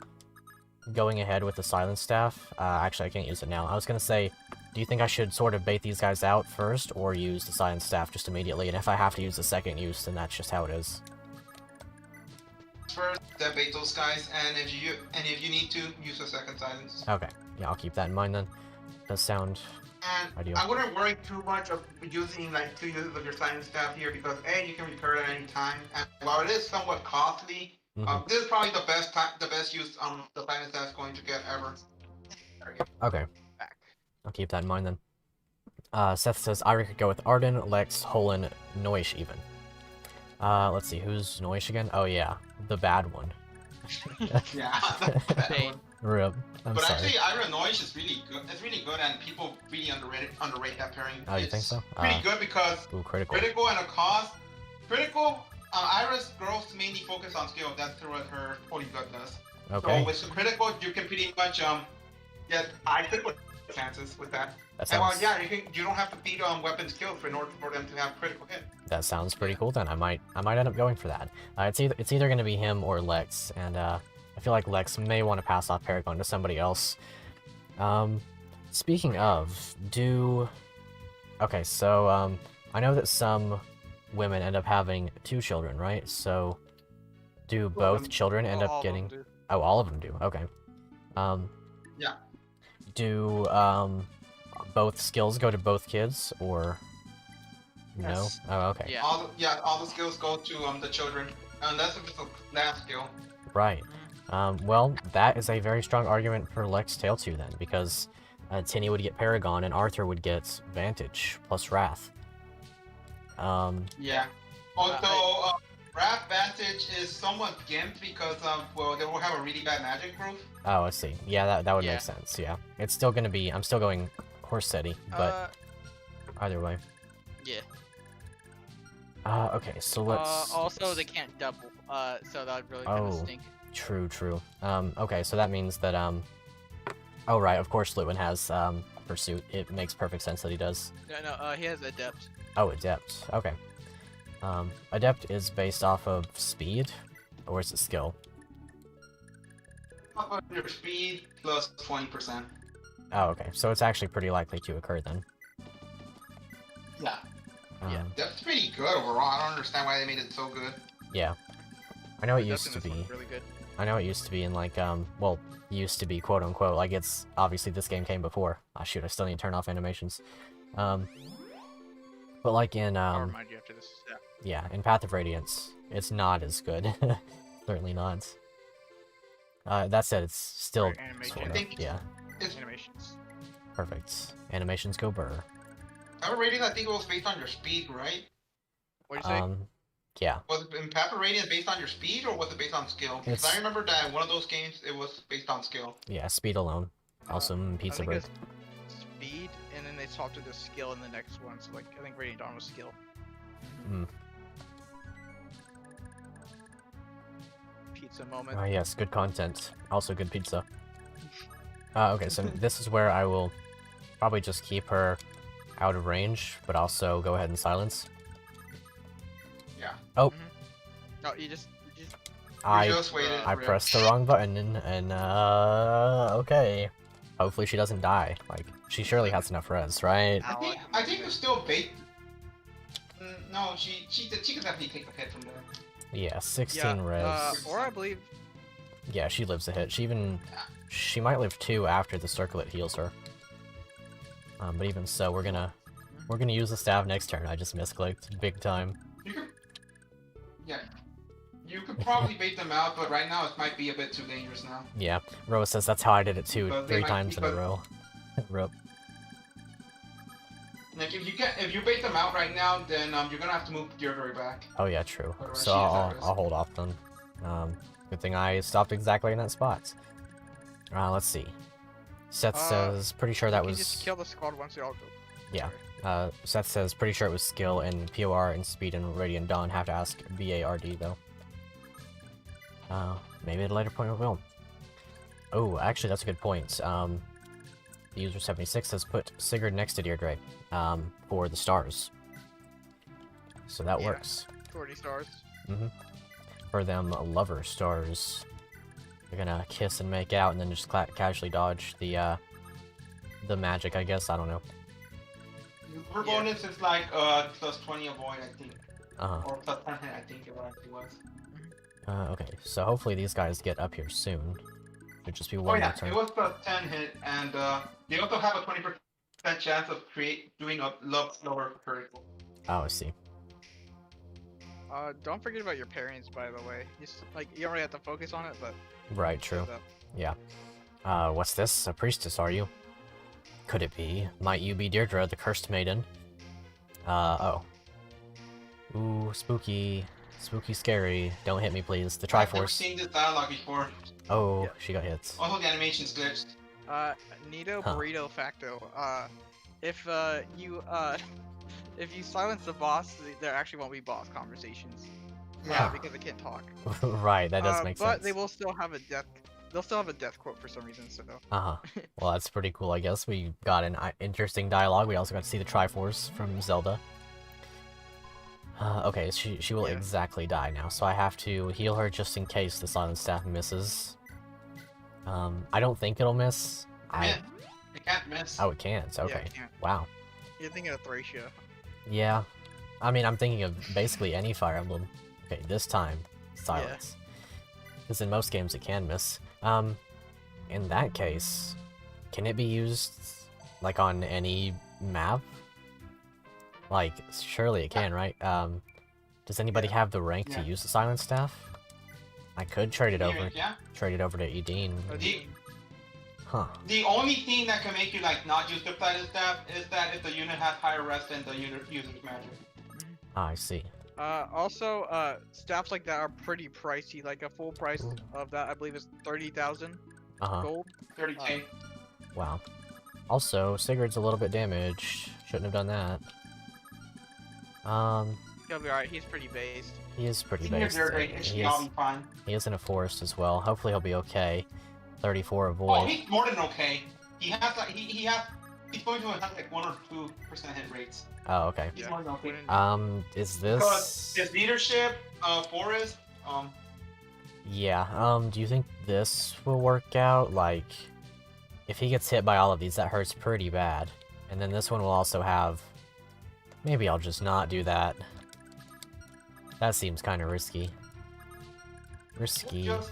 Speaker 1: going ahead with the Silent Staff... actually, I can't use it now. I was going to say, do you think I should sort of bait these guys out first, or use the Silent Staff just immediately? And if I have to use the second use, then that's just how it is.
Speaker 2: First, then bait those guys, and if you need to, use the second silence.
Speaker 1: Okay. Yeah, I'll keep that in mind then. Does sound ideal.
Speaker 2: I wouldn't worry too much of using like 2 uses of your silent staff here because A, you can repair it at any time, and while it is somewhat costly, this is probably the best use the silent staff is going to get ever. There we go.
Speaker 1: Okay. I'll keep that in mind then. Seth says Ira could go with Arden, Lex, Holen, Noish even. Let's see, who's Noish again? Oh yeah, the bad one.
Speaker 2: Yeah.
Speaker 1: RIP. I'm
Speaker 2: but
Speaker 1: sorry.
Speaker 2: actually, Ira Noish is really good. It's really good, and people really underrate that pairing.
Speaker 1: Oh, you think so?
Speaker 2: Pretty good because critical and a cost. Critical, Ira's growth mainly focus on skill. That's what her Holy Gut does.
Speaker 1: Okay.
Speaker 2: So with the critical, you can pretty much get I critical chances with that.
Speaker 1: That
Speaker 2: And well,
Speaker 1: sounds.
Speaker 2: yeah, you don't have to beat weapon skill in order for them to have critical hit.
Speaker 1: That sounds pretty cool. Then I might end up going for that. It's either gonna be him or Lex, and I feel like Lex may want to pass off Paragon to somebody else. Speaking of, okay, so I know that some women end up having 2 children, right? So do both children end up getting? Oh, all of them do. Okay.
Speaker 2: Yeah.
Speaker 1: Do both skills go to both kids, or no?
Speaker 2: Yes.
Speaker 1: Oh, okay.
Speaker 4: Yeah.
Speaker 2: All the skills go to the children, unless it's a last skill.
Speaker 1: Right. Well, that is a very strong argument for Lex Tail 2 then, because Tinny would get Paragon and Arthur would get Vantage plus Wrath.
Speaker 2: Yeah. Although Wrath Vantage is somewhat gimped because well, they will have a really bad magic proof.
Speaker 1: Oh, I see. Yeah, that would
Speaker 4: Yeah.
Speaker 1: make sense. Yeah, it's still gonna be. I'm still going Corsetti, but either way.
Speaker 4: Yeah.
Speaker 1: Okay, so let's.
Speaker 4: Also, they can't double. So that would really kind of
Speaker 1: Oh.
Speaker 4: stink.
Speaker 1: True. Okay, so that means that Oh right, of course Lewin has Pursuit. It makes perfect sense that he does.
Speaker 4: No, he has Adept.
Speaker 1: Oh, Adept. Okay. Adept is based off of speed, or is it skill?
Speaker 2: Up on your speed plus 20%.
Speaker 1: Oh, okay. So it's actually pretty likely to occur then.
Speaker 2: Yeah.
Speaker 4: Yeah.
Speaker 2: That's pretty good overall. I don't understand why they made it so good.
Speaker 1: Yeah. I know it
Speaker 4: Adept
Speaker 1: used
Speaker 4: in
Speaker 1: to
Speaker 4: this
Speaker 1: be.
Speaker 4: one's really good.
Speaker 1: I know it used to be in like well, used to be quote unquote. Like it's obviously this game came before. Ah shoot, I still need to turn off animations. But like in
Speaker 4: I'll remind you after this. Yeah.
Speaker 1: yeah, in Path of Radiance, it's not as good. Certainly not. That said, it's still
Speaker 4: Right, animation.
Speaker 1: sort
Speaker 2: I
Speaker 1: of,
Speaker 2: think
Speaker 1: yeah,
Speaker 2: It's
Speaker 4: Animations.
Speaker 1: perfect. Animations go burr.
Speaker 2: Power Rating, I think it was based on your speed, right?
Speaker 4: What do you say?
Speaker 1: Yeah,
Speaker 2: Was it in Power Rating based on your speed or was it based on skill? Because I
Speaker 1: It's-
Speaker 2: remember that in one of those games it was based on skill.
Speaker 1: yeah, speed alone. Awesome
Speaker 4: I
Speaker 1: pizza
Speaker 4: think
Speaker 1: bird.
Speaker 4: it's speed, and then they swapped to the skill in the next one. So like, I think Radiant Dawn was skill.
Speaker 1: Mm.
Speaker 4: Pizza moment.
Speaker 1: Oh yes, good content. Also good pizza. Okay, so this is where I will probably just keep her out of range, but also go ahead and silence.
Speaker 2: Yeah.
Speaker 1: Oh,
Speaker 4: No, you just
Speaker 1: I
Speaker 2: You just waited.
Speaker 1: I
Speaker 2: for it.
Speaker 1: pressed the wrong button and okay. Hopefully she doesn't die. Like she surely has enough res, right?
Speaker 2: I think it's still bait. No, she could definitely take the hit from there.
Speaker 1: Yeah, 16 res.
Speaker 4: or I believe
Speaker 1: Yeah, she lives a hit. She might live 2 after the circlet heals her. But even so, we're gonna use the staff next turn. I just misclicked big time.
Speaker 2: You could, yeah, you could probably bait them out, but right now it might be a bit too dangerous now.
Speaker 1: Yeah, Rose says that's how I did it too,
Speaker 2: But they
Speaker 1: 3
Speaker 2: might
Speaker 1: times
Speaker 2: be
Speaker 1: in a
Speaker 2: good.
Speaker 1: row. Rip.
Speaker 2: Like if you bait them out right now, then you're gonna have to move your very back.
Speaker 1: Oh yeah, true.
Speaker 2: Otherwise
Speaker 1: So
Speaker 2: she has
Speaker 1: I'll
Speaker 2: that risk.
Speaker 1: hold off then. Good thing I stopped exactly in that spot. Let's see. Seth says pretty sure that
Speaker 4: you
Speaker 1: was.
Speaker 4: can just kill the squad once they all go.
Speaker 1: Yeah. Seth says pretty sure it was skill, and POR and speed and Radiant Dawn have to ask VARD though. Maybe at a later point we will. Oh, actually that's a good point. The user 76 has put Sigurd next to Deirdre for the stars. So that
Speaker 4: Yeah.
Speaker 1: works.
Speaker 4: 40 stars.
Speaker 1: For them lover stars. They're gonna kiss and make out and then just casually dodge the magic, I guess. I don't know.
Speaker 2: Her
Speaker 4: Yeah.
Speaker 2: bonus is like plus 20 avoid, I think, or plus 10 hit, I think it actually was.
Speaker 1: Okay, so hopefully these guys get up here soon. Should just be
Speaker 2: Oh
Speaker 1: one
Speaker 2: yeah,
Speaker 1: more turn.
Speaker 2: it was plus 10 hit, and they also have a 20% chance of doing a lower critical.
Speaker 1: Oh, I see.
Speaker 4: Don't forget about your parents, by the way. You don't really have to focus on it, but
Speaker 1: Right, true. Yeah. What's this? A priestess, are you? Could it be? Might you be Deirdre, the cursed maiden? Oh. Ooh, spooky. Spooky scary. Don't hit me, please. The
Speaker 2: I've never
Speaker 1: Triforce.
Speaker 2: seen this dialogue before.
Speaker 1: Oh,
Speaker 4: Yeah.
Speaker 1: she got hit.
Speaker 2: Also, the animation's glitched.
Speaker 4: Nito
Speaker 1: Huh.
Speaker 4: Burrito Facto. If if you silence the boss, there actually won't be boss conversations.
Speaker 2: Yeah.
Speaker 4: Because they can't talk.
Speaker 1: Right, that does make
Speaker 4: but
Speaker 1: sense.
Speaker 4: they will still have a death they'll still have a death quote for some reason. So.
Speaker 1: Well, that's pretty cool. I guess we got an interesting dialogue. We also got to see the Triforce from Zelda. Okay, she will exactly die now, so I have to heal her just in case the Silent Staff misses. I don't think it'll miss.
Speaker 2: It can't miss.
Speaker 1: Oh, it can't. Okay.
Speaker 4: Yeah, it can't.
Speaker 1: Wow.
Speaker 4: You're thinking of Thracia.
Speaker 1: Yeah. I mean, I'm thinking of basically any Fire Emblem. Okay, this time, silence. Because in most games it can miss. In that case, can it be used, like, on any map? Like, surely it can, right? Does anybody have the rank to use the Silent Staff? I could trade it over. Trade it over to Edine. Huh.
Speaker 2: The only thing that can make you like not use the Silent Staff is that if the unit has higher rest than the user's magic.
Speaker 1: Ah, I see.
Speaker 4: Also, staffs like that are pretty pricey. Like a full price of that, I believe, is 30,000 gold.
Speaker 2: 30k.
Speaker 1: Wow. Also, Sigurd's a little bit damaged. Shouldn't have done that.
Speaker 4: He'll be alright. He's pretty based.
Speaker 1: He is pretty
Speaker 2: He's
Speaker 1: based.
Speaker 2: fine.
Speaker 1: He is in a forest as well. Hopefully he'll be okay. 34 avoid.
Speaker 2: Oh, he's more than okay. He has like he's going to have like 1 or 2% hit rates.
Speaker 1: Oh, okay.
Speaker 2: He's more than okay.
Speaker 1: Is this?
Speaker 2: Because his leadership, forest,
Speaker 1: Yeah. Do you think this will work out? Like, if he gets hit by all of these, that hurts pretty bad. And then this one will also have. Maybe I'll just not do that. That seems kind of risky. Risky.
Speaker 2: Just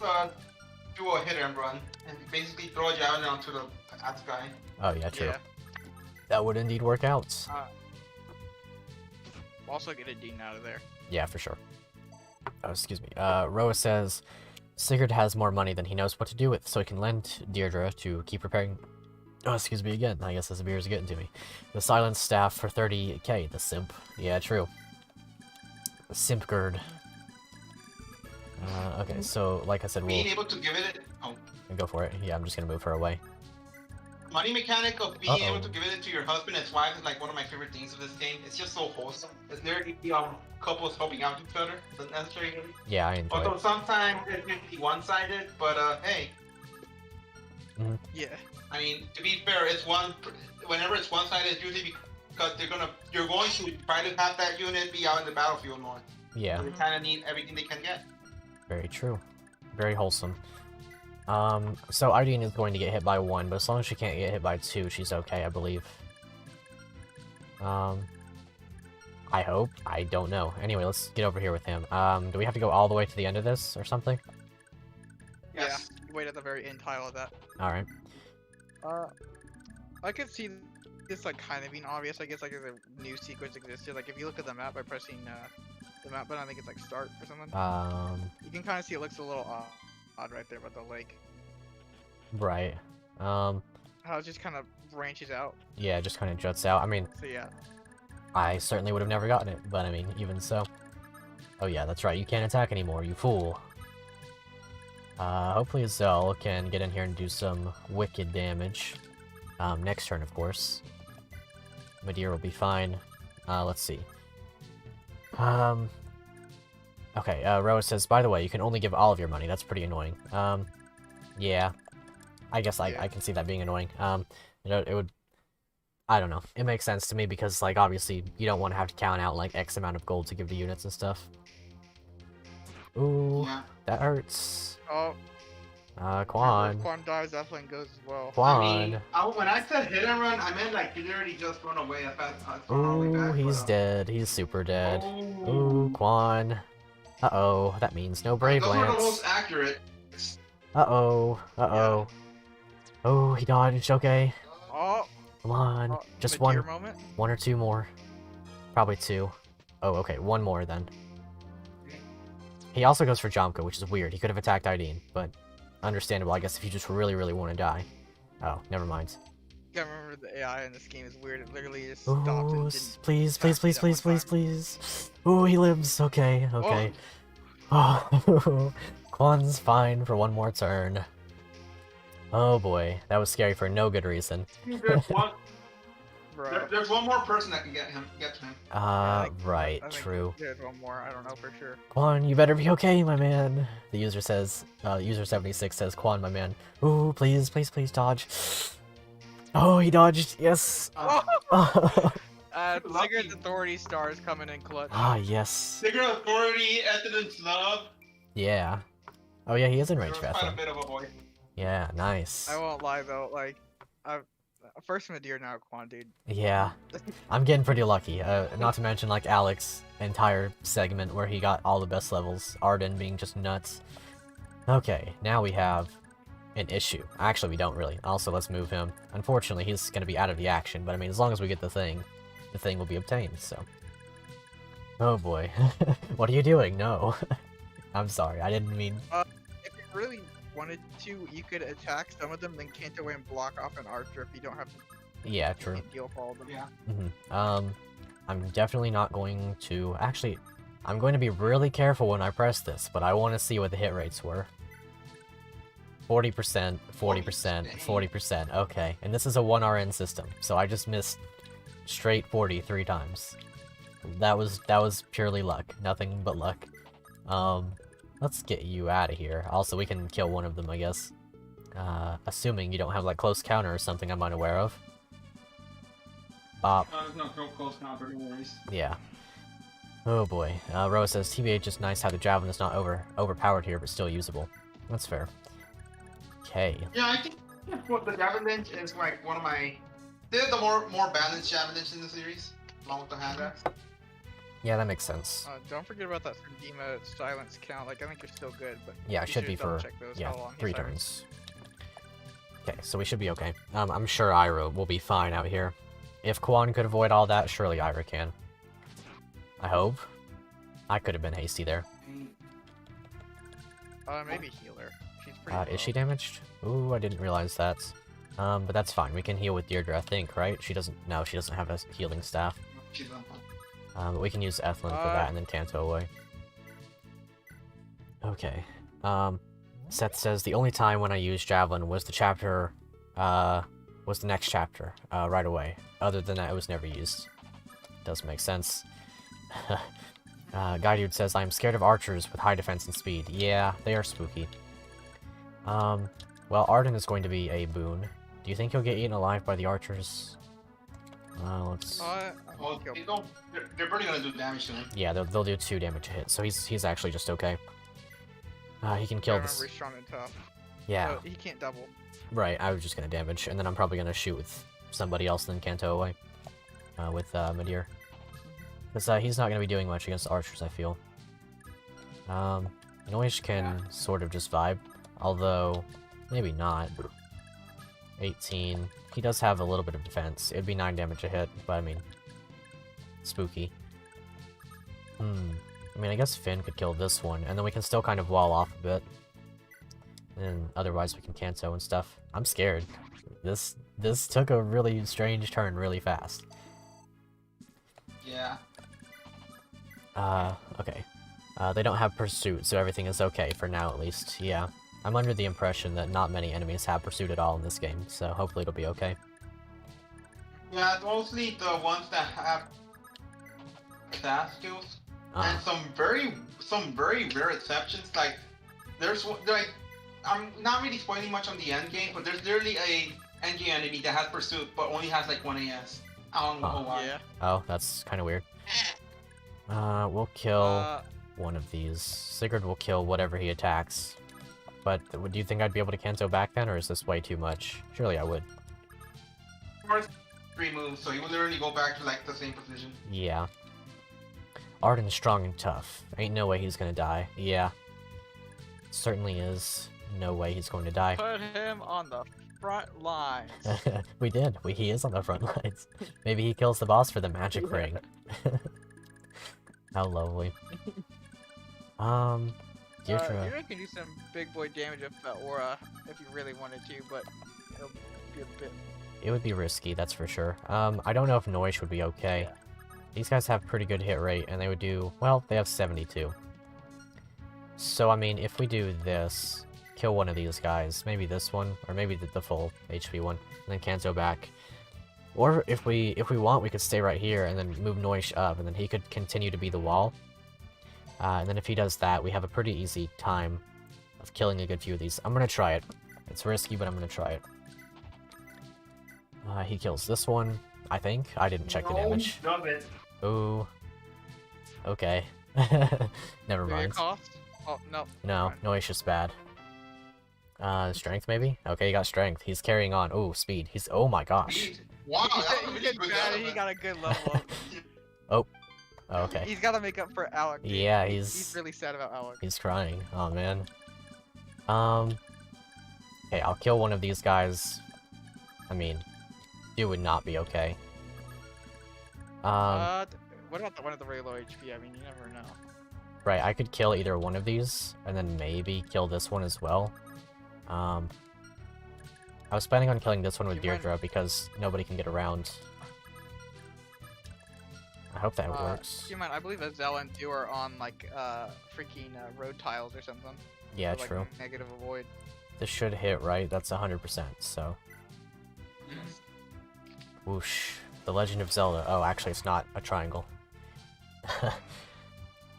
Speaker 2: do a hit and run and basically throw a javelin onto the axe guy.
Speaker 1: Oh yeah, true.
Speaker 4: Yeah.
Speaker 1: That would indeed work out.
Speaker 4: Also get a Dean out of there.
Speaker 1: Yeah, for sure. Oh, excuse me. Roa says Sigurd has more money than he knows what to do with, so he can lend Deirdre to keep repairing. Oh, excuse me again. I guess this beer is getting to me. The Silent Staff for 30k. The Simp. Yeah, true. The Simp Gird. Okay, so like I said,
Speaker 2: being able to give it. Oh.
Speaker 1: Go for it. Yeah, I'm just gonna move her away.
Speaker 2: Money mechanic of being able to give it to your husband and wife is like one of my favorite things of this game. It's just so wholesome. It's literally couples helping out each other. Doesn't necessarily.
Speaker 1: Yeah, I enjoy
Speaker 2: Although
Speaker 1: it.
Speaker 2: sometimes it can be one-sided, but hey.
Speaker 4: Yeah.
Speaker 2: I mean, to be fair, it's whenever it's one-sided, it's usually because you're going to try to have that unit be out in the battlefield more.
Speaker 1: Yeah.
Speaker 2: So they kind of need everything they can get.
Speaker 1: Very true. Very wholesome. So Ideen is going to get hit by 1, but as long as she can't get hit by 2, she's okay, I believe. I hope. I don't know. Anyway, let's get over here with him. Do we have to go all the way to the end of this or something?
Speaker 2: Yes.
Speaker 4: Yeah. You wait at the very end tile of that.
Speaker 1: Alright.
Speaker 4: I could see this like kind of being obvious. I guess like if a new sequence existed. Like if you look at the map by pressing the map button, I think it's like start or something. You can kind of see it looks a little odd right there by the lake.
Speaker 1: Right.
Speaker 4: How it just kind of branches out.
Speaker 1: Yeah, it just kind of juts out. I mean,
Speaker 4: so yeah.
Speaker 1: I certainly would have never gotten it, but I mean, even so. Oh yeah, that's right. You can't attack anymore, you fool. Hopefully Zell can get in here and do some wicked damage. Next turn, of course. Madeir will be fine. Let's see. Okay, Roa says, by the way, you can only give all of your money. That's pretty annoying. Yeah. I guess I can see that being annoying. It would... I don't know. It makes sense to me because, like, obviously, you don't want to have to count out, like, X amount of gold to give to units and stuff. Ooh, that hurts.
Speaker 4: Oh.
Speaker 1: Quan.
Speaker 4: If Quan dies, that plane goes as well.
Speaker 1: Quan.
Speaker 2: I mean, when I said hit and run, I meant like he literally just run away.
Speaker 1: Ooh, he's dead. He's super dead. Ooh, Quan. Uh-oh, that means no Brave
Speaker 2: Those
Speaker 1: Lance.
Speaker 2: were the most accurate.
Speaker 1: Uh-oh, uh-oh. Oh, he dodged, okay.
Speaker 4: Oh.
Speaker 1: Come on, just one or 2 more. Probably 2. Oh, okay, 1 more then. He also goes for Jomka, which is weird. He could have attacked Ideen, but understandable, I guess, if you just really, really want to die. Oh, never mind.
Speaker 4: You gotta remember the AI in this game is weird. It literally just stopped and didn't
Speaker 1: please, please, please, please, please, please. Ooh, he lives. Okay, okay. Oh, Quan's fine for 1 more turn. Oh boy, that was scary for no good reason.
Speaker 4: Bro.
Speaker 2: There's one more person that can get to him.
Speaker 1: Right,
Speaker 4: I think
Speaker 1: true.
Speaker 4: There's one more. I don't know for sure.
Speaker 1: Quan, you better be okay, my man. The user says, user 76 says, Quan, my man. Ooh, please, please, please dodge. Oh, he dodged. Yes.
Speaker 4: Cigarette Authority stars coming in clutch.
Speaker 1: Ah, yes.
Speaker 2: Cigarette Authority, Ethidon's Love.
Speaker 1: Yeah. Oh, yeah, he is in range
Speaker 2: There
Speaker 1: for
Speaker 2: was quite a
Speaker 1: Ethan.
Speaker 2: bit of a boy.
Speaker 1: Yeah, nice.
Speaker 4: I won't lie though, like, first Madeir, now Quan, dude.
Speaker 1: Yeah. I'm getting pretty lucky. Not to mention, like, Alex's entire segment where he got all the best levels. Arden being just nuts. Okay, now we have an issue. Actually, we don't really. Also, let's move him. Unfortunately, he's going to be out of the action, but I mean, as long as we get the thing will be obtained, so. Oh boy. What are you doing? No. I'm sorry, I didn't mean...
Speaker 4: If you really wanted to, you could attack some of them, then can't away and block off an archer if you don't have
Speaker 1: Yeah, true.
Speaker 4: deal for all of them.
Speaker 2: Yeah.
Speaker 1: I'm definitely not going to... Actually, I'm going to be really careful when I press this, but I want to see what the hit rates were. 40%, 40%, 40%, okay. And this is a 1RN system, so I just missed straight 40 3 times. That was purely luck. Nothing but luck. Let's get you out of here. Also, we can kill one of them, I guess. Assuming you don't have, like, close counter or something I'm unaware of. Bop.
Speaker 2: There's no close counter, no worries.
Speaker 1: Yeah. Oh boy. Roa says, TBH is nice how the Javelin is not overpowered here, but still usable. That's fair. Okay.
Speaker 2: Yeah, I think the Javelin is like one of my... They're the more balanced Javelins in the series, along with the hand axe.
Speaker 1: Yeah, that makes sense.
Speaker 4: Don't forget about that Sundima silence count. Like, I think you're still good, but
Speaker 1: Yeah, it should be for, yeah, 3 turns. Okay, so we should be okay. I'm sure Ira will be fine out here. If Quan could avoid all that, surely Ira can. I hope. I could have been hasty there.
Speaker 4: Maybe healer. She's pretty low.
Speaker 1: Is she damaged? Ooh, I didn't realize that. But that's fine. We can heal with Deirdre, I think, right? She doesn't... No, she doesn't have a healing staff.
Speaker 2: She's on fire.
Speaker 1: But we can use Ethlyn for that and then Kanto away. Okay. Seth says, the only time when I used Javelin was the chapter... was the next chapter, right away. Other than that, it was never used. Does make sense. Guy Dude says, I'm scared of archers with high defense and speed. Yeah, they are spooky. Well, Arden is going to be a boon. Do you think he'll get eaten alive by the archers? Let's...
Speaker 2: Well, they're pretty gonna do damage to him.
Speaker 1: Yeah, they'll do 2 damage a hit, so he's actually just okay. He can kill this...
Speaker 4: Remember, he's strong and tough.
Speaker 1: Yeah.
Speaker 4: So he can't double.
Speaker 1: Right, I was just gonna damage, and then I'm probably gonna shoot with somebody else and then Kanto away. With Madeir. Because he's not gonna be doing much against archers, I feel. Noish can sort of just vibe, although maybe not. 18. He does have a little bit of defense. It'd be 9 damage a hit, but I mean, spooky. I mean, I guess Finn could kill this one, and then we can still kind of wall off a bit. And otherwise we can Kanto and stuff. I'm scared. This took a really strange turn really fast.
Speaker 2: Yeah.
Speaker 1: Okay. They don't have pursuit, so everything is okay for now at least. Yeah. I'm under the impression that not many enemies have pursuit at all in this game, so hopefully it'll be okay.
Speaker 2: Yeah, it's mostly the ones that have staff skills. And some very rare exceptions. Like, there's like, I'm not really spoiling much on the end game, but there's literally a end game enemy that has pursuit, but only has like 1 AS. I don't know why.
Speaker 4: Yeah.
Speaker 1: Oh, that's kind of weird. We'll kill one of these. Sigurd will kill whatever he attacks. But do you think I'd be able to Kanto back then, or is this way too much? Surely I would.
Speaker 2: First 3 moves, so he will literally go back to like the same position.
Speaker 1: Yeah. Arden's strong and tough. Ain't no way he's gonna die. Yeah. Certainly is. No way he's going to die.
Speaker 4: Put him on the front lines.
Speaker 1: We did. He is on the front lines. Maybe he kills the boss for the magic ring. How lovely. Deirdre.
Speaker 4: You can do some big boy damage with that aura if you really wanted to, but it'll be a bit...
Speaker 1: It would be risky, that's for sure. I don't know if Noish would be okay.
Speaker 4: Yeah.
Speaker 1: These guys have pretty good hit rate, and they would do... Well, they have 72. So, I mean, if we do this, kill one of these guys, maybe this one, or maybe the full HP one, and then Kanto back. Or if we want, we could stay right here and then move Noish up, and then he could continue to be the wall. And then if he does that, we have a pretty easy time of killing a good few of these. I'm gonna try it. It's risky, but I'm gonna try it. He kills this one, I think. I didn't check the damage.
Speaker 5: Stop it.
Speaker 1: Ooh. Okay. Never mind.
Speaker 4: Cost? Oh, no.
Speaker 1: No, Noish is bad. Strength maybe? Okay, he got strength. He's carrying on. Ooh, speed. He's, oh my gosh.
Speaker 2: Speed. Wow, that was
Speaker 4: He
Speaker 2: a
Speaker 4: gets
Speaker 2: good
Speaker 4: bad, he
Speaker 2: element.
Speaker 4: got a good level up.
Speaker 1: Oh, okay.
Speaker 4: He's gotta make up for Alec. Dude.
Speaker 1: Yeah,
Speaker 4: He's really sad about Alec.
Speaker 1: he's crying. Oh man. Okay, I'll kill one of these guys. I mean, it would not be okay.
Speaker 4: What about the one at the really low HP? I mean, you never know.
Speaker 1: Right, I could kill either one of these, and then maybe kill this one as well. I was planning on killing this one with
Speaker 4: Do you mind-
Speaker 1: Deirdre because nobody can get around. I hope that works.
Speaker 4: Keep in mind, I believe Azella and Dew are on like freaking road tiles or something.
Speaker 1: Yeah,
Speaker 4: So, like,
Speaker 1: true.
Speaker 4: Negative avoid.
Speaker 1: This should hit, right? That's 100%, so... Whoosh. The Legend of Zelda. Oh, actually, it's not a triangle.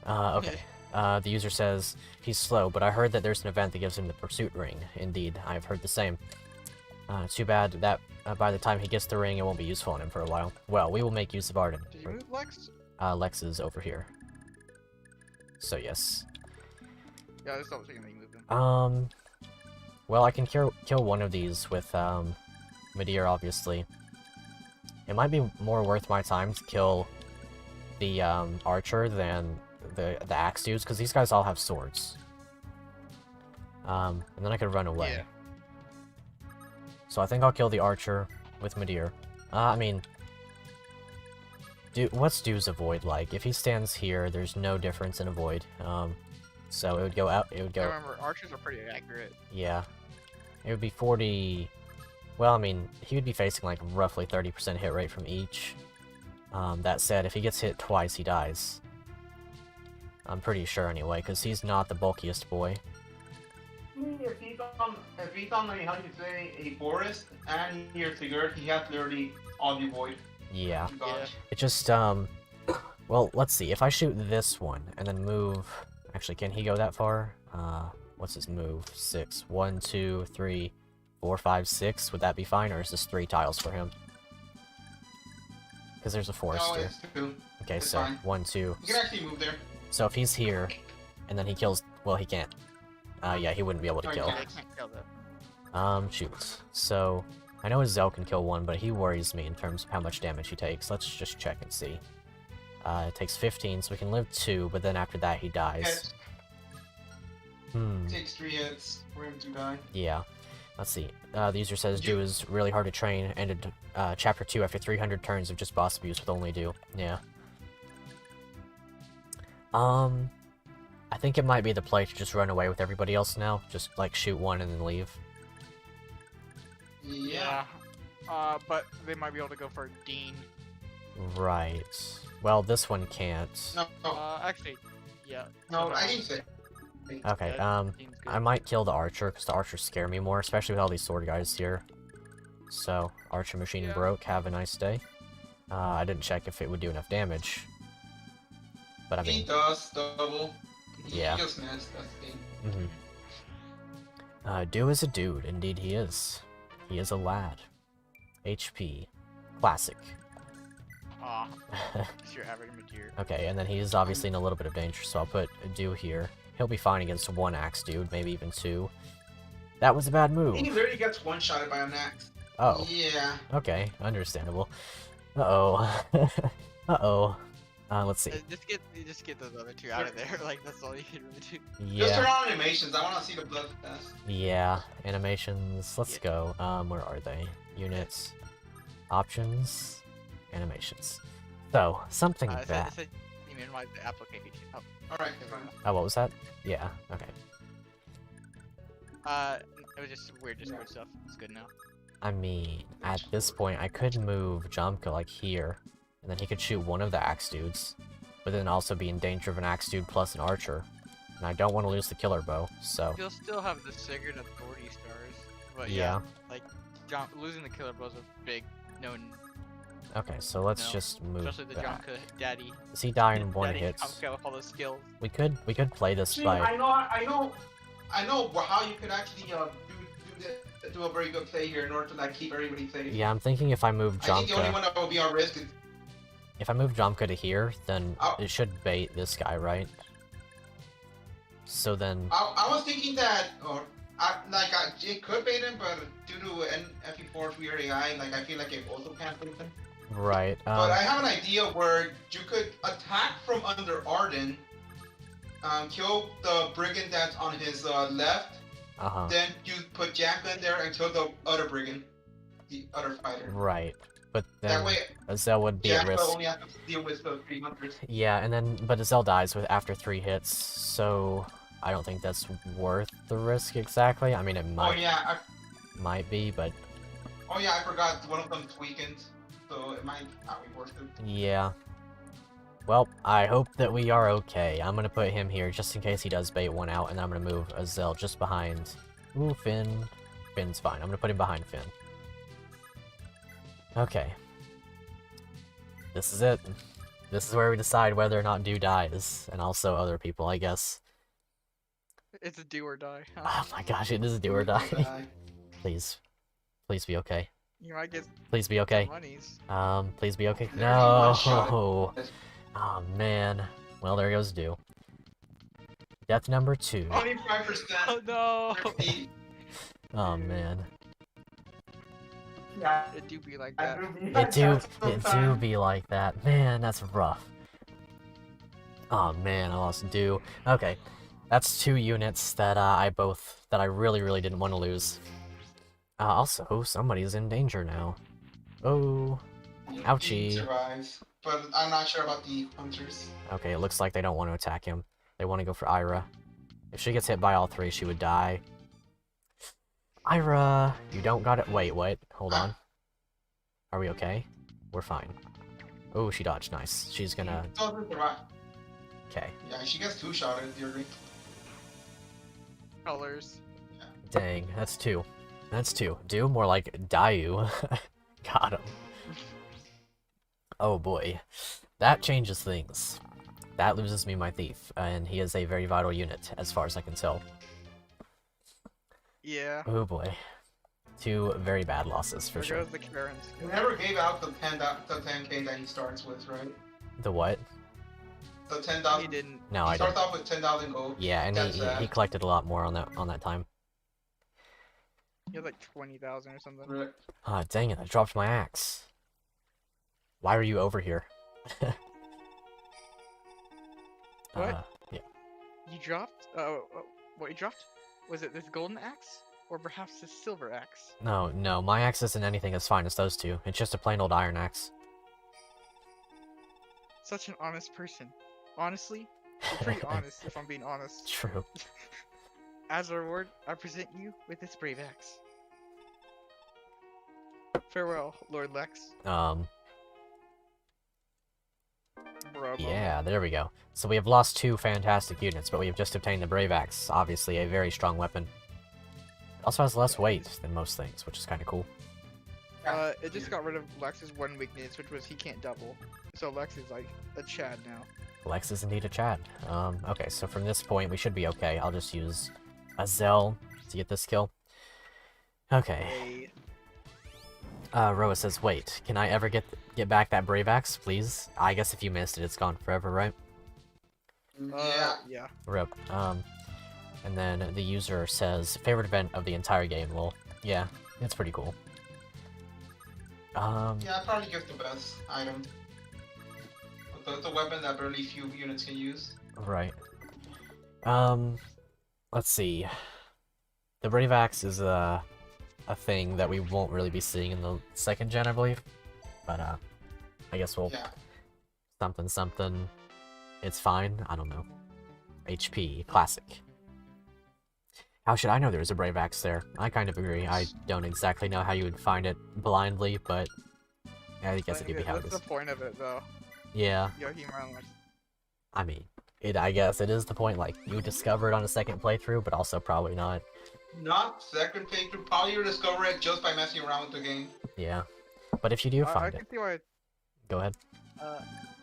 Speaker 1: Okay. The user says, he's slow, but I heard that there's an event that gives him the pursuit ring. Indeed, I've heard the same. Too bad that by the time he gets the ring, it won't be useful on him for a while. Well, we will make use of Arden.
Speaker 4: Did you move Lex?
Speaker 1: Lex is over here. So, yes.
Speaker 4: Yeah, I just don't think you moved him.
Speaker 1: Well, I can kill one of these with, Medeer, obviously. It might be more worth my time to kill the, archer than the axe dudes, because these guys all have swords. And then I could run away.
Speaker 4: Yeah.
Speaker 1: So I think I'll kill the archer with Medeer. I mean... what's Dew's avoid like? If he stands here, there's no difference in avoid. So it would go out, it would go...
Speaker 4: I remember, archers are pretty accurate.
Speaker 1: Yeah. It would be 40... Well, I mean, he would be facing like roughly 30% hit rate from each. That said, if he gets hit twice, he dies. I'm pretty sure anyway, because he's not the bulkiest boy.
Speaker 5: If he's on a, how do you say, a forest, and you're triggered, he has literally all the void.
Speaker 1: Yeah.
Speaker 4: Yeah.
Speaker 1: It just, well, let's see. If I shoot this one, and then move... Actually, can he go that far? What's his move? 6. 1, 2, 3, 4, 5, 6. Would that be fine, or is this 3 tiles for him? Because there's a forest
Speaker 2: No,
Speaker 1: here.
Speaker 2: it's 2.
Speaker 1: Okay,
Speaker 2: it's
Speaker 1: so
Speaker 2: fine.
Speaker 1: 1, 2.
Speaker 2: You can actually move there.
Speaker 1: So if he's here, and then he kills... Well, he can't. Yeah, he wouldn't be able to
Speaker 2: Oh,
Speaker 1: kill.
Speaker 2: you
Speaker 4: Yeah, can't kill that.
Speaker 1: Shoot. So, I know Zell can kill one, but he worries me in terms of how much damage he takes. Let's just check and see. It takes 15, so we can live 2, but then after that he dies.
Speaker 2: Takes 3 hits for him to die.
Speaker 1: Yeah. Let's see. The user says Dew is really hard to train, ended chapter 2 after 300 turns of just boss abuse with only Dew. Yeah. I think it might be the play to just run away with everybody else now. Just, like, shoot one and then leave.
Speaker 2: Yeah.
Speaker 4: But they might be able to go for Dean.
Speaker 1: Right. Well, this one can't.
Speaker 2: No,
Speaker 4: Actually, yeah.
Speaker 2: no, I didn't say.
Speaker 1: Okay,
Speaker 4: Yeah, Dean's good.
Speaker 1: I might kill the archer, because the archers scare me more, especially with all these sword guys here. So, archer machine
Speaker 4: Yeah.
Speaker 1: broke, have a nice day. I didn't check if it would do enough damage. But I
Speaker 2: He
Speaker 1: mean,
Speaker 2: does double.
Speaker 1: Yeah.
Speaker 2: He just missed, that's the thing.
Speaker 1: Dew is a dude, indeed he is. He is a lad. HP. Classic.
Speaker 4: Aw, it's your average material.
Speaker 1: Okay, and then he's obviously in a little bit of danger, so I'll put Dew here. He'll be fine against one axe dude, maybe even 2. That was a bad move.
Speaker 2: He literally gets one-shotted by an axe.
Speaker 1: Oh,
Speaker 2: Yeah.
Speaker 1: okay, understandable. Uh-oh. Uh-oh. Let's see.
Speaker 4: Just get those other 2 out of there. Like that's all you can really do.
Speaker 2: Just turn
Speaker 1: Yeah,
Speaker 2: on animations. I want to see the blood test.
Speaker 1: yeah. Animations. Let's go. Where are they? Units. Options. Animations. So, something
Speaker 4: It
Speaker 1: bad.
Speaker 4: said you minimize the application. Oh,
Speaker 2: Alright, fine.
Speaker 1: Oh, what was that? Yeah, okay.
Speaker 4: it was just weird Discord stuff. It's good now.
Speaker 1: I mean, at this point, I could move Jumka, like, here, and then he could shoot one of the axe dudes, but then also be in danger of an axe dude plus an archer. And I don't want to lose the killer bow, so...
Speaker 4: You'll still have the Sigurd Authority stars, but
Speaker 1: Yeah.
Speaker 4: like losing the killer bow is a big
Speaker 1: Okay, so let's
Speaker 4: No,
Speaker 1: just move
Speaker 4: especially the
Speaker 1: back.
Speaker 4: Jonka daddy.
Speaker 1: Does he die in one
Speaker 4: Daddy
Speaker 1: hit?
Speaker 4: Jonka with all those skills.
Speaker 1: We could play this
Speaker 2: See,
Speaker 1: by.
Speaker 2: I know how you could actually do a very good play here in order to like keep everybody safe.
Speaker 1: Yeah, I'm thinking if I move
Speaker 2: I think the only
Speaker 1: Jomka,
Speaker 2: one that will be our risk is
Speaker 1: if I move Jomka to here, then
Speaker 2: Oh.
Speaker 1: it should bait this guy, right? So then,
Speaker 2: I was thinking that, it could bait him, but due to FE4's weird AI, like I feel like it also can't bait him.
Speaker 1: right?
Speaker 2: But I have an idea where you could attack from under Arden, kill the brigand that's on his left, then you put Jacka in there and kill the other brigand, the other fighter.
Speaker 1: Right, but
Speaker 2: That
Speaker 1: then
Speaker 2: way,
Speaker 1: Azel would be at
Speaker 2: Jacka
Speaker 1: risk.
Speaker 2: only has to deal with the 300s.
Speaker 1: Yeah, and then but Azel dies after 3 hits, so I don't think that's worth the risk exactly. I mean, it might be, but
Speaker 2: I forgot one of them's weakened, so it might not be worth it.
Speaker 1: yeah. Well, I hope that we are okay. I'm gonna put him here just in case he does bait one out, and then I'm gonna move Azel just behind. Ooh, Finn. Finn's fine. I'm gonna put him behind Finn. Okay. This is it. This is where we decide whether or not Dew dies, and also other people, I guess.
Speaker 4: It's a do or die.
Speaker 1: Oh my gosh, it is a do or die. Please. Please be okay.
Speaker 4: You might get
Speaker 1: Please be okay.
Speaker 4: monies.
Speaker 1: Please be okay.
Speaker 2: There's one shot.
Speaker 1: No. Oh man. Well, there goes Dew. Death number 2.
Speaker 2: 25%.
Speaker 4: Oh no!
Speaker 1: Oh man.
Speaker 5: Yeah.
Speaker 4: It do be like that.
Speaker 1: It do be like that. Man, that's rough. Oh man, I lost Dew. Okay. That's 2 units that I really didn't want to lose. Also, somebody's in danger now. Oh. Ouchie.
Speaker 2: He survives, but I'm not sure about the hunters.
Speaker 1: Okay, it looks like they don't want to attack him. They want to go for Ira. If she gets hit by all 3, she would die. Ira, you don't got it. Wait, what? Hold on. Are we okay? We're fine. Oh, she dodged. Nice. She's gonna.
Speaker 2: Doesn't survive.
Speaker 1: Okay.
Speaker 2: Yeah, she gets 2-shot in theory.
Speaker 4: Colors.
Speaker 1: Dang, that's 2. That's 2. Do more like Dayu. Got him. Oh boy. That changes things. That loses me my thief, and he is a very vital unit, as far as I can tell.
Speaker 4: Yeah.
Speaker 1: Oh boy. 2 very bad losses, for
Speaker 4: There
Speaker 1: sure.
Speaker 4: goes the Karen's.
Speaker 2: He never gave out the 10K that he starts with, right?
Speaker 1: The what?
Speaker 2: The 10,000.
Speaker 4: He didn't.
Speaker 1: No,
Speaker 2: He
Speaker 1: I
Speaker 2: starts
Speaker 1: didn't.
Speaker 2: off with 10,000 gold.
Speaker 1: Yeah, and
Speaker 2: That's
Speaker 1: he collected a lot more on that time.
Speaker 4: He had like 20,000 or something.
Speaker 2: Right.
Speaker 1: Ah, dang it, I dropped my axe. Why are you over here?
Speaker 4: What?
Speaker 1: Yeah.
Speaker 4: You dropped? What you dropped? Was it this golden axe? Or perhaps this silver axe?
Speaker 1: No, my axe isn't anything as fine as those 2. It's just a plain old iron axe.
Speaker 4: Such an honest person. Honestly, you're pretty honest if I'm being honest.
Speaker 1: True.
Speaker 4: As a reward, I present you with this brave axe. Farewell, Lord Lex. Bro.
Speaker 1: Yeah, there we go. So we have lost 2 fantastic units, but we have just obtained the Brave Axe, obviously a very strong weapon. It also has less weight than most things, which is kind of cool.
Speaker 4: It just got rid of Lex's one weakness, which was he can't double. So Lex is like a Chad now.
Speaker 1: Lex is indeed a Chad. Okay, so from this point we should be okay. I'll just use Azel to get this kill. Okay.
Speaker 4: Hey.
Speaker 1: Roa says, wait, can I ever get back that Brave Axe, please? I guess if you missed it, it's gone forever, right?
Speaker 4: Yeah.
Speaker 1: Rip. And then the user says, favorite event of the entire game, lol. Yeah, it's pretty cool.
Speaker 2: Yeah, I'd probably give the best item. It's a weapon that barely few units can use.
Speaker 1: Right. Let's see. The Brave Axe is a thing that we won't really be seeing in the 2nd gen, I believe. But, I guess we'll...
Speaker 2: Yeah.
Speaker 1: Something. It's fine. I don't know. HP. Classic. How should I know there's a Brave Axe there? I kind of agree. I don't exactly know how you would find it blindly, but... I guess it could be how it
Speaker 4: What's
Speaker 1: is.
Speaker 4: the point of it, though?
Speaker 1: Yeah.
Speaker 4: Yohimura.
Speaker 1: I mean, I guess it is the point, like, you discover it on a 2nd playthrough, but also probably not.
Speaker 2: Not 2nd playthrough, probably you discover it just by messing around with the game.
Speaker 1: Yeah. But if you do
Speaker 4: I
Speaker 1: find
Speaker 4: can
Speaker 1: it...
Speaker 4: see why
Speaker 1: Go ahead.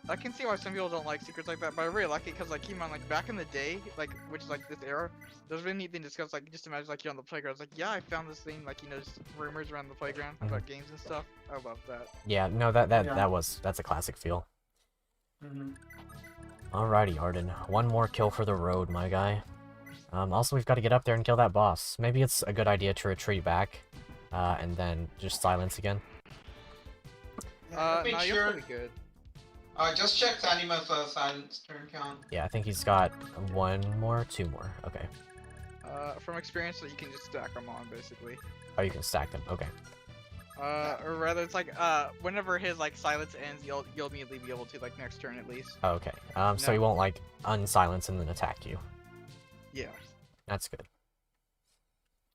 Speaker 4: I can see why some people don't like secrets like that, but I really like it because, like, keep in mind, like, back in the day, like, which is, like, this era, there's really neat thing to discuss, like, just imagine, like, you're on the playground, it's like, yeah, I found this thing, like, you know, just rumors around the playground about games and stuff. I love that.
Speaker 1: Yeah, no, that's a classic feel. Alrighty, Arden. One more kill for the road, my guy. Also, we've got to get up there and kill that boss. Maybe it's a good idea to retreat back, and then just silence again.
Speaker 4: No, you're pretty good.
Speaker 2: Just check Anima's silence turn count.
Speaker 1: Yeah, I think he's got 1 more, 2 more. Okay.
Speaker 4: From experience, you can just stack them on, basically.
Speaker 1: Oh, you can stack them. Okay.
Speaker 4: Or rather, it's like, whenever his, like, silence ends, you'll immediately be able to, like, next turn at least.
Speaker 1: Oh, okay. So he won't, like, unsilence and then attack you.
Speaker 4: Yeah.
Speaker 1: That's good.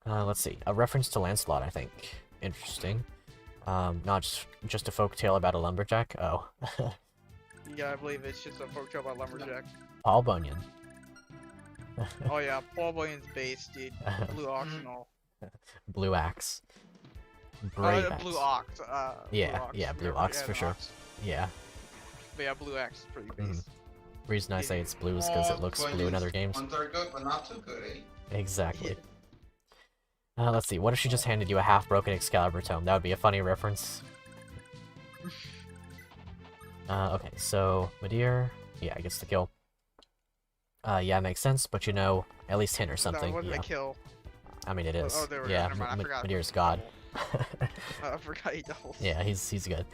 Speaker 1: Let's see. A reference to Lancelot, I think. Interesting. Not just a folktale about a lumberjack? Oh.
Speaker 4: Yeah, I believe it's just a folktale about lumberjack.
Speaker 1: Paul Bunyan.
Speaker 4: Oh yeah, Paul Bunyan's base, dude. Blue ox and all.
Speaker 1: Blue axe. Brave axe.
Speaker 4: Blue ox.
Speaker 1: Blue ox for sure.
Speaker 4: Ox.
Speaker 1: Yeah.
Speaker 4: But yeah, blue axe is pretty base.
Speaker 1: Reason I say it's blue is because it looks blue in other games.
Speaker 2: Ones are good, but not too good, eh?
Speaker 1: Exactly. Let's see. What if she just handed you a half-broken Excalibur tome? That would be a funny reference. Okay, so Madir, yeah, gets the kill. Yeah, makes sense, but you know, at least hint or something.
Speaker 4: That wasn't
Speaker 1: yeah.
Speaker 4: a kill.
Speaker 1: I mean, it is.
Speaker 4: Oh, there we go.
Speaker 1: Yeah,
Speaker 4: Never mind, I forgot.
Speaker 1: Madir's god.
Speaker 4: I forgot he doubles.
Speaker 1: Yeah, he's good.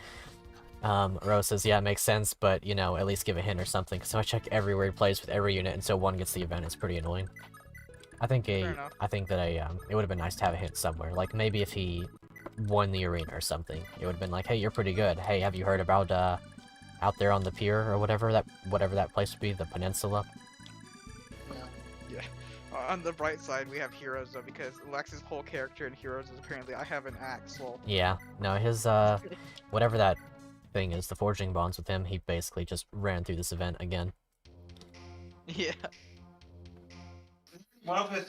Speaker 1: Rose says, yeah, it makes sense, but, you know, at least give a hint or something. So I check everywhere he plays with every unit, and so one gets the event. It's pretty annoying. I think it would have been nice to have a hint somewhere. Like, maybe if he won the arena or something. It would have been like, hey, you're pretty good. Hey, have you heard about, out there on the pier or whatever that place would be, the peninsula?
Speaker 4: Yeah. On the bright side, we have Heroes, though, because Lex's whole character in Heroes is apparently, I have an axe, well...
Speaker 1: Yeah. No, his, whatever that thing is, the forging bonds with him, he basically just ran through this event again.
Speaker 4: Yeah.
Speaker 2: One of his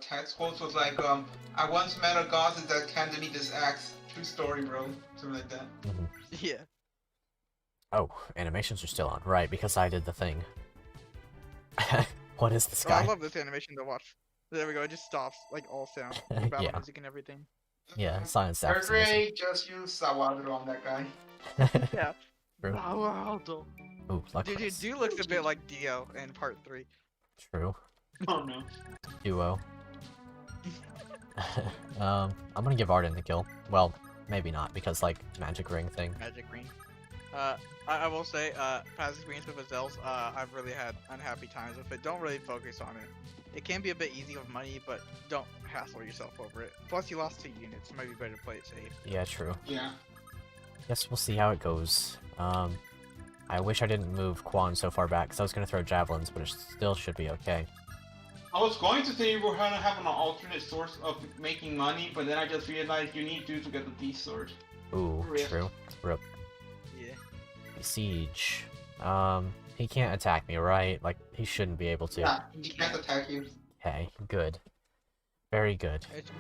Speaker 2: text quotes was like, I once met a goddess that handed me this axe. True story, bro. Something like that.
Speaker 4: Yeah.
Speaker 1: Oh, animations are still on. Right, because I did the thing. What is this
Speaker 4: Oh,
Speaker 1: guy?
Speaker 4: I love this animation to watch. There we go, it just stops, like, all sound. Battle
Speaker 1: Yeah.
Speaker 4: music and everything.
Speaker 1: Yeah, science
Speaker 2: Third
Speaker 1: apps. amazing.
Speaker 2: grade, just use Sawado on that guy.
Speaker 4: Yeah.
Speaker 1: True.
Speaker 4: Wow.
Speaker 1: Ooh, luck
Speaker 4: Dude,
Speaker 1: dice.
Speaker 4: Dude looks a bit like Dio in part 3.
Speaker 1: True.
Speaker 2: Oh no.
Speaker 1: Duo. I'm gonna give Arden the kill. Well, maybe not, because, like, magic ring thing.
Speaker 4: Magic Ring. I will say, past experience with Azels, I've really had unhappy times with it. Don't really focus on it. It can be a bit easy with money, but don't hassle yourself over it. Plus, you lost 2 units. It might be better to play it safe.
Speaker 1: Yeah, true.
Speaker 2: Yeah.
Speaker 1: Guess we'll see how it goes. I wish I didn't move Quan so far back, because I was gonna throw javelins, but it still should be okay.
Speaker 2: I was going to say we're gonna have an alternate source of making money, but then I just realized you need to get the beast sword.
Speaker 1: Ooh,
Speaker 2: Rip.
Speaker 1: true. Rip.
Speaker 4: Yeah.
Speaker 1: Siege. He can't attack me, right? Like, he shouldn't be able to.
Speaker 2: Yeah, he can't attack you.
Speaker 1: Okay, good. Very good.
Speaker 4: It's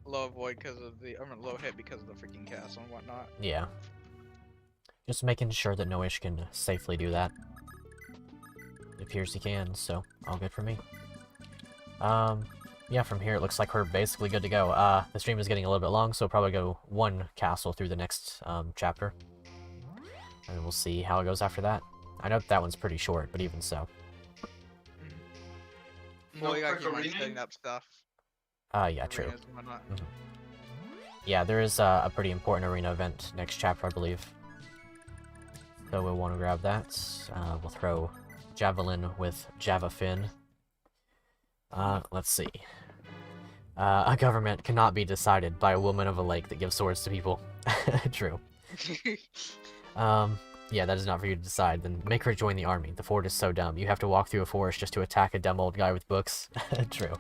Speaker 4: low void because of the, low hit because of the freaking castle and whatnot.
Speaker 1: Yeah. Just making sure that Noish can safely do that. It appears he can, so all good for me. Yeah, from here it looks like we're basically good to go. The stream is getting a little bit long, so we'll probably go 1 castle through the next, chapter. And we'll see how it goes after that. I know that one's pretty short, but even so.
Speaker 4: Well,
Speaker 2: No
Speaker 4: you gotta
Speaker 2: quick
Speaker 4: keep on
Speaker 2: arena?
Speaker 4: setting up stuff.
Speaker 1: Yeah, true.
Speaker 4: Arenas and whatnot.
Speaker 1: Yeah, there is a pretty important arena event next chapter, I believe. So we'll want to grab that. We'll throw Javelin with Javafin. Let's see. A government cannot be decided by a woman of a lake that gives swords to people. True. Yeah, that is not for you to decide. Then make her join the army. The fort is so dumb. You have to walk through a forest just to attack a dumb old guy with books. True.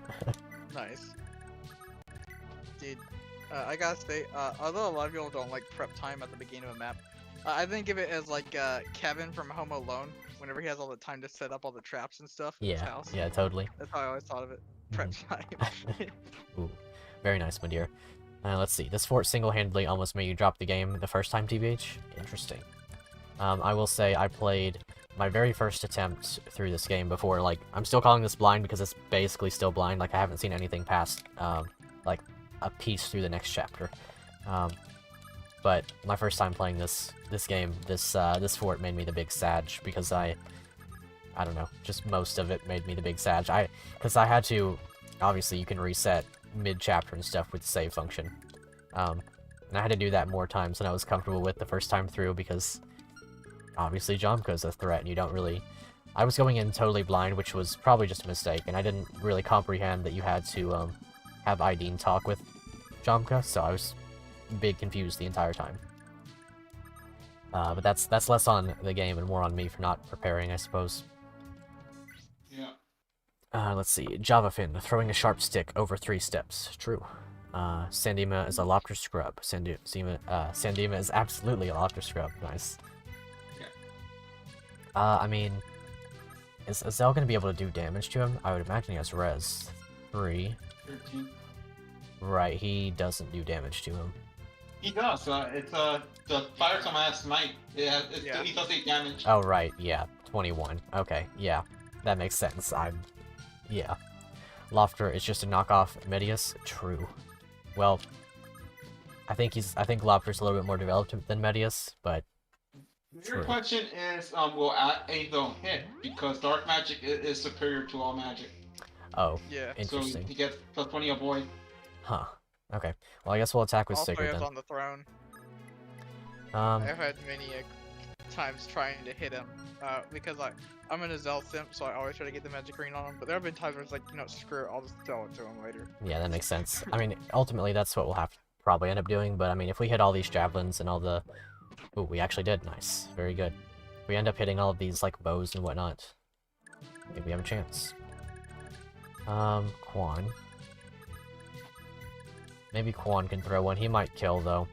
Speaker 4: Nice. Dude, I gotta say, although a lot of people don't like prep time at the beginning of a map, I think of it as like Kevin from Home Alone, whenever he has all the time to set up all the traps and stuff in his
Speaker 1: Yeah,
Speaker 4: house.
Speaker 1: yeah, totally.
Speaker 4: That's how I always thought of it. Prep time.
Speaker 1: Ooh, very nice, my dear. Let's see. This fort single-handedly almost made you drop the game the first time, TBH. Interesting. I will say I played my very first attempt through this game before, like, I'm still calling this blind because it's basically still blind, like, I haven't seen anything past, like, a piece through the next chapter. But my first time playing this game, this fort made me the big sag, because I don't know, just most of it made me the big sag. Because I had to, obviously you can reset mid-chapter and stuff with the save function. And I had to do that more times than I was comfortable with the first time through, because obviously Jomko's a threat, and you don't really... I was going in totally blind, which was probably just a mistake, and I didn't really comprehend that you had to have Ideen talk with Jomko, so I was big confused the entire time. But that's less on the game and more on me for not preparing, I suppose.
Speaker 2: Yeah.
Speaker 1: Let's see. Javafin, throwing a sharp stick over 3 steps. True. Sandima is a lobster scrub. Sandima is absolutely a lobster scrub. Nice.
Speaker 2: Yeah.
Speaker 1: I mean, is Zell going to be able to do damage to him? I would imagine he has res 3.
Speaker 2: 13.
Speaker 1: Right, he doesn't do damage to him.
Speaker 2: He does. It's the fire command smite. He does 8 damage.
Speaker 1: Oh, right, yeah. 21. Okay, yeah. That makes sense. Yeah. Lofter is just a knockoff Medius. True. Well, I think Lofter's a little bit more developed than Medius, but...
Speaker 2: Your question is, will A don't hit, because dark magic is superior to all magic.
Speaker 1: Oh,
Speaker 4: yeah.
Speaker 1: Interesting.
Speaker 2: So he gets plus 20 avoid.
Speaker 1: Huh. Okay. Well, I guess we'll attack with
Speaker 4: Also,
Speaker 1: Sigurd
Speaker 4: he was
Speaker 1: then.
Speaker 4: on the throne. I've had many times trying to hit him, because I'm in a Zell Simp, so I always try to get the magic ring on him, but there have been times where it's like, screw it, I'll just sell it to him later.
Speaker 1: Yeah, that makes sense. I mean, ultimately, that's what we'll have to probably end up doing, but I mean, if we hit all these javelins and all the... Ooh, we actually did. Nice. Very good. If we end up hitting all of these, like, bows and whatnot, I think we have a chance. Quan. Maybe Quan can throw one. He might kill, though.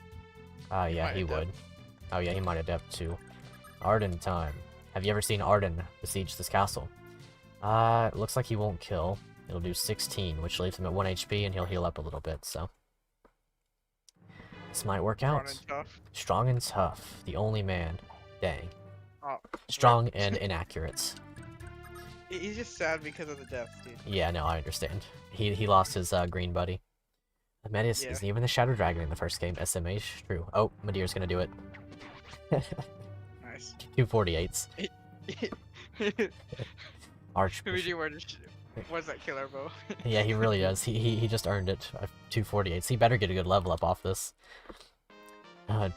Speaker 1: Yeah, he would. Oh, yeah, he might adapt, too. Arden time. Have you ever seen Arden besiege this castle? It looks like he won't kill. It'll do 16, which leaves him at 1 HP, and he'll heal up a little bit, so... This might work out.
Speaker 4: Strong and tough.
Speaker 1: Strong and tough. The only man. Dang.
Speaker 4: Oh,
Speaker 1: Strong and inaccurate.
Speaker 4: He's just sad because of the death, dude.
Speaker 1: Yeah, no, I understand. He lost his green buddy. Medius isn't even the Shadow Dragon in the first game. SMH. True. Oh, Madeir's gonna do it.
Speaker 4: Nice.
Speaker 1: 248s.
Speaker 4: Archbishop. What's that killer bow?
Speaker 1: Yeah, he really does. He just earned it. 248s. He better get a good level up off this.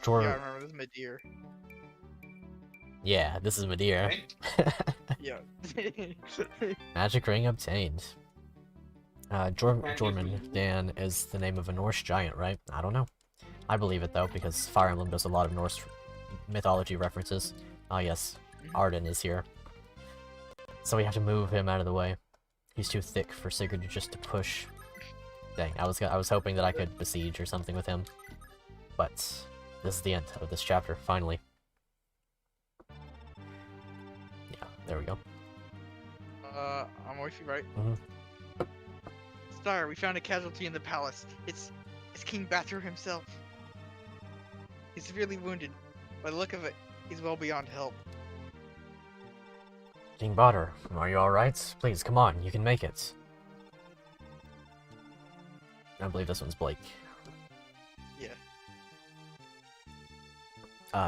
Speaker 1: Jordan.
Speaker 4: Yeah, I remember this Madeir.
Speaker 1: Yeah, this is Madeir.
Speaker 4: Yeah.
Speaker 1: Magic ring obtained. Jorman Dan is the name of a Norse giant, right? I don't know. I believe it though, because Fire Emblem does a lot of Norse mythology references. Ah yes, Arden is here. So we have to move him out of the way. He's too thick for Sigurd just to push. Dang, I was hoping that I could besiege or something with him. But this is the end of this chapter, finally. Yeah, there we go.
Speaker 4: I'm with you, right?
Speaker 1: Mm-hmm.
Speaker 4: Sire, we found a casualty in the palace. It's King Bather himself. He's severely wounded. By the look of it, he's well beyond help.
Speaker 1: King Batter, are you alright? Please, come on, you can make it. I believe this one's Blake.
Speaker 4: Yeah.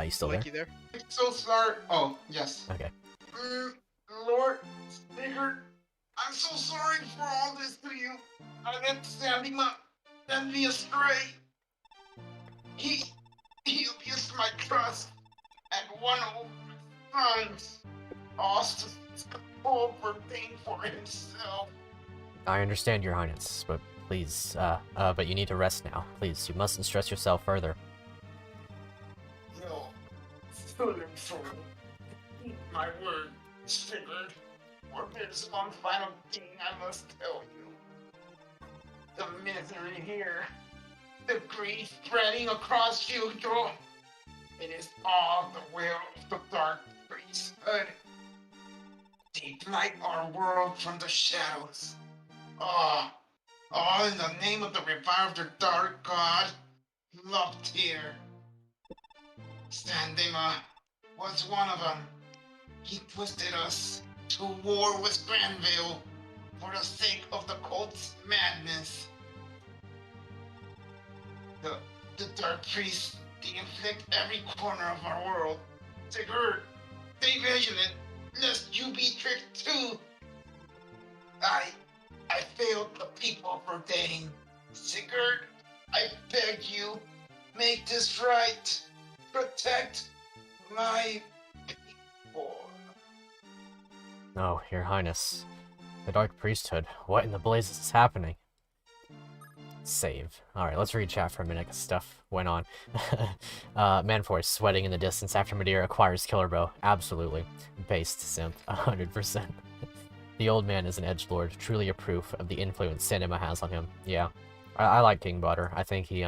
Speaker 1: You still
Speaker 4: Blake,
Speaker 1: there?
Speaker 4: you there?
Speaker 2: I'm so sorry. Oh, yes.
Speaker 1: Okay.
Speaker 2: Lord, Sigurd, I'm so sorry for all this to you. I let Sandima send me astray. He abused my trust, and one of my sons lost his control for paying for himself.
Speaker 1: I understand, Your Highness, but please, but you need to rest now. Please, you mustn't stress yourself further.
Speaker 2: No, stolen from me. Keep my word, Sigurd. For there's one final thing I must tell you. The misery here, the grief spreading across Yudro. It is all the will of the Dark Priesthood. They blight our world from the shadows. All in the name of the revived dark god, locked here. Sandema was one of them. He twisted us to war with Granville for the sake of the cult's madness. The dark priests, they inflict every corner of our world. Sigurd, stay vigilant, lest you be tricked too. I failed the people for Dane. Sigurd, I beg you, make this right. Protect my people.
Speaker 1: Oh, Your Highness. The Dark Priesthood. What in the blazes is happening? Save. Alright, let's read chat for a minute, 'cause stuff went on. Manforce sweating in the distance after Madeira acquires Killer Bow. Absolutely. Based Simp. 100%. The old man is an edgelord, truly a proof of the influence Sandema has on him. Yeah. I like King Butter. I think he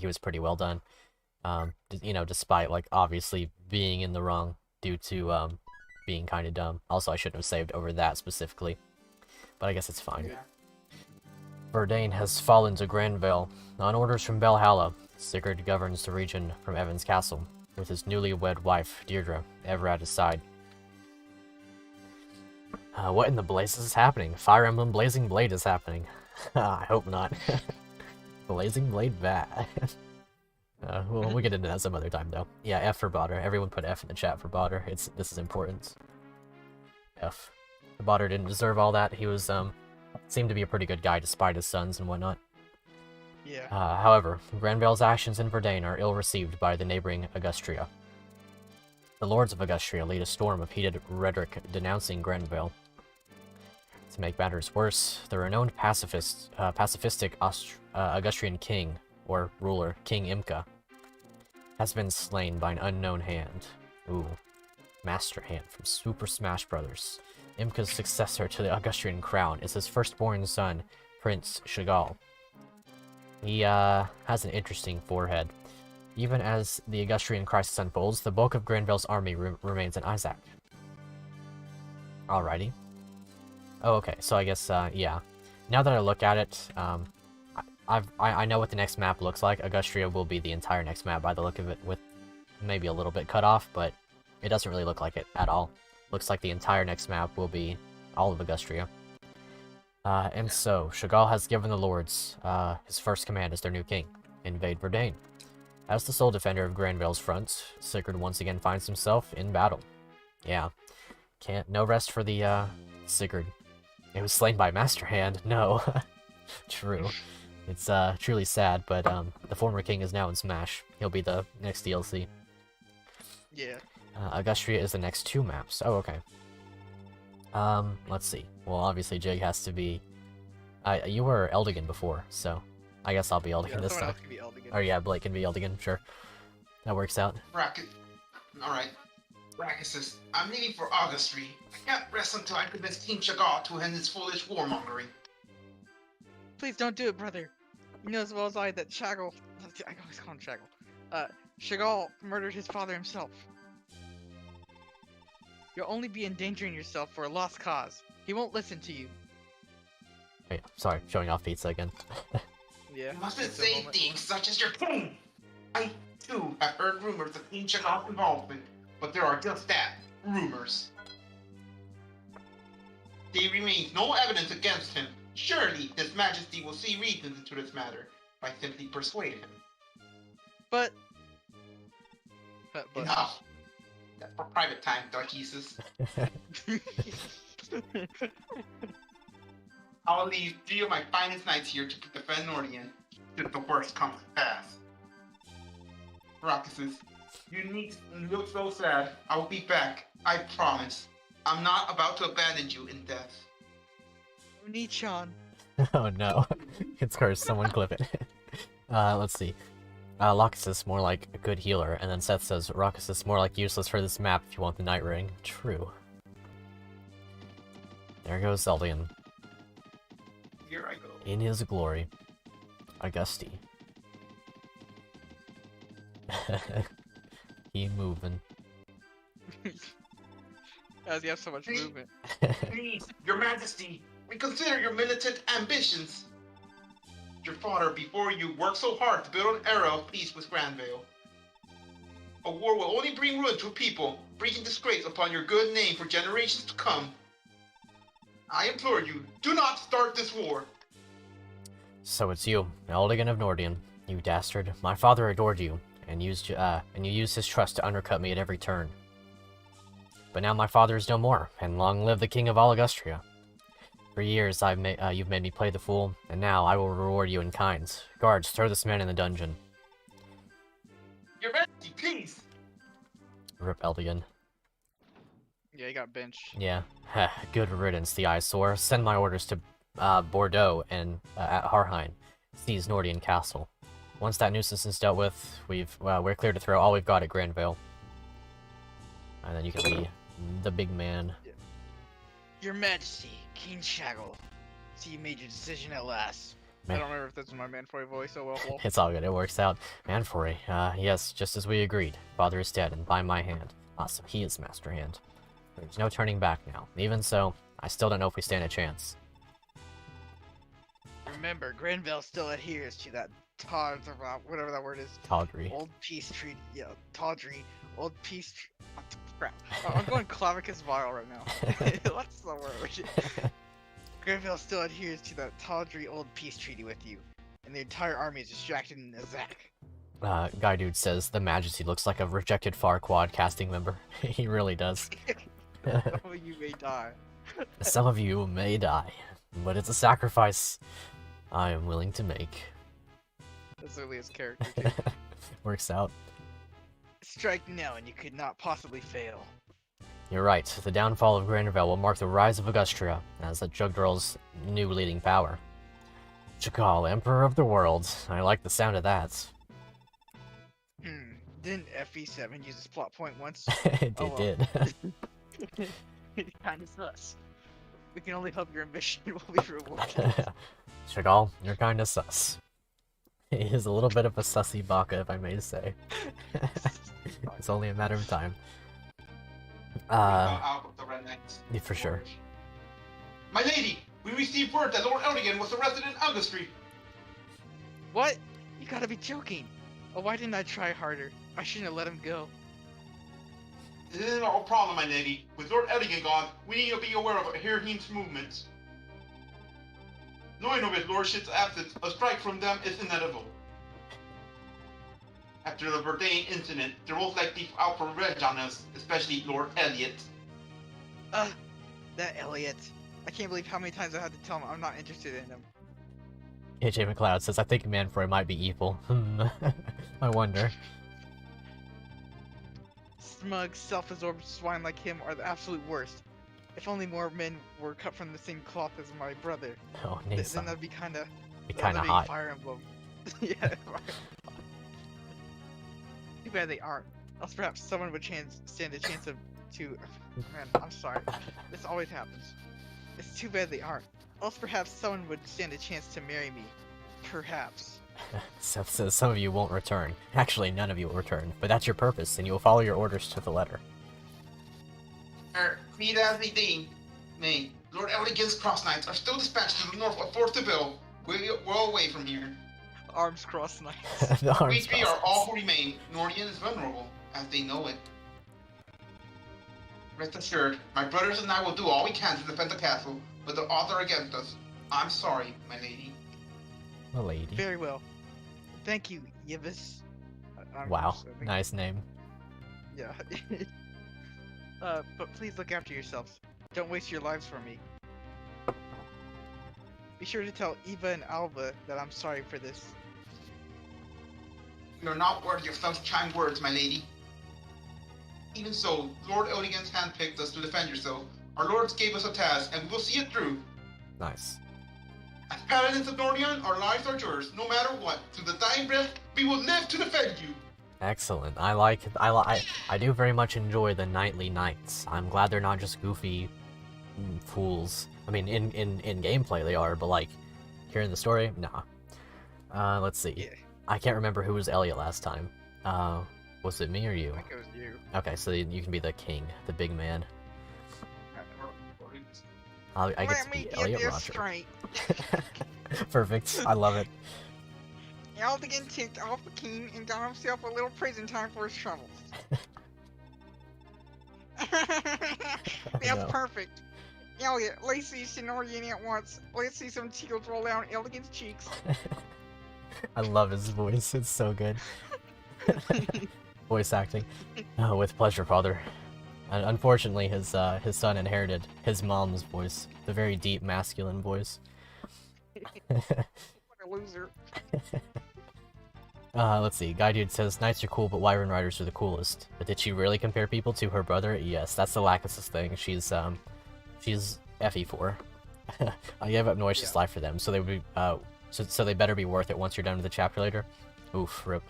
Speaker 1: was pretty well done. You know, despite, like, obviously being in the wrong due to, being kind of dumb. Also, I shouldn't have saved over that specifically. But I guess it's fine.
Speaker 2: Yeah.
Speaker 1: Verdane has fallen to Granville. On orders from Belhalla, Sigurd governs the region from Evan's castle, with his newly-wed wife, Deirdre, ever at his side. What in the blazes is happening? Fire Emblem Blazing Blade is happening. I hope not. Blazing Blade bad. We'll get into that some other time, though. Yeah, F for Botter. Everyone put F in the chat for Botter. This is important. F. Botter didn't deserve all that. He was, seemed to be a pretty good guy despite his sons and whatnot.
Speaker 4: Yeah.
Speaker 1: However, Granville's actions in Verdane are ill-received by the neighboring Augustria. The lords of Augustria lead a storm of heated rhetoric denouncing Granville. To make matters worse, the renowned pacifistic Augustrian king, or ruler, King Imka, has been slain by an unknown hand. Ooh. Master Hand from Super Smash Bros. Imka's successor to the Augustrian crown is his firstborn son, Prince Chagall. He has an interesting forehead. Even as the Augustrian crisis unfolds, the bulk of Granville's army remains in Isaac. Alrighty. Oh, okay, so I guess, yeah. Now that I look at it, I know what the next map looks like. Augustria will be the entire next map by the look of it, with maybe a little bit cut off, but it doesn't really look like it at all. Looks like the entire next map will be all of Augustria. And so, Chagall has given the lords his first command as their new king: invade Verdane. As the sole defender of Granville's front, Sigurd once again finds himself in battle. Yeah, no rest for the Sigurd. It was slain by Master Hand. No, true. It's truly sad, but the former king is now in Smash. He'll be the next DLC.
Speaker 4: Yeah.
Speaker 1: Augustria is the next 2 maps. Oh, okay. Let's see. Well, obviously Jig has to be... you were Eldigan before, so I guess I'll be Eldigan this time.
Speaker 4: Can be Eldigan.
Speaker 1: Oh yeah, Blake can be Eldigan, sure. That works out.
Speaker 2: Alright. Brachus, I'm leaving for Augustry. I can't rest until I convince King Chagall to end his foolish warmongering.
Speaker 4: Please don't do it, brother. You know as well as I that Chagall... I always call him Chagall. Chagall murdered his father himself. You'll only be endangering yourself for a lost cause. He won't listen to you.
Speaker 1: Wait, sorry, showing off pizza again.
Speaker 4: Yeah.
Speaker 2: You mustn't say things such as your king. I, too, have heard rumors of King Chagall's involvement, but there are just that, rumors. There remains no evidence against him. Surely, His Majesty will see reasons into this matter by simply persuading him.
Speaker 4: But...
Speaker 2: Enough. That's for private time, Darkesis. I'll leave 3 of my finest knights here to defend Nordian, should the worst come to pass. Brachus, you look so sad. I will be back, I promise. I'm not about to abandon you in death.
Speaker 4: Nichan.
Speaker 1: Oh no. It's cursed, someone clip it. Let's see. Locus is more like a good healer, and then Seth says, Rockus is more like useless for this map if you want the Night Ring. True. There goes Zeldian.
Speaker 2: Here I go.
Speaker 1: In his glory. Augusti. He moving.
Speaker 4: As you have so much movement.
Speaker 2: Please, Your Majesty, reconsider your militant ambitions. Your father before you worked so hard to build an era of peace with Granvale. A war will only bring ruin to a people, bringing disgrace upon your good name for generations to come. I implore you, do not start this war.
Speaker 1: So it's you, Eldigan of Nordian. You dastard. My father adored you, and you used his trust to undercut me at every turn. But now my father is no more, and long live the king of all Augustria. For years you've made me play the fool, and now I will reward you in kind. Guards, throw this man in the dungeon.
Speaker 2: Your Majesty, please!
Speaker 1: Rip Eldigan.
Speaker 4: Yeah, he got benched.
Speaker 1: Yeah. Good riddance, the eyesore. Send my orders to Bordeaux and at Harheim. Seize Nordian Castle. Once that nuisance is dealt with, we're clear to throw all we've got at Granvale. And then you can be the big man.
Speaker 3: Your Majesty, King Shaggle. See, you made your decision at last.
Speaker 4: I don't remember if this is my Manfoy voice, so well.
Speaker 1: It's all good, it works out. Manfoy, yes, just as we agreed. Father is dead, and by my hand. Awesome, he is Master Hand. There's no turning back now. Even so, I still don't know if we stand a chance.
Speaker 3: Remember, Granville still adheres to that whatever that word is.
Speaker 1: Tawdry.
Speaker 3: Old peace treaty. Yeah, tawdry. Old peace.
Speaker 4: Crap. I'm going Clavicus Vile right now. What's the word?
Speaker 3: Granville still adheres to that tawdry old peace treaty with you, and the entire army is distracted in Azak.
Speaker 1: Guy Dude says the Majesty looks like a rejected Farquad casting member. He really does.
Speaker 4: Some of you may die.
Speaker 1: Some of you may die, but it's a sacrifice I am willing to make.
Speaker 4: That's literally his character, too.
Speaker 1: Works out.
Speaker 3: Strike now, and you could not possibly fail.
Speaker 1: You're right. The downfall of Granville will mark the rise of Augustria as the Jugdurl's new leading power. Chakal, Emperor of the World. I like the sound of that.
Speaker 3: Didn't FE4's use this plot point once?
Speaker 1: It did.
Speaker 3: Kinda sus. We can only hope your ambition will be rewarded.
Speaker 1: Chagall, you're kinda sus. He is a little bit of a sussy baka, if I may say. It's only a matter of time.
Speaker 2: Out of the rednecks.
Speaker 1: Yeah, for sure.
Speaker 2: My lady, we received word that Lord Eldigan was arrested in Augustry.
Speaker 3: What? You gotta be joking. Oh, why didn't I try harder? I shouldn't have let him go.
Speaker 2: This isn't our problem, my lady. With Lord Eldigan gone, we need to be aware of Harheim's movements. Knowing of his lordship's absence, a strike from them is inevitable. After the Verdane incident, they're most likely out for revenge on us, especially Lord Elliot.
Speaker 3: That Elliot. I can't believe how many times I had to tell him I'm not interested in him.
Speaker 1: AJ McLeod says, I think Manfroy might be evil. I wonder.
Speaker 3: Smug, self-absorbed swine like him are the absolute worst. If only more men were cut from the same cloth as my brother.
Speaker 1: Oh,
Speaker 3: Then
Speaker 1: Nisa.
Speaker 3: that'd be kinda
Speaker 1: hot.
Speaker 3: Fire Emblem. Yeah. Too bad they aren't. Else perhaps someone would stand a chance to. Man, I'm sorry. This always happens. It's too bad they aren't. Else perhaps someone would stand a chance to marry me. Perhaps.
Speaker 1: Seth says some of you won't return. Actually, none of you will return, but that's your purpose, and you will follow your orders to the letter.
Speaker 2: Be it as they deem. Nay, Lord Eldigan's cross knights are still dispatched to the north of Fort Deville. We're well away from here.
Speaker 3: Arms crossed knights.
Speaker 1: The arms
Speaker 2: We three are
Speaker 1: crossed.
Speaker 2: all who remain. Nordian is vulnerable, as they know it. Rest assured, my brothers and I will do all we can to defend the castle, but the odds are against us. I'm sorry, my lady.
Speaker 1: The lady.
Speaker 3: Very well. Thank you, Yibis.
Speaker 1: Wow, nice name.
Speaker 3: Yeah. But please look after yourselves. Don't waste your lives for me. Be sure to tell Eva and Alva that I'm sorry for this.
Speaker 2: You're not worthy of such kind words, my lady. Even so, Lord Eldigan's handpicked us to defend yourself. Our lords gave us a task, and we will see it through.
Speaker 1: Nice.
Speaker 2: As paladins of Nordion, our lives are yours, no matter what. To the dying breath, we will live to defend you.
Speaker 1: Excellent. I do very much enjoy the knightly knights. I'm glad they're not just goofy fools. I mean, in gameplay they are, but like, here in the story, nah. Let's see.
Speaker 3: Yeah.
Speaker 1: I can't remember who was Elliot last time. Was it me or you?
Speaker 4: I think it was you.
Speaker 1: Okay, so you can be the king, the big man. I get
Speaker 4: Let
Speaker 1: to
Speaker 4: me
Speaker 1: be
Speaker 4: get
Speaker 1: Elliot
Speaker 4: this
Speaker 1: Roger.
Speaker 4: straight.
Speaker 1: Perfect. I love it.
Speaker 4: Eldigan ticked off the king and got himself a little prison time for his troubles. That's
Speaker 1: know.
Speaker 4: perfect. Elliot, let's see Sonorian at once. Let's see some tears roll down Eldigan's cheeks.
Speaker 1: I love his voice. It's so good. Voice acting. Oh, with pleasure, father. Unfortunately, his son inherited his mom's voice, the very deep masculine voice.
Speaker 4: What a loser.
Speaker 1: Let's see. Guy Dude says, Knights are cool, but Wyvern Riders are the coolest. But did she really compare people to her brother? Yes, that's the Lacus's thing. She's FE4. I gave up Noish's life for them, so they would be, so they better be worth it once you're done with the chapter later. Oof, rip.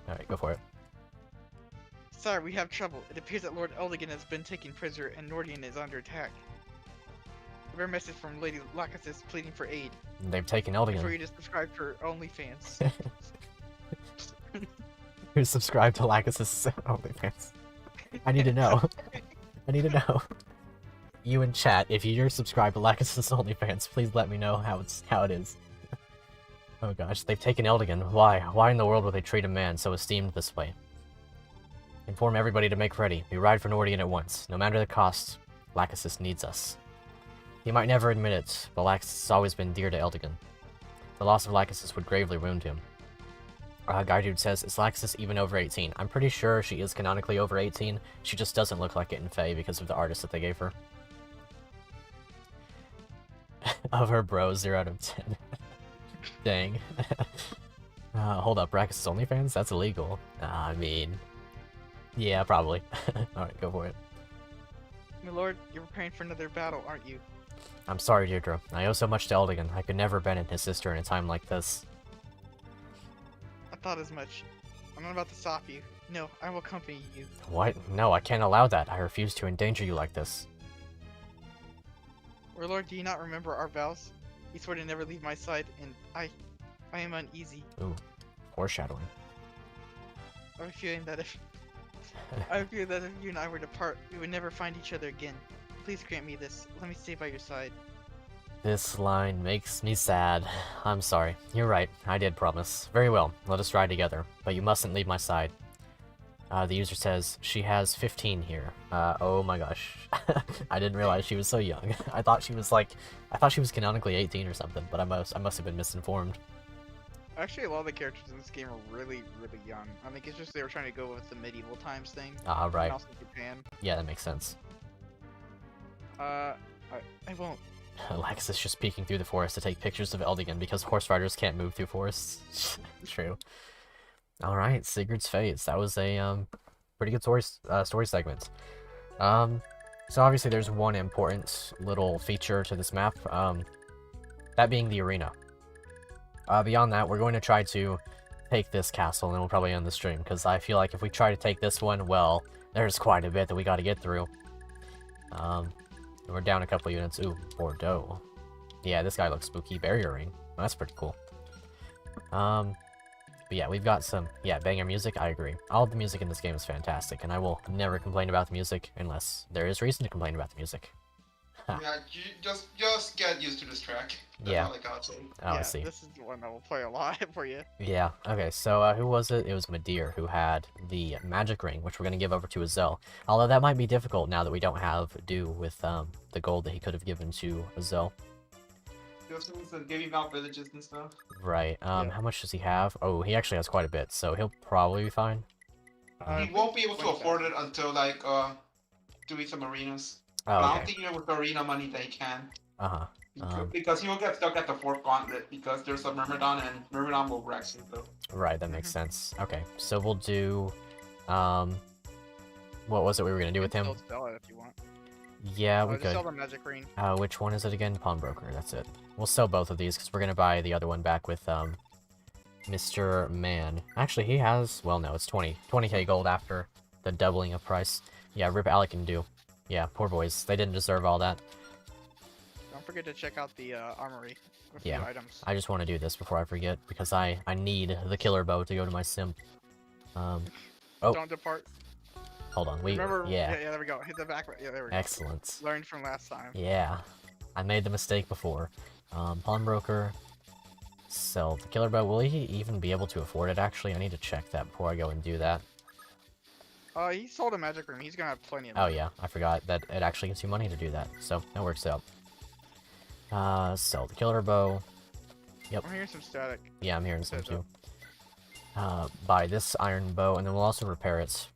Speaker 1: Alright, go for it.
Speaker 4: Sire, we have trouble. It appears that Lord Eldigan has been taken prisoner and Nordian is under attack. A rare message from Lady Lacus is pleading for aid.
Speaker 1: They've taken
Speaker 4: For
Speaker 1: Eldigan.
Speaker 4: you to subscribe for OnlyFans.
Speaker 1: Who's subscribed to Lacus's OnlyFans? I need to know. I need to know. You in chat, if you're subscribed to Lacus's OnlyFans, please let me know how it is. Oh gosh, they've taken Eldigan. Why? Why in the world would they treat a man so esteemed this way? Inform everybody to make ready. We ride for Nordian at once. No matter the cost, Lacus needs us. He might never admit it, but Lacus has always been dear to Eldigan. The loss of Lacus would gravely wound him. Guy Dude says, is Lacus even over 18? I'm pretty sure she is canonically over 18. She just doesn't look like it in Fae because of the artist that they gave her. Of her bro, 0 out of 10. Dang. Hold up, Brackus' OnlyFans? That's illegal. I mean... Yeah, probably. Alright, go for it.
Speaker 4: My lord, you're preparing for another battle, aren't you?
Speaker 1: I'm sorry, Deirdre. I owe so much to Eldigan. I could never abandon his sister in a time like this.
Speaker 4: I thought as much. I'm not about to stop you. No, I will accompany you.
Speaker 1: What? No, I can't allow that. I refuse to endanger you like this.
Speaker 4: Warlord, do you not remember our vows? You swore to never leave my side, and I am uneasy.
Speaker 1: Ooh, foreshadowing.
Speaker 4: I have a feeling that if you and I were to part, we would never find each other again. Please grant me this. Let me stay by your side.
Speaker 1: This line makes me sad. I'm sorry. You're right. I did promise. Very well. Let us ride together. But you mustn't leave my side. The user says, she has 15 here. Oh my gosh. I didn't realize she was so young. I thought she was canonically 18 or something, but I must have been misinformed.
Speaker 4: Actually, a lot of the characters in this game are really, really young. I think it's just they were trying to go with the medieval times thing.
Speaker 1: Right.
Speaker 4: And also Japan.
Speaker 1: Yeah, that makes sense.
Speaker 4: I won't.
Speaker 1: Lacus is just peeking through the forest to take pictures of Eldigan because horse riders can't move through forests. True. Alright, Sigurd's Fates. That was a pretty good story segment. So obviously there's one important little feature to this map, that being the arena. Beyond that, we're going to try to take this castle, and we'll probably end the stream, because I feel like if we try to take this one, well, there's quite a bit that we got to get through. We're down a couple units. Ooh, Bordeaux. Yeah, this guy looks spooky. Barrier ring. Well, that's pretty cool. But yeah, we've got some, banger music. I agree. All the music in this game is fantastic, and I will never complain about the music unless there is reason to complain about the music.
Speaker 2: Yeah, you just get used to this track. That's
Speaker 1: Yeah.
Speaker 2: all I gotta say.
Speaker 1: Oh, I
Speaker 4: Yeah,
Speaker 1: see.
Speaker 4: this is the one that will play a lot for you.
Speaker 1: Yeah, okay, so who was it? It was Madir who had the magic ring, which we're going to give over to Azel. Although that might be difficult now that we don't have Dew with the gold that he could have given to Azel.
Speaker 2: Just means that giving out villages and stuff.
Speaker 1: Right,
Speaker 4: Yeah.
Speaker 1: how much does he have? Oh, he actually has quite a bit, so he'll probably be fine.
Speaker 2: He won't be able to afford it until like doing some arenas.
Speaker 1: Oh,
Speaker 2: But I don't
Speaker 1: okay.
Speaker 2: think with the arena money they can.
Speaker 1: Uh-huh.
Speaker 2: Because he will get stuck at the fourth gauntlet because there's a Myrmidon and Myrmidon will wreck him though.
Speaker 1: Right, that makes sense. Okay, so we'll do, what was it we were going to do with him?
Speaker 4: Still sell it if you want.
Speaker 1: Yeah, we
Speaker 4: Just
Speaker 1: could.
Speaker 4: sell the magic ring.
Speaker 1: Which one is it again? Pawnbroker, that's it. We'll sell both of these because we're going to buy the other one back with, Mr. Man. Actually, he has, well, no, it's 20k gold after the doubling of price. Yeah, rip Alec and do. Yeah, poor boys. They didn't deserve all that.
Speaker 4: Don't forget to check out the armory with
Speaker 1: Yeah.
Speaker 4: the items.
Speaker 1: I just want to do this before I forget because I need the killer bow to go to my simp. Oh.
Speaker 4: Don't depart.
Speaker 1: Hold on,
Speaker 4: Remember?
Speaker 1: yeah.
Speaker 4: Yeah, there we go. Hit the back. Yeah, there we go.
Speaker 1: Excellent.
Speaker 4: Learned from last time.
Speaker 1: Yeah. I made the mistake before. Pawnbroker, sell the killer bow. Will he even be able to afford it, actually? I need to check that before I go and do that.
Speaker 4: He sold a magic room. He's gonna have plenty of
Speaker 1: Oh
Speaker 4: money.
Speaker 1: yeah, I forgot that it actually gives you money to do that, so that works out. Sell the killer bow. Yep.
Speaker 4: I'm hearing some static.
Speaker 1: Yeah, I'm hearing some
Speaker 4: Says
Speaker 1: too. Buy this iron bow, and then we'll also repair it.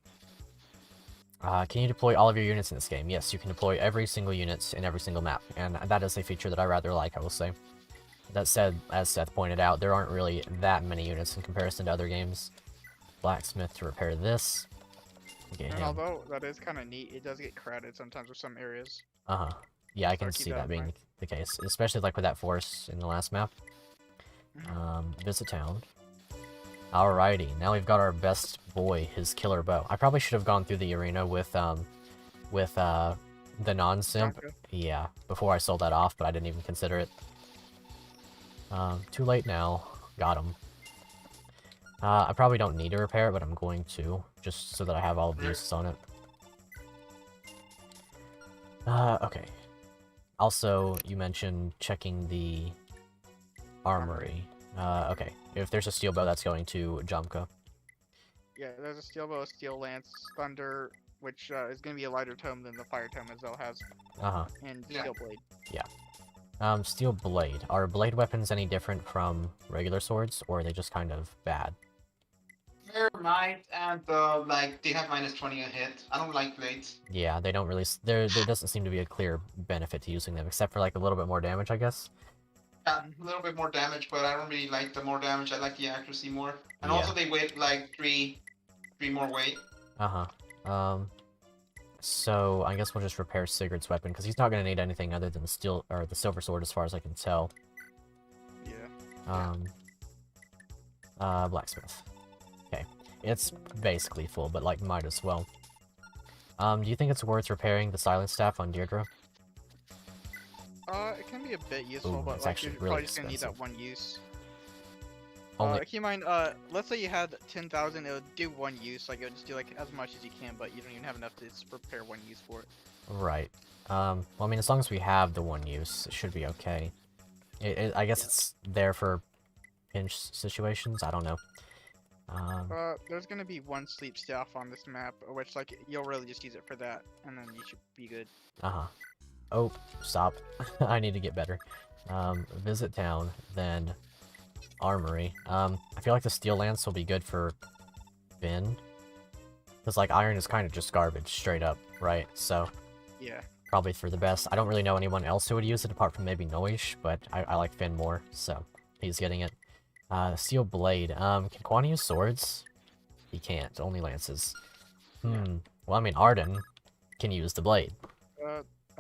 Speaker 1: Can you deploy all of your units in this game? Yes, you can deploy every single unit in every single map, and that is a feature that I rather like, I will say. That said, as Seth pointed out, there aren't really that many units in comparison to other games. Blacksmith to repair this. Get
Speaker 4: And
Speaker 1: him.
Speaker 4: although that is kind of neat, it does get crowded sometimes with some areas.
Speaker 1: Uh-huh. Yeah, I
Speaker 4: So
Speaker 1: can
Speaker 4: keep
Speaker 1: see
Speaker 4: that
Speaker 1: that
Speaker 4: in
Speaker 1: being
Speaker 4: mind.
Speaker 1: the case, especially like with that forest in the last map.
Speaker 4: Mhm.
Speaker 1: Visit town. Alrighty, now we've got our best boy, his killer bow. I probably should have gone through the arena with the non-simp.
Speaker 4: Tonka.
Speaker 1: Yeah, before I sold that off, but I didn't even consider it. Too late now. Got him. I probably don't need to repair it, but I'm going to, just so that I have all of the uses on it. Okay. Also, you mentioned checking the armory. Okay. If there's a steel bow, that's going to Jamka.
Speaker 4: Yeah, there's a steel bow, steel lance, thunder, which is gonna be a lighter tome than the fire tome Azelle has,
Speaker 1: Uh-huh.
Speaker 4: and
Speaker 2: Yeah.
Speaker 4: steel blade.
Speaker 1: Steel blade. Are blade weapons any different from regular swords, or are they just kind of bad?
Speaker 2: They're might and like they have -20 a hit. I don't like blades.
Speaker 1: Yeah, they don't really... There doesn't seem to be a clear benefit to using them, except for like a little bit more damage, I guess.
Speaker 2: Yeah, a little bit more damage, but I don't really like the more damage. I like the accuracy more. And
Speaker 1: Yeah.
Speaker 2: also they weigh like three more weight.
Speaker 1: Uh-huh. So I guess we'll just repair Sigurd's weapon, because he's not going to need anything other than the steel, or the silver sword, as far as I can tell.
Speaker 4: Yeah.
Speaker 1: Blacksmith. Okay. It's basically full, but, like, might as well. Do you think it's worth repairing the silent staff on Deirdre?
Speaker 4: It can be a bit useful,
Speaker 1: Ooh,
Speaker 4: but
Speaker 1: it's
Speaker 4: like
Speaker 1: actually
Speaker 4: you're
Speaker 1: really
Speaker 4: probably just gonna need that
Speaker 1: expensive.
Speaker 4: one use.
Speaker 1: Only...
Speaker 4: Keep in mind, let's say you had 10,000, it would do one use, like it would just do like as much as you can, but you don't even have enough to just prepare one use for it.
Speaker 1: Right. Well, I mean, as long as we have the one use, it should be okay. I guess it's there for pinch situations, I don't know.
Speaker 4: There's gonna be one sleep staff on this map, which like you'll really just use it for that, and then you should be good.
Speaker 1: Uh-huh. Oh, stop. I need to get better. Visit town, then armory. I feel like the steel lance will be good for Finn. Because, like, iron is kind of just garbage, straight up, right? So,
Speaker 4: Yeah.
Speaker 1: probably for the best. I don't really know anyone else who would use it, apart from maybe Noish, but I like Finn more, so he's getting it. Steel blade. Can Quan use swords? He can't, only lances. Well, I mean, Arden can use the blade.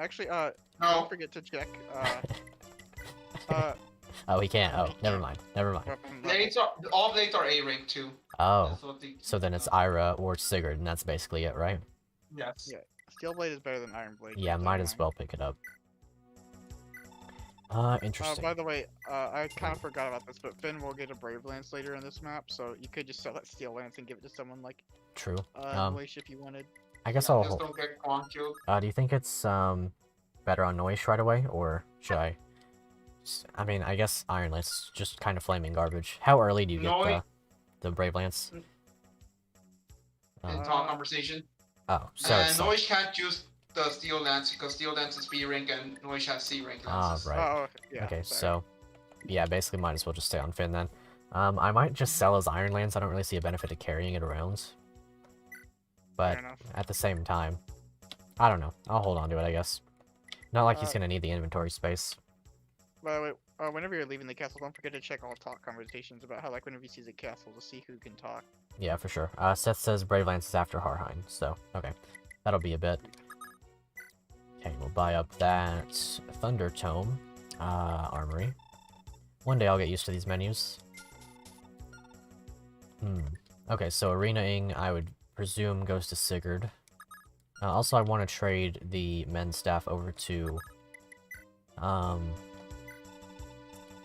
Speaker 4: Actually,
Speaker 2: No.
Speaker 4: don't forget to check,
Speaker 1: Oh, he can't. Oh, never mind. Never mind.
Speaker 4: weapon level.
Speaker 2: Blades are all blades are A rank too.
Speaker 1: Oh,
Speaker 2: That's what they-
Speaker 1: so then it's Ira or Sigurd, and that's basically it, right?
Speaker 2: Yes.
Speaker 4: Yeah. Steel blade is better than iron blade.
Speaker 1: Yeah,
Speaker 4: keep that
Speaker 1: might
Speaker 4: in
Speaker 1: as
Speaker 4: mind.
Speaker 1: well pick it up. Interesting.
Speaker 4: By the way, I kind of forgot about this, but Finn will get a brave lance later in this map, so you could just sell that steel lance and give it to someone like
Speaker 1: True.
Speaker 4: Noish if you wanted.
Speaker 1: I guess
Speaker 2: Just
Speaker 1: I'll...
Speaker 2: don't get Quan killed.
Speaker 1: do you think it's, better on Noish right away, or should I... I mean, I guess Iron Lance is just kind of flaming garbage. How early do you get
Speaker 2: Noi-
Speaker 1: the Brave Lance?
Speaker 2: In talk conversation.
Speaker 1: Oh, so
Speaker 2: And
Speaker 1: it's...
Speaker 2: Noish can't use the steel lance because steel lance is B rank and Noish has C rank lances.
Speaker 1: right.
Speaker 4: Oh, yeah.
Speaker 1: Okay,
Speaker 4: sorry.
Speaker 1: so... Yeah, basically might as well just stay on Finn then. I might just sell his Iron Lance. I don't really see a benefit of carrying it around. But
Speaker 4: Fair enough.
Speaker 1: at the same time, I don't know. I'll hold on to it, I guess. Not like he's gonna need the inventory space.
Speaker 4: By the way, whenever you're leaving the castle, don't forget to check all talk conversations about how, like, whenever you see the castle, to see who can talk.
Speaker 1: Yeah, for sure. Seth says Brave Lance is after Harheim, so, okay. That'll be a bit. Okay, we'll buy up that Thunder Tome, Armory. One day I'll get used to these menus. Okay, so Arenaing, I would presume, goes to Sigurd. Also, I want to trade the men's staff over to,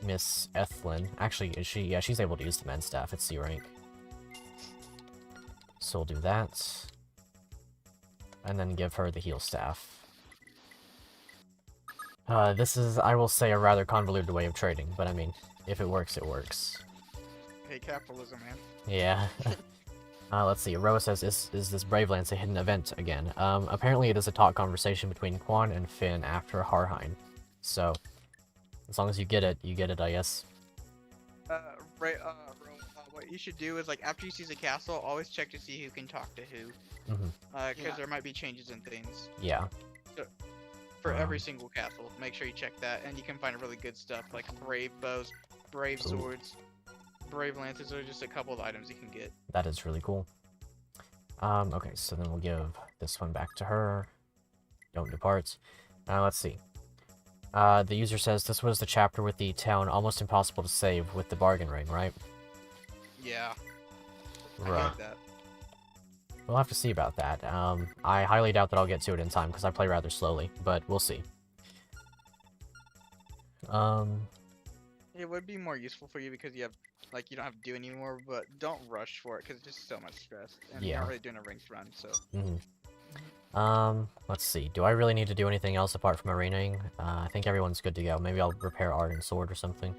Speaker 1: Miss Ethlyn. Actually, is she? Yeah, she's able to use the men's staff. It's C rank. So we'll do that. And then give her the heal staff. This is, I will say, a rather convoluted way of trading, but I mean, if it works, it works.
Speaker 4: Hey, capitalism, man.
Speaker 1: Yeah. Let's see. Roa says, is this Brave Lance a hidden event again? Apparently it is a talk conversation between Quan and Finn after Harheim. So, as long as you get it, I guess.
Speaker 4: Right, what you should do is, like, after you see the castle, always check to see who can talk to who. Because there might be changes in things.
Speaker 1: Yeah.
Speaker 4: So, for every single castle, make sure you check that, and you can find really good stuff, like brave bows, brave swords, brave lances, or just a couple of items you can get.
Speaker 1: That is really cool. Okay, so then we'll give this one back to her. Don't depart. Let's see. The user says this was the chapter with the town almost impossible to save with the bargain ring, right?
Speaker 4: Yeah.
Speaker 1: Right.
Speaker 4: I like that.
Speaker 1: We'll have to see about that. I highly doubt that I'll get to it in time because I play rather slowly, but we'll see.
Speaker 4: It would be more useful for you because you have, like, you don't have to do anymore, but don't rush for it because it's just so much stress. And you're not really doing a ranked run, so.
Speaker 1: Let's see. Do I really need to do anything else apart from arenaing? I think everyone's good to go. Maybe I'll repair Art and Sword or something.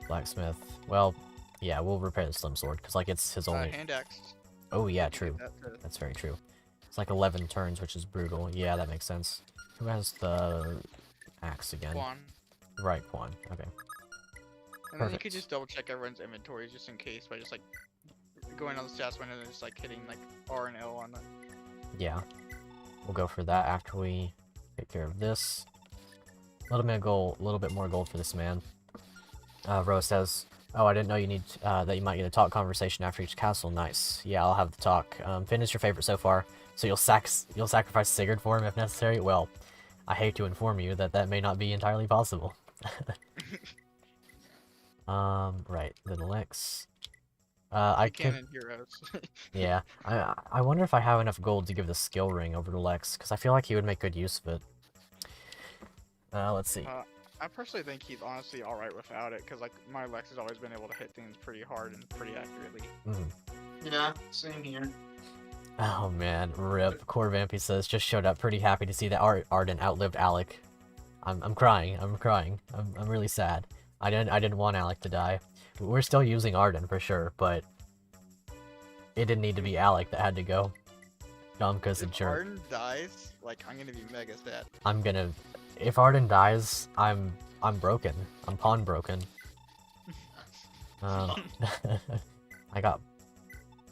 Speaker 1: Blacksmith. Well, yeah, we'll repair the Slim Sword because, like, it's his only.
Speaker 4: Hand axe.
Speaker 1: Oh yeah, true. That's very true. It's like 11 turns, which is brutal. Yeah, that makes sense. Who has the axe again?
Speaker 4: Quan.
Speaker 1: Right, Quan. Okay.
Speaker 4: And then you could just double check everyone's inventories just in case by just like going on the stats window and just like hitting like R and L on it.
Speaker 1: Yeah. We'll go for that after we take care of this. A little bit more gold for this man. Rose says, "Oh, I didn't know you need that you might get a talk conversation after each castle. Nice. Yeah, I'll have the talk. Finn is your favorite so far, so you'll sacrifice Sigurd for him if necessary. Well, I hate to inform you that that may not be entirely possible." Right. Then Lex. I can.
Speaker 4: Heroes.
Speaker 1: Yeah. I wonder if I have enough gold to give the skill ring over to Lex, because I feel like he would make good use of it. Let's see.
Speaker 4: I personally think he's honestly alright without it, because like my Lex has always been able to hit things pretty hard and pretty accurately.
Speaker 2: Yeah, same here.
Speaker 1: Oh man, rip. Core Vampy says, just showed up pretty happy to see that Arden outlived Alec. I'm crying. I'm really sad. I didn't want Alec to die. We're still using Arden for sure, but it didn't need to be Alec that had to go. Domka's a jerk.
Speaker 4: If Arden dies, like I'm gonna be mega sad.
Speaker 1: If Arden dies, I'm broken. I'm pawn broken. I got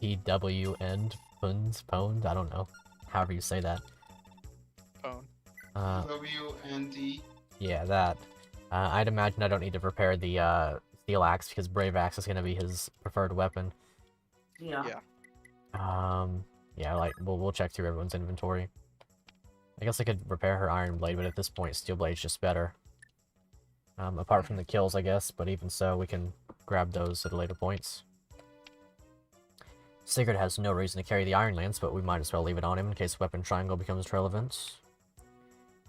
Speaker 1: PW and pwned. I don't know. However you say that.
Speaker 4: Pwn.
Speaker 2: WND.
Speaker 1: Yeah, that. I'd imagine I don't need to prepare the steel axe because Brave Axe is gonna be his preferred weapon.
Speaker 5: Yeah.
Speaker 1: Yeah, like we'll check through everyone's inventory. I guess I could repair her Iron Blade, but at this point, Steel Blade's just better. Apart from the kills, I guess, but even so, we can grab those at later points. Sigurd has no reason to carry the Iron Lance, but we might as well leave it on him in case Weapon Triangle becomes relevant.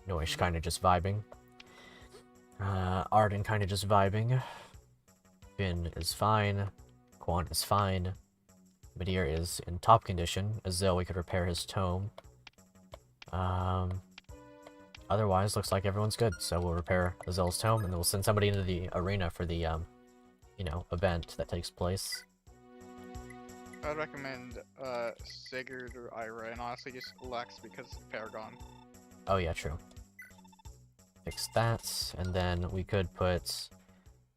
Speaker 1: Noish kinda just vibing. Arden kinda just vibing. Finn is fine. Quan is fine. Midir is in top condition, as though we could repair his tome. Otherwise, looks like everyone's good, so we'll repair Azel's tome, and then we'll send somebody into the arena for the, you know, event that takes place.
Speaker 4: I'd recommend, Sigurd or Ira, and honestly just Lex, because Paragon.
Speaker 1: Oh yeah, true. Fix that, and then we could put,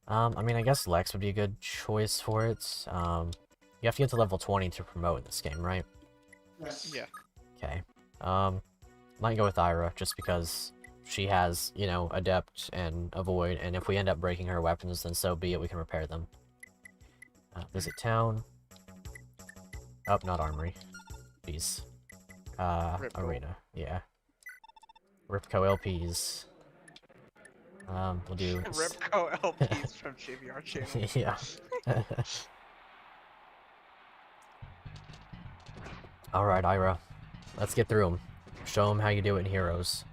Speaker 1: I mean, I guess Lex would be a good choice for it. You have to get to level 20 to promote in this game, right?
Speaker 2: Yes.
Speaker 4: Yeah.
Speaker 1: Okay. Might go with Ira, just because she has, you know, Adept and Avoid, and if we end up breaking her weapons, then so be it, we can repair them. Visit town. Oh, not Armory. Jeez. Arena. Yeah. Ripco LPs. We'll do...
Speaker 4: Ripco LPs from JBR channel.
Speaker 1: Yeah. Alright, Ira. Let's get through them. Show them how you do it in Heroes.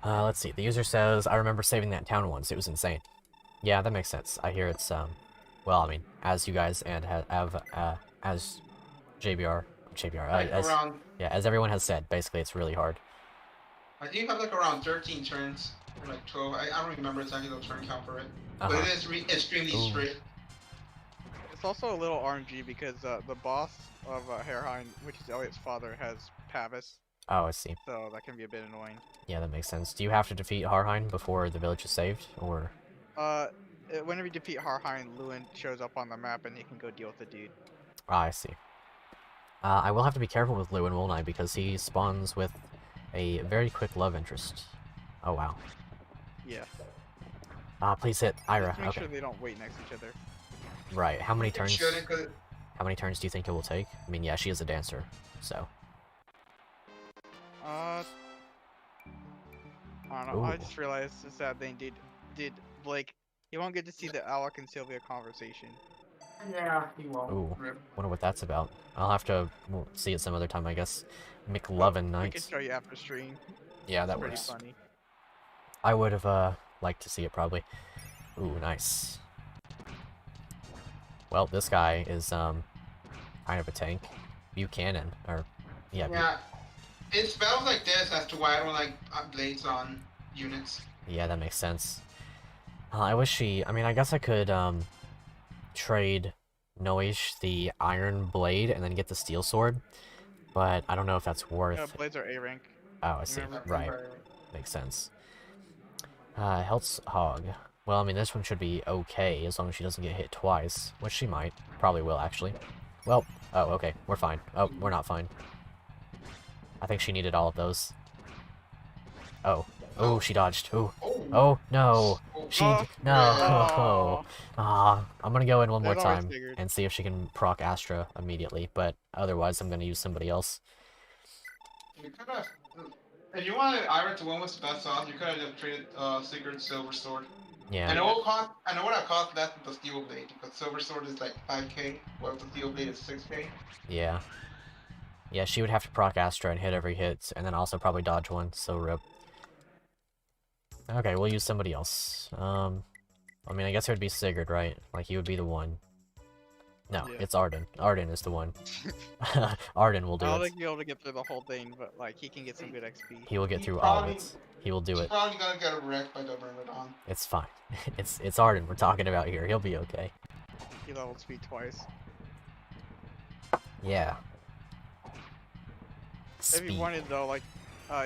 Speaker 1: Let's see. The user says, I remember saving that town once. It was insane. Yeah, that makes sense. I hear it's, well, I mean, as you guys and have, as JBR, as everyone has said, basically it's really hard.
Speaker 2: I think you have like around 13 turns, or like 12. I don't remember exactly the turn count for it, but it is extremely strict.
Speaker 4: It's also a little RNG because the boss of Hairhind, which is Elliot's father, has Pavis.
Speaker 1: Oh, I see.
Speaker 4: So that can be a bit annoying.
Speaker 1: Yeah, that makes sense. Do you have to defeat Harheim before the village is saved, or?
Speaker 4: Whenever you defeat Harheim, Lewin shows up on the map and he can go deal with the dude.
Speaker 1: Ah, I see. I will have to be careful with Lewin, won't I? Because he spawns with a very quick love interest. Oh, wow.
Speaker 4: Yeah.
Speaker 1: Please hit Ira.
Speaker 4: Just make
Speaker 1: okay.
Speaker 4: sure they don't wait next to each other.
Speaker 1: Right. How many turns?
Speaker 2: Shouldn't,
Speaker 1: How many turns do you think it will take? I mean, yeah, she is a dancer, so.
Speaker 4: I don't know.
Speaker 1: Ooh.
Speaker 4: I just realized the sad thing. Did Blake? You won't get to see the Alec and Sylvia conversation.
Speaker 2: Yeah, he won't.
Speaker 1: Ooh. Wonder what that's about. I'll have to see it some other time, I guess. McLovin
Speaker 4: We
Speaker 1: Nights.
Speaker 4: can show you after stream.
Speaker 1: Yeah, that
Speaker 4: It's pretty
Speaker 1: works.
Speaker 4: funny.
Speaker 1: I would have liked to see it probably. Ooh, nice. Well, this guy is kind of a tank. Buchanan, or yeah.
Speaker 2: Yeah, it's battles like this as to why I don't like blades on units.
Speaker 1: Yeah, that makes sense. I wish I mean, I guess I could trade Noish the iron blade and then get the steel sword, but I don't know if that's worth.
Speaker 4: Yeah, blades are A rank.
Speaker 1: Oh, I see.
Speaker 4: Remember?
Speaker 1: Right, makes sense. Helt's Hog. Well, I mean, this one should be okay as long as she doesn't get hit twice, which she might. Probably will, actually. Well, oh, okay, we're fine. Oh, we're not fine. I think she needed all of those. Oh. Oh, she dodged. Oh. Oh, no. She... No. Ah, I'm gonna go in one more time and see if she can proc Astra immediately, but otherwise I'm gonna use somebody else.
Speaker 2: You could have... If you wanted Ira to win with the best odds, you could have traded Sigurd's Silver Sword.
Speaker 1: Yeah.
Speaker 2: I know what it cost less than the Steel Blade, because Silver Sword is like 5k, while the Steel Blade is 6k.
Speaker 1: Yeah. Yeah, she would have to proc Astra and hit every hit, and then also probably dodge one, so rip. Okay, we'll use somebody else. I mean, I guess it would be Sigurd, right? Like, he would be the one. No,
Speaker 4: Yeah.
Speaker 1: it's Arden. Arden is the one. Arden will do
Speaker 4: I don't
Speaker 1: it.
Speaker 4: think you'll be able to get through the whole thing, but like he can get some good XP.
Speaker 1: He will get
Speaker 2: He
Speaker 1: through all of
Speaker 2: probably-
Speaker 1: it. He will do
Speaker 2: He's
Speaker 1: it.
Speaker 2: probably gonna get wrecked by the Myrmidon.
Speaker 1: It's fine. It's Arden we're talking about here. He'll be okay.
Speaker 4: He leveled speed twice.
Speaker 1: Yeah.
Speaker 4: If
Speaker 1: Speed.
Speaker 4: you wanted though, like,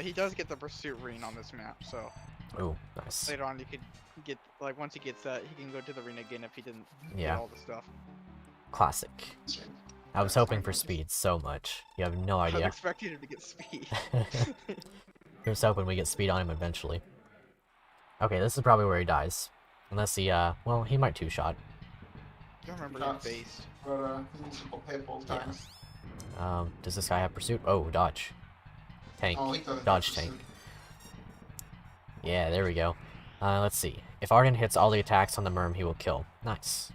Speaker 4: he does get the pursuit ring on this map, so
Speaker 1: Ooh, nice.
Speaker 4: later on you could get, like, once he gets that, he can go to the ring again if he didn't
Speaker 1: Yeah.
Speaker 4: get all the stuff.
Speaker 1: Classic. I was hoping for speed so much. You have no
Speaker 4: I was
Speaker 1: idea.
Speaker 4: expecting him to get speed.
Speaker 1: Here's hoping we get speed on him eventually. Okay, this is probably where he dies. Unless he, well, he might two-shot.
Speaker 4: I don't remember
Speaker 2: Shots.
Speaker 4: his base.
Speaker 2: But he needs to hit both
Speaker 1: Yeah.
Speaker 2: times.
Speaker 1: Does this guy have pursuit? Oh, dodge. Tank.
Speaker 2: Oh, he doesn't
Speaker 1: Dodge
Speaker 2: have
Speaker 1: tank.
Speaker 2: pursuit.
Speaker 1: Yeah, there we go. Let's see. If Arden hits all the attacks on the Merm, he will kill. Nice.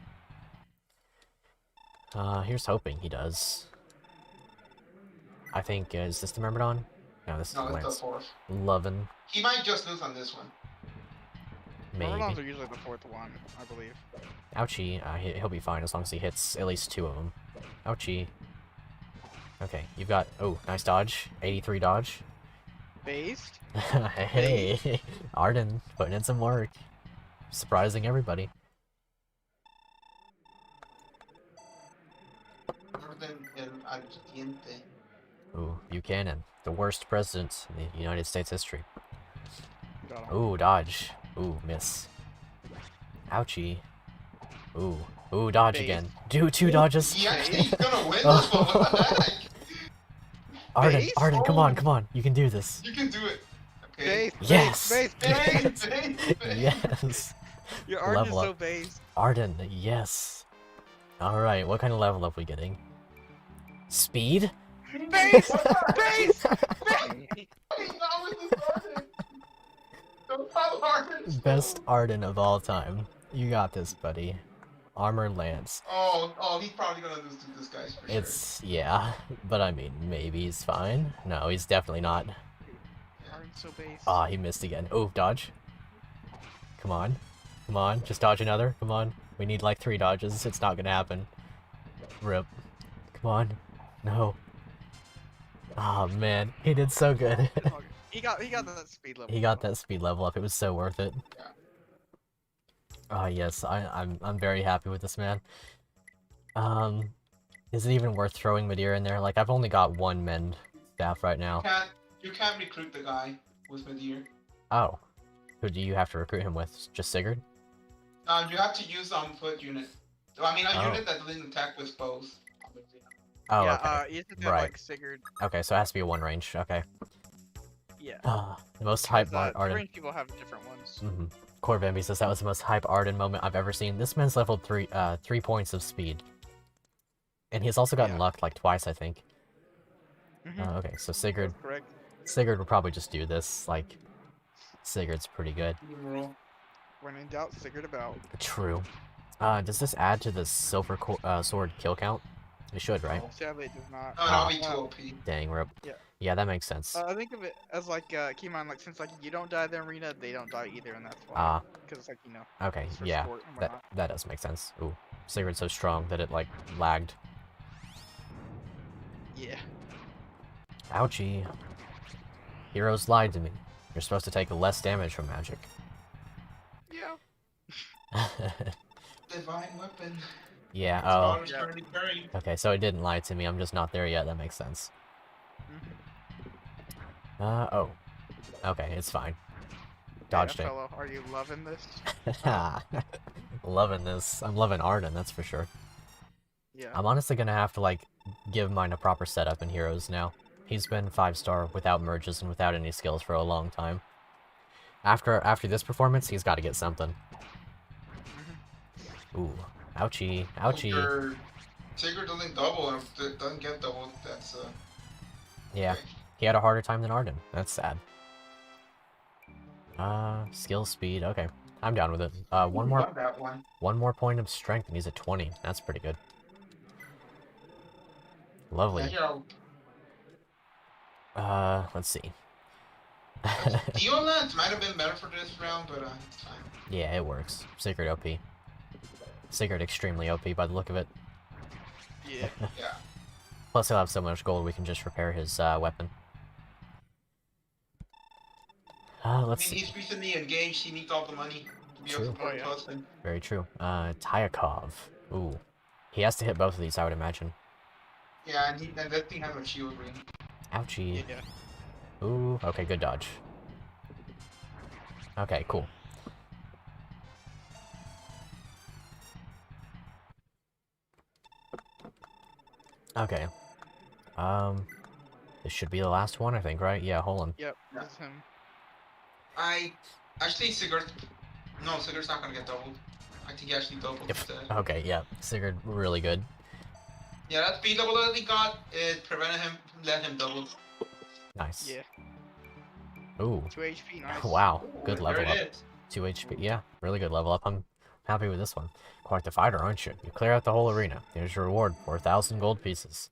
Speaker 1: Here's hoping he does. I think, is this the Myrmidon? No, this is
Speaker 2: No,
Speaker 1: the
Speaker 2: it's the
Speaker 1: Lance.
Speaker 2: fourth.
Speaker 1: Lovin',
Speaker 2: He might just lose on this one.
Speaker 4: Myrmidons
Speaker 1: maybe.
Speaker 4: are usually the fourth one, I believe.
Speaker 1: Ouchie, he'll be fine as long as he hits at least 2 of them. Ouchie. Okay, you've got, oh, nice dodge. 83 dodge.
Speaker 4: Based?
Speaker 1: Hey, Arden, putting in some work. Surprising everybody.
Speaker 2: Orden el Ardiente.
Speaker 1: Ooh, Buchanan, the worst president in the United States history.
Speaker 4: Got him.
Speaker 1: Ooh, dodge. Ooh, miss. Ouchie. Ooh. Ooh, dodge
Speaker 4: Base.
Speaker 1: again. Do 2 dodges.
Speaker 2: He actually he's gonna win this one. What the heck?
Speaker 1: Arden,
Speaker 4: Base?
Speaker 1: Arden, come on, come on. You can do this.
Speaker 2: You can do it. Okay.
Speaker 4: Base!
Speaker 1: Yes!
Speaker 4: Base! Base! Base!
Speaker 1: Yes.
Speaker 4: Your Arden is
Speaker 1: Level
Speaker 4: so
Speaker 1: up.
Speaker 4: base.
Speaker 1: Arden, yes. Alright, what kind of level up we getting? Speed?
Speaker 4: Base! Base!
Speaker 2: He's not with his Arden. Don't follow Arden.
Speaker 1: Best Arden of all time. You got this, buddy. Armor Lance.
Speaker 2: Oh, he's probably gonna lose to this guy for sure.
Speaker 1: It's, yeah, but I mean, maybe he's fine. No, he's definitely not.
Speaker 4: Arden's so base.
Speaker 1: Ah, he missed again. Oh, dodge. Come on. Come on, just dodge another. Come on. We need like 3 dodges. It's not gonna happen. Rip. Come on. No. Oh man, he did so good.
Speaker 4: He got that speed level.
Speaker 1: He got that speed level up. It was so worth it.
Speaker 2: Yeah.
Speaker 1: Oh yes, I'm very happy with this man. Is it even worth throwing Madeira in there? Like I've only got one mend staff right now.
Speaker 2: You can't recruit the guy with Madeir.
Speaker 1: Oh, who do you have to recruit him with? Just Sigurd?
Speaker 2: You have to use foot unit. I mean, a unit that doesn't attack with bows.
Speaker 1: Oh,
Speaker 4: yeah,
Speaker 1: okay.
Speaker 4: you have to have, like Sigurd.
Speaker 1: Okay, so it has to be a one range. Okay.
Speaker 4: Yeah.
Speaker 1: The most hype Arden.
Speaker 4: Range people have different ones.
Speaker 1: Mm-hmm. Core Bambi says that was the most hype Arden moment I've ever seen. This man's leveled 3 points of speed. And he's also gotten luck like twice, I think. Okay, so Sigurd.
Speaker 4: That's correct.
Speaker 1: Sigurd would probably just do this. Like, Sigurd's pretty good.
Speaker 4: When in doubt, Sigurd about.
Speaker 1: True. Does this add to the silver sword kill count? It should, right?
Speaker 4: Sadly, it does not.
Speaker 2: No, that'll be too OP.
Speaker 1: Dang, rip.
Speaker 4: Yeah.
Speaker 1: Yeah, that makes sense.
Speaker 4: I think of it as like, keep in mind, like, since like you don't die in the arena, they don't die either, and that's why. Because it's like, you know.
Speaker 1: Okay,
Speaker 4: it's for
Speaker 1: yeah,
Speaker 4: sport and whatnot.
Speaker 1: that does make sense. Ooh, Sigurd's so strong that it, like, lagged.
Speaker 4: Yeah.
Speaker 1: Ouchie. Heroes lied to me. You're supposed to take less damage from magic.
Speaker 4: Yeah.
Speaker 2: Divine weapon.
Speaker 1: Yeah, oh.
Speaker 2: Yeah.
Speaker 1: Okay, so it didn't lie to me. I'm just not there yet. That makes sense. Oh. Okay, it's fine. Dodged it.
Speaker 4: Fellow, are you loving this?
Speaker 1: Loving this. I'm loving Arden, that's for sure.
Speaker 4: Yeah.
Speaker 1: I'm honestly gonna have to, like, give mine a proper setup in Heroes now. He's been 5-star without merges and without any skills for a long time. After this performance, he's got to get something. Ooh, ouchie, ouchie.
Speaker 2: Sigurd doesn't double, and if it doesn't get doubled, that's
Speaker 1: Yeah, he had a harder time than Arden. That's sad. Skill speed. Okay, I'm down with it. One more point of strength, and he's at 20. That's pretty good. Lovely. Let's see.
Speaker 2: Steel Lance might have been better for this round, but it's fine.
Speaker 1: Yeah, it works. Sigurd OP. Sigurd extremely OP by the look of it.
Speaker 4: Yeah.
Speaker 2: Yeah.
Speaker 1: Plus he'll have so much gold we can just repair his weapon. Let's see.
Speaker 2: He's recently engaged, he needs all the money to be a support person.
Speaker 1: Very true. Tyakov. Ooh. He has to hit both of these, I would imagine.
Speaker 2: Yeah, and that thing has a shield ring.
Speaker 1: Ouchie.
Speaker 4: Yeah.
Speaker 1: Ooh, okay, good dodge. Okay, cool. Okay. This should be the last one, I think, right? Yeah, hold on.
Speaker 4: Yep, that's him.
Speaker 2: No, Sigurd's not gonna get doubled. I think he actually doubled instead.
Speaker 1: Okay, yeah. Sigurd, really good.
Speaker 2: Yeah, that speed double that he got, it prevented him from letting him double.
Speaker 1: Nice.
Speaker 4: Yeah.
Speaker 1: Ooh.
Speaker 4: 2 HP, nice.
Speaker 1: Wow, good
Speaker 2: Ooh,
Speaker 1: level
Speaker 2: there
Speaker 1: up.
Speaker 2: it is.
Speaker 1: 2 HP, yeah, really good level up. I'm happy with this one. Quite the fighter, aren't you? You clear out the whole arena. Here's your reward, 4,000 gold pieces.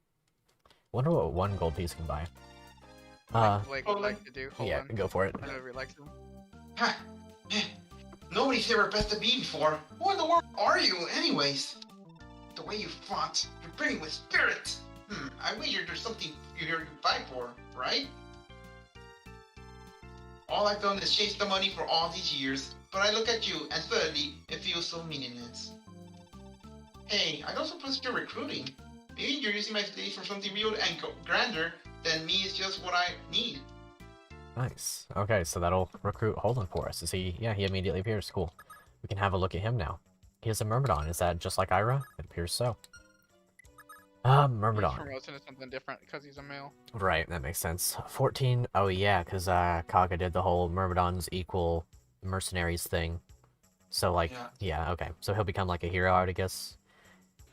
Speaker 1: Wonder what 1 gold piece can buy.
Speaker 4: Blake would like to do. Hold
Speaker 1: yeah,
Speaker 4: on.
Speaker 1: go for it.
Speaker 4: Whenever he likes them.
Speaker 2: Ha! Nobody's ever bested me before. Who in the world are you, anyways? The way you fought, you're bringing with spirit. I wager there's something you're here to fight for, right? All I've done is chase the money for all these years, but I look at you and suddenly it feels so meaningless. Hey, I don't suppose you're recruiting. Maybe you're using my stage for something real and grander than me is just what I need.
Speaker 1: Nice. Okay, so that'll recruit Holden for us. Is he? Yeah, he immediately appears. Cool. We can have a look at him now. He has a Myrmidon. Is that just like Ira? It appears so. Myrmidon.
Speaker 4: He's promoting to something different because he's a male.
Speaker 1: Right, that makes sense. 14. Oh yeah, because Kaga did the whole Myrmidons equal mercenaries thing. So like, yeah, okay. So he'll become like a hero, I would guess.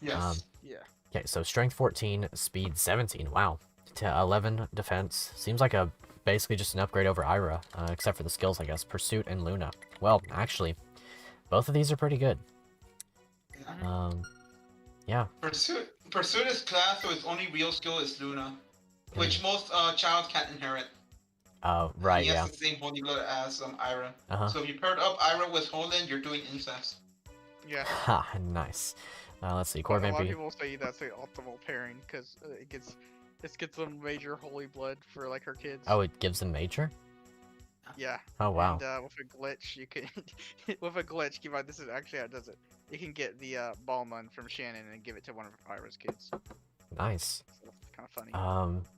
Speaker 2: Yes.
Speaker 4: Yeah.
Speaker 1: Okay, so strength 14, speed 17. Wow. To 11 defense. Seems like a basically just an upgrade over Ira, except for the skills, I guess. Pursuit and Luna. Well, actually, both of these are pretty good. Yeah.
Speaker 2: Pursuit is class, so its only real skill is Luna, which most child can't inherit.
Speaker 1: Right,
Speaker 2: he
Speaker 1: yeah.
Speaker 2: has the same holy blood as Ira.
Speaker 1: Uh-huh.
Speaker 2: So if you paired up Ira with Holden, you're doing incest.
Speaker 4: Yeah.
Speaker 1: Ha, nice. Let's see, Core
Speaker 4: A lot of
Speaker 1: Vampy.
Speaker 4: people say that's the optimal pairing because it gets them major holy blood for like her kids.
Speaker 1: Oh, it gives them major?
Speaker 4: Yeah.
Speaker 1: Oh wow.
Speaker 4: And with a glitch, you can with a glitch, keep on. This is actually how it does it. You can get the Ballman from Shannon and give it to one of Ira's kids.
Speaker 1: Nice.
Speaker 4: So it's kind of funny.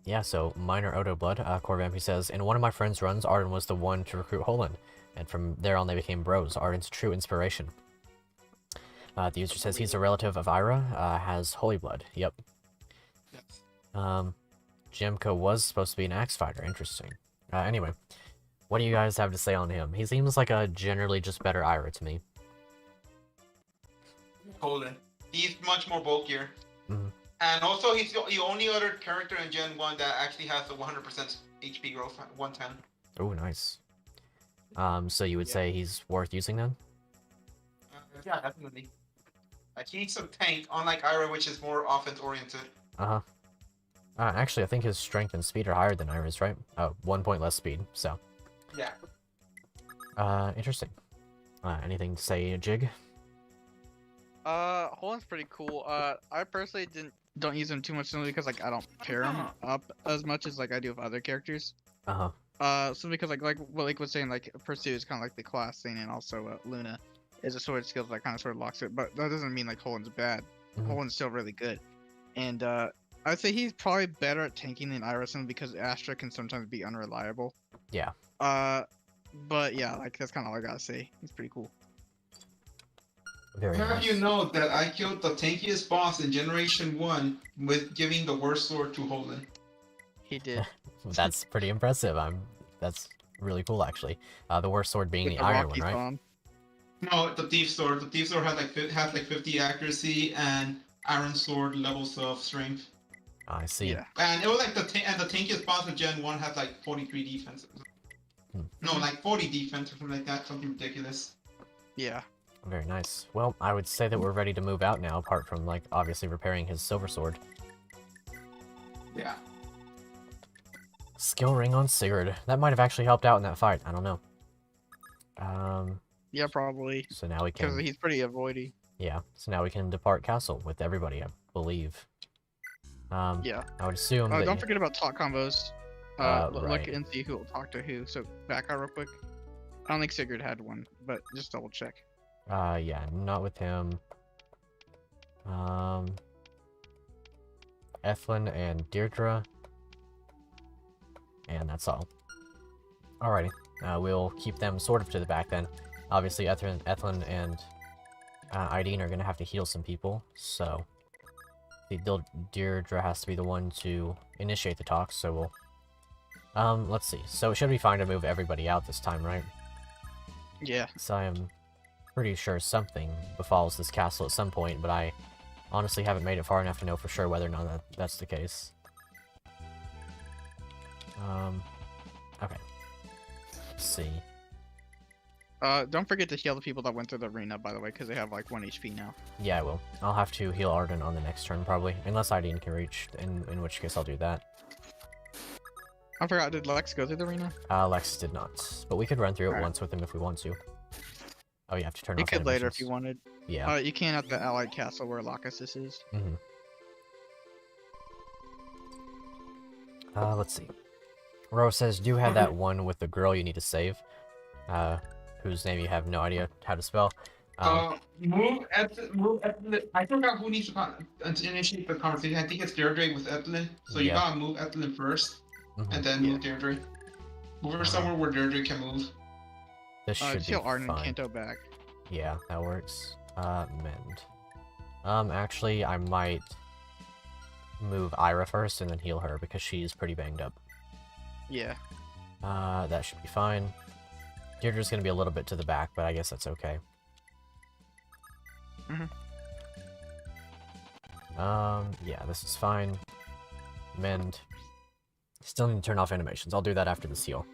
Speaker 1: Yeah, so Minor Odo Blood, Corvamp, says, in one of my friend's runs, Arden was the one to recruit Holland, and from there on they became bros. Arden's a true inspiration. The user says he's a relative of Ira, has holy blood. Yep.
Speaker 2: Yes.
Speaker 1: Jemko was supposed to be an axe fighter. Interesting. Anyway, what do you guys have to say on him? He seems like a generally just better Ira to me.
Speaker 2: Holden. He's much more bulkier.
Speaker 1: Mm-hmm.
Speaker 2: And also, he's the only other character in Gen 1 that actually has the 100% HP growth, 110.
Speaker 1: Oh, nice. So you would say he's worth using then?
Speaker 2: Yeah, definitely. Like, he's a tank, unlike Ira, which is more offense-oriented.
Speaker 1: Uh-huh. Actually, I think his strength and speed are higher than Ira's, right? Oh, 1 point less speed, so.
Speaker 2: Yeah.
Speaker 1: Interesting. Anything to say, Jig?
Speaker 4: Holland's pretty cool. I personally don't use him too much simply because like I don't pair him up as much as like I do with other characters. So because like what Lake was saying, like Pursue is kind of like the class thing, and also Luna is a sword skill that kind of sort of locks it. But that doesn't mean like Holland's bad. Holland's still really good, and I'd say he's probably better at tanking than Irison because Astra can sometimes be unreliable.
Speaker 1: Yeah.
Speaker 4: But yeah, like that's kind of all I gotta say. He's pretty cool.
Speaker 1: Very
Speaker 2: Have
Speaker 1: nice.
Speaker 2: you know that I killed the tankiest boss in Generation 1 with giving the worst sword to Holden?
Speaker 4: He did.
Speaker 1: That's pretty impressive. That's really cool, actually. The worst sword being the iron one, right?
Speaker 4: Bomb.
Speaker 2: No, the Thief Sword. The Thief Sword has like 50 accuracy, and Iron Sword levels of strength.
Speaker 1: I see.
Speaker 4: Yeah.
Speaker 2: And it was like the tankiest boss of Gen 1 had like 43 defense. No, like 40 defense or something like that. Something ridiculous.
Speaker 4: Yeah.
Speaker 1: Very nice. Well, I would say that we're ready to move out now, apart from, like, obviously repairing his silver sword.
Speaker 2: Yeah.
Speaker 1: Skill ring on Sigurd. That might have actually helped out in that fight. I don't know.
Speaker 4: Yeah, probably.
Speaker 1: So now we
Speaker 4: Because
Speaker 1: can...
Speaker 4: he's pretty avoidy.
Speaker 1: Yeah, so now we can depart castle with everybody, I believe.
Speaker 4: Yeah.
Speaker 1: I would assume that...
Speaker 4: Don't forget about talk combos.
Speaker 1: Right.
Speaker 4: Look and see who will talk to who. So back out real quick. I don't think Sigurd had one, but just double check.
Speaker 1: Yeah, not with him. Ethlyn and Deirdre. And that's all. Alrighty. We'll keep them sort of to the back then. Obviously, Ethlyn and Ideen are going to have to heal some people, so... Deirdre has to be the one to initiate the talks, so we'll... let's see. So it should be fine to move everybody out this time, right?
Speaker 4: Yeah.
Speaker 1: So I am pretty sure something befalls this castle at some point, but I honestly haven't made it far enough to know for sure whether or not that's the case. Okay. Let's see.
Speaker 4: Don't forget to heal the people that went through the arena, by the way, because they have like 1 HP now.
Speaker 1: Yeah, I will. I'll have to heal Arden on the next turn, probably. Unless Ideen can reach, in which case I'll do that.
Speaker 4: I forgot, did Lex go through the arena?
Speaker 1: Lex did not. But we could run through it once with him if we want to. Oh, you have to turn
Speaker 4: You
Speaker 1: off
Speaker 4: could later
Speaker 1: animations.
Speaker 4: if you wanted.
Speaker 1: Yeah.
Speaker 4: You can at the Allied Castle where Lachesis is.
Speaker 1: Let's see. Ro says, do have that one with the girl you need to save. Whose name you have no idea how to spell.
Speaker 2: Move Ethelyn. I forgot who needs to initiate the conversation. I think it's Deirdre with Ethelyn. So you gotta move Ethelyn first, and then move Deirdre. Move her somewhere where Deirdre can move.
Speaker 1: This should be
Speaker 4: Arden
Speaker 1: fine.
Speaker 4: Kanto back.
Speaker 1: Yeah, that works. Mend. Actually, I might move Ira first and then heal her because she's pretty banged up.
Speaker 4: Yeah.
Speaker 1: That should be fine. Deirdre's gonna be a little bit to the back, but I guess that's okay. Yeah, this is fine. Mend. Still need to turn off animations. I'll do that after this heal.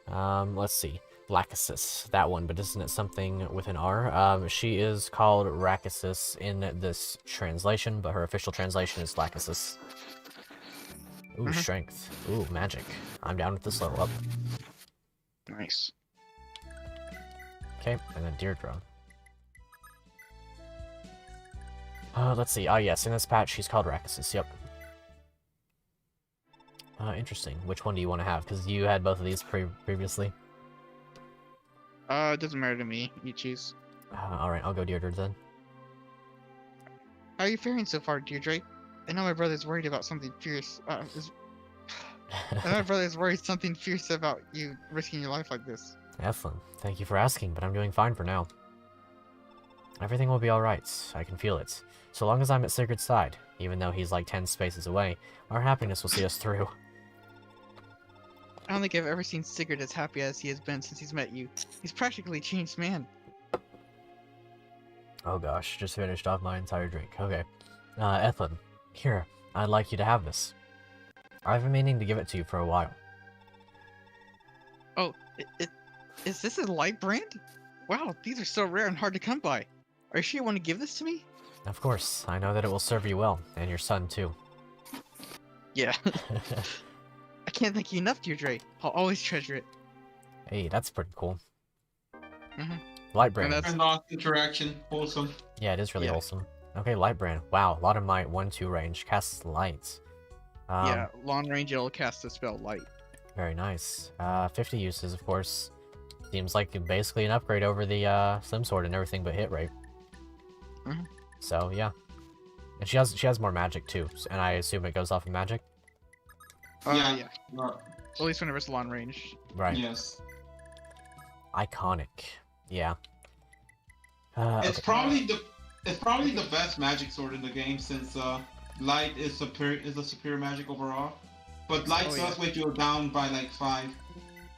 Speaker 1: Let's see. Lachesis. That one, but isn't it something with an R? She is called Rachesis in this translation, but her official translation is Lachesis. Ooh, strength. Ooh, magic. I'm down with this level up.
Speaker 4: Nice.
Speaker 1: Okay, and then Deirdre. Let's see. Ah, yes, in this patch, she's called Rachesis, yep. Interesting. Which one do you want to have? Because you had both of these previously.
Speaker 3: It doesn't matter to me. You choose.
Speaker 1: Alright, I'll go Deirdre then.
Speaker 3: How are you faring so far, Deirdre? I know my brother's worried about something fierce. I know my brother's worried something fierce about you risking your life like this.
Speaker 1: Excellent. Thank you for asking, but I'm doing fine for now. Everything will be alright. I can feel it. So long as I'm at Sigurd's side, even though he's like 10 spaces away, our happiness will see us through.
Speaker 3: I don't think I've ever seen Sigurd as happy as he has been since he's met you. He's practically a changed man.
Speaker 1: Oh gosh, just finished off my entire drink. Okay. Ethlyn, here, I'd like you to have this. I've been meaning to give it to you for a while.
Speaker 3: Oh, is this a light brand? Wow, these are so rare and hard to come by. Are you sure you want to give this to me?
Speaker 1: Of course, I know that it will serve you well, and your son too.
Speaker 3: Yeah. I can't thank you enough, Deirdre. I'll always treasure it.
Speaker 1: Hey, that's pretty cool.
Speaker 3: Mhm.
Speaker 1: Light brand.
Speaker 2: And lost interaction, wholesome.
Speaker 1: Yeah, it is really
Speaker 3: Yeah.
Speaker 1: wholesome. Okay, light brand. Wow, a lot of might, 1-2 range, casts lights.
Speaker 3: Yeah, long range it'll cast the spell light.
Speaker 1: Very nice. 50 uses, of course. Seems like basically an upgrade over the Slim Sword and everything but hit rate.
Speaker 3: Mhm.
Speaker 1: So yeah, and she has more magic too, and I assume it goes off of magic.
Speaker 2: Yeah.
Speaker 3: At least whenever it's long range.
Speaker 1: Right.
Speaker 2: Yes.
Speaker 1: Iconic. Yeah.
Speaker 2: It's
Speaker 1: Okay.
Speaker 2: probably the best magic sword in the game since light is a superior magic overall. But light does weight you down by like 5.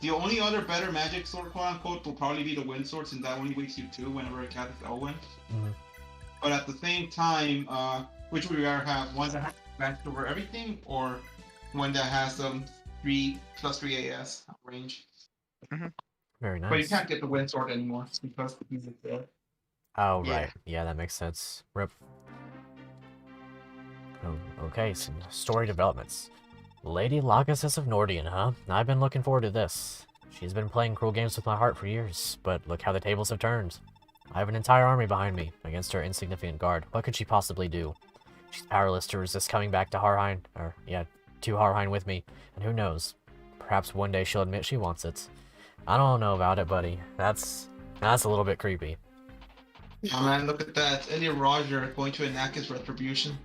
Speaker 2: The only other better magic sword, quote unquote, will probably be the wind sword, since that only weights you 2 whenever it casts Elwind.
Speaker 1: Mhm.
Speaker 2: But at the same time, which would we rather have? One that has magic over everything, or one that has 3+3 AS range?
Speaker 1: Very nice.
Speaker 2: But you can't get the wind sword anymore because he's dead.
Speaker 1: Oh
Speaker 3: Yeah.
Speaker 1: right. Yeah, that makes sense. Rip. Oh, okay, some story developments. Lady Lagasis of Nordian, huh? I've been looking forward to this. She's been playing cruel games with my heart for years, but look how the tables have turned. I have an entire army behind me, against her insignificant guard. What could she possibly do? She's powerless to resist coming back to Harheim, to Harheim with me, and who knows? Perhaps one day she'll admit she wants it. I don't know about it, buddy. That's a little bit creepy.
Speaker 2: Yeah, man, look at that. Elliot Roger going to enact his retribution.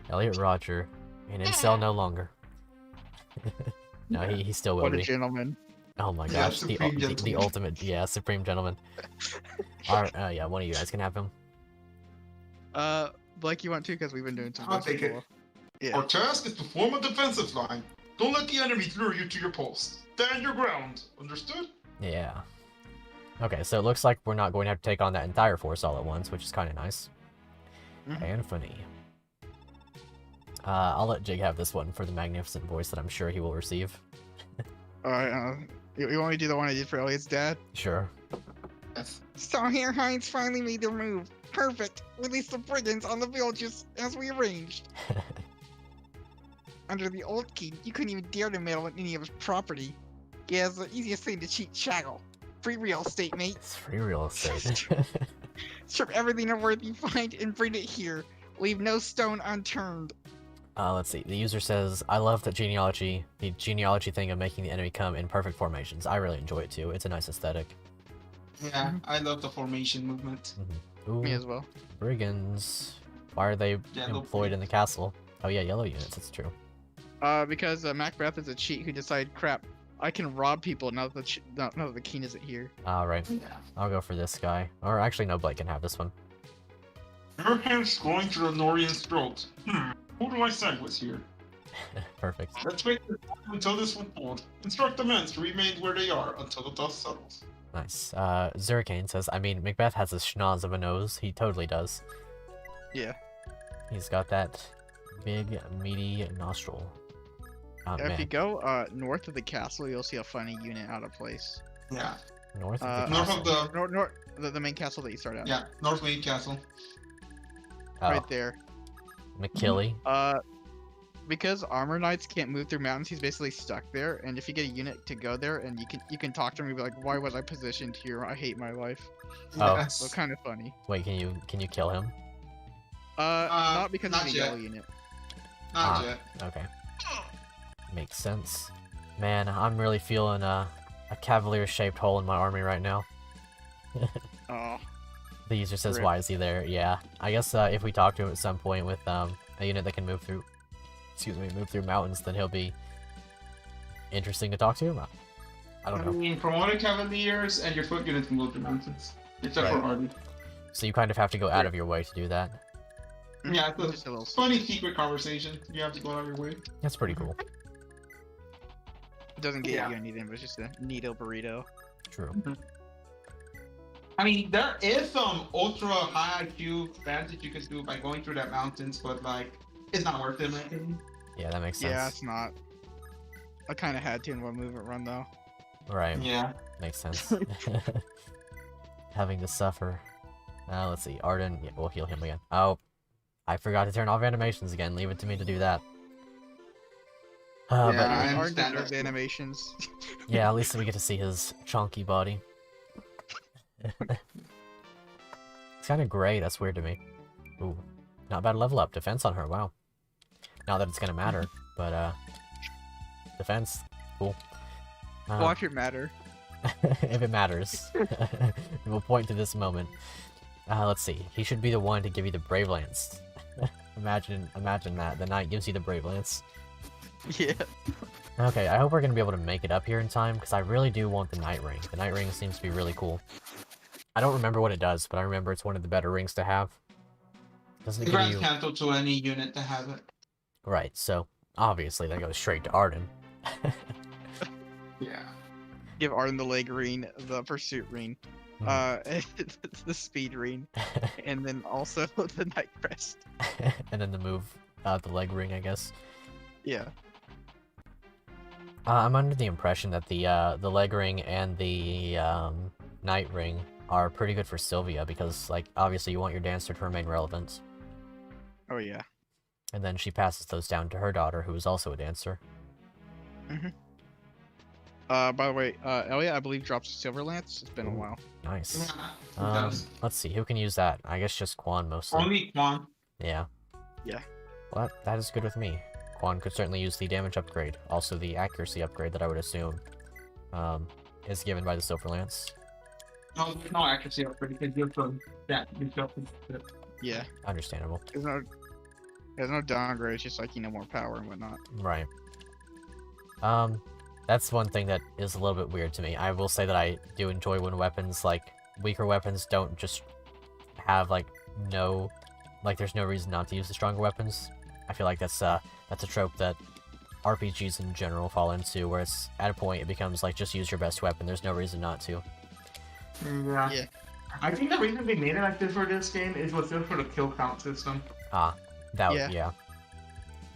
Speaker 1: Elliot Roger, an incel no longer. No, he still will
Speaker 3: What a
Speaker 1: be.
Speaker 3: gentleman.
Speaker 1: Oh my
Speaker 2: Yeah,
Speaker 1: gosh,
Speaker 2: supreme
Speaker 1: the
Speaker 2: gentleman.
Speaker 1: ultimate, yeah, supreme gentleman. Alright, yeah, one of you guys can have him.
Speaker 3: Blake, you want to? Because we've been doing some.
Speaker 2: I'll take it.
Speaker 3: Yeah.
Speaker 2: Our task is to form a defensive line. Don't let the enemy lure you to your post. Stand your ground. Understood?
Speaker 1: Yeah. Okay, so it looks like we're not going to have to take on that entire force all at once, which is kind of nice.
Speaker 3: Mhm.
Speaker 1: And funny. I'll let Jig have this one for the magnificent voice that I'm sure he will receive.
Speaker 3: Alright, you want me to do the one I did for Elliot's dad?
Speaker 1: Sure.
Speaker 2: Yes.
Speaker 3: So here Heinz finally made their move. Perfect. Release the brigands on the villages as we arranged. Under the old king, you couldn't even dare to meddle in any of his property. Yeah, it's the easiest thing to cheat Shaggle. Free real estate, mate.
Speaker 1: It's free real estate.
Speaker 3: Strip everything of worth you find and bring it here. Leave no stone unturned.
Speaker 1: Let's see. The user says, I love the genealogy thing of making the enemy come in perfect formations. I really enjoy it too. It's a nice aesthetic.
Speaker 2: Yeah, I love the formation movement.
Speaker 1: Ooh,
Speaker 3: Me as well.
Speaker 1: brigands. Why are they
Speaker 2: Yellow
Speaker 1: employed in the castle? Oh yeah, yellow units, that's true.
Speaker 3: Because Macbeth is a cheat who decided, crap, I can rob people now that the king isn't here.
Speaker 1: Alright,
Speaker 2: Yeah.
Speaker 1: I'll go for this guy. Or actually, no, Blake can have this one.
Speaker 2: Your hands going to the Norian's throat. Who do I side with here?
Speaker 1: Perfect.
Speaker 2: Let's wait until this one pulled. Instruct the men to remain where they are until the dust settles.
Speaker 1: Nice. Zurikane says, I mean, Macbeth has a schnoz of a nose. He totally does.
Speaker 3: Yeah.
Speaker 1: He's got that big, meaty nostril. Oh,
Speaker 3: If
Speaker 1: man.
Speaker 3: you go north of the castle, you'll see a funny unit out of place.
Speaker 2: Yeah.
Speaker 1: North of the
Speaker 2: North
Speaker 1: castle.
Speaker 2: of
Speaker 3: The main castle that you start out.
Speaker 2: Yeah, North Main Castle.
Speaker 1: Oh,
Speaker 3: Right there.
Speaker 1: McKilly.
Speaker 3: Because armor knights can't move through mountains, he's basically stuck there. And if you get a unit to go there, and you can talk to him and be like, "Why was I positioned here? I hate my life."
Speaker 1: Oh.
Speaker 2: Yes.
Speaker 3: So kind of funny.
Speaker 1: Wait, can you kill him?
Speaker 3: Not because
Speaker 2: not
Speaker 3: he's a
Speaker 2: yet.
Speaker 3: yellow unit.
Speaker 2: Not yet.
Speaker 1: Okay. Makes sense. Man, I'm really feeling a cavalier-shaped hole in my army right now.
Speaker 4: Oh.
Speaker 1: The user says,
Speaker 4: Rip.
Speaker 1: why is he there? Yeah, I guess if we talk to him at some point with a unit that can move through, move through mountains, then he'll be interesting to talk to him. I don't know.
Speaker 2: I mean, promoted cavaliers and your foot units can go through mountains, except for Arden.
Speaker 1: So you kind of have to go out of your way to do that.
Speaker 2: Yeah,
Speaker 4: Just
Speaker 2: it's
Speaker 4: a
Speaker 2: a
Speaker 4: little
Speaker 2: funny secret conversation. You have to go out of your way.
Speaker 1: That's pretty cool.
Speaker 4: It doesn't get
Speaker 2: Yeah.
Speaker 4: you anything, but it's just a neato burrito.
Speaker 1: True.
Speaker 2: I mean, there is some ultra high IQ stats that you can do by going through that mountains, but like, it's not worth it in my opinion.
Speaker 1: Yeah, that makes sense.
Speaker 4: Yeah, it's not. I kind of had to in one movement run though.
Speaker 1: Right.
Speaker 2: Yeah.
Speaker 1: Makes sense. Having to suffer. Let's see. Arden, yeah, we'll heal him again. Oh, I forgot to turn off animations again. Leave it to me to do that.
Speaker 2: Yeah, I
Speaker 1: But
Speaker 4: Arden
Speaker 2: understand
Speaker 4: deserved
Speaker 2: that.
Speaker 4: animations.
Speaker 1: yeah, at least we get to see his chunky body. It's kind of gray. That's weird to me. Ooh, not bad level up. Defense on her. Wow. Not that it's gonna matter, but defense, cool.
Speaker 4: Watch it matter.
Speaker 1: If it matters. We'll point to this moment. Let's see. He should be the one to give you the Brave Lance. imagine that. The knight gives you the Brave Lance.
Speaker 4: Yeah.
Speaker 1: Okay, I hope we're gonna be able to make it up here in time, because I really do want the Night Ring. The Night Ring seems to be really cool. I don't remember what it does, but I remember it's one of the better rings to have. Doesn't it
Speaker 2: It
Speaker 1: give
Speaker 2: grants
Speaker 1: you...
Speaker 2: cancel to any unit that has it.
Speaker 1: Right, so obviously that goes straight to Arden.
Speaker 2: Yeah.
Speaker 4: Give Arden the leg ring, the pursuit ring, the speed ring, and then also the night crest.
Speaker 1: And then the move, the leg ring, I guess.
Speaker 4: Yeah.
Speaker 1: I'm under the impression that the leg ring and the night ring are pretty good for Sylvia, because, like, obviously you want your dancer to remain relevant.
Speaker 4: Oh yeah.
Speaker 1: And then she passes those down to her daughter, who is also a dancer.
Speaker 4: By the way, Elia, I believe drops a silver lance. It's been a
Speaker 1: Ooh.
Speaker 4: while.
Speaker 1: Nice.
Speaker 2: Yeah, it does.
Speaker 1: Let's see, who can use that? I guess just Quan mostly.
Speaker 2: Only Quan.
Speaker 1: Yeah.
Speaker 4: Yeah.
Speaker 1: Well, that is good with me. Quan could certainly use the damage upgrade, also the accuracy upgrade that I would assume is given by the Silver Lance.
Speaker 2: No, there's no accuracy upgrade because you're from that yourself.
Speaker 4: Yeah.
Speaker 1: Understandable.
Speaker 4: There's no downgrade. It's just like, you know, more power and whatnot.
Speaker 1: Right. That's one thing that is a little bit weird to me. I will say that I do enjoy when weapons, like, weaker weapons don't just have, like, there's no reason not to use the stronger weapons. I feel like that's a trope that RPGs in general fall into, where it's, at a point, it becomes, like, just use your best weapon, there's no reason not to.
Speaker 2: Yeah.
Speaker 4: Yeah.
Speaker 2: I think the reason they made it like this for this game is was just for the kill count system.
Speaker 1: Yeah.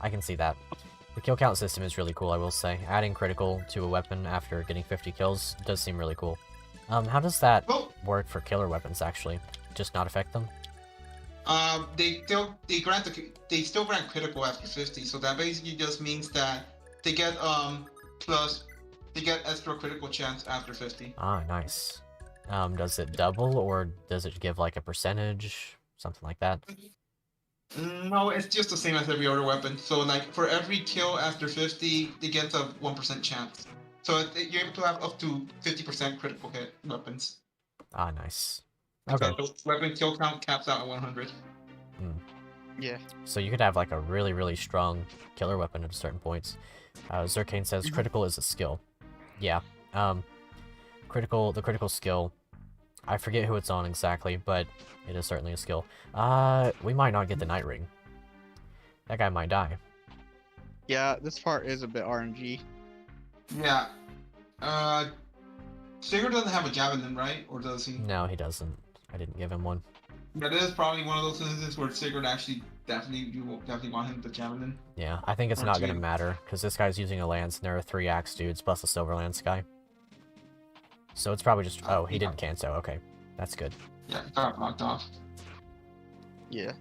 Speaker 1: I can see that. The kill count system is really cool, I will say. Adding critical to a weapon after getting 50 kills does seem really cool. How does that work for killer weapons, actually? Just not affect them?
Speaker 2: They still grant critical after 50, so that basically just means that they get extra critical chance after 50.
Speaker 1: Ah, nice. Does it double, or does it give, like, a percentage? Something like that?
Speaker 2: No, it's just the same as every other weapon. So, like, for every kill after 50, they get a 1% chance. So you're able to have up to 50% critical hit weapons.
Speaker 1: Ah, nice.
Speaker 2: Okay.
Speaker 1: Okay.
Speaker 2: So the weapon kill count caps out at 100.
Speaker 4: Yeah.
Speaker 1: So you could have, like, a really, really strong killer weapon at certain points. Zurkane says critical is a skill. Yeah. The critical skill, I forget who it's on exactly, but it is certainly a skill. We might not get the Night Ring. That guy might die.
Speaker 4: Yeah, this part is a bit RNG.
Speaker 2: Yeah. Sigurd doesn't have a javelin, right? Or does he?
Speaker 1: No, he doesn't. I didn't give him one.
Speaker 2: Yeah, this is probably one of those instances where Sigurd you will definitely want him the javelin.
Speaker 1: Yeah, I think it's
Speaker 2: Or
Speaker 1: not going to
Speaker 2: two.
Speaker 1: matter, because this guy's using a lance, and there are 3 axe dudes plus a silver lance guy. So it's probably just... Oh, he didn't cancel. Okay, that's good.
Speaker 2: Yeah, it got knocked off.
Speaker 4: Yeah.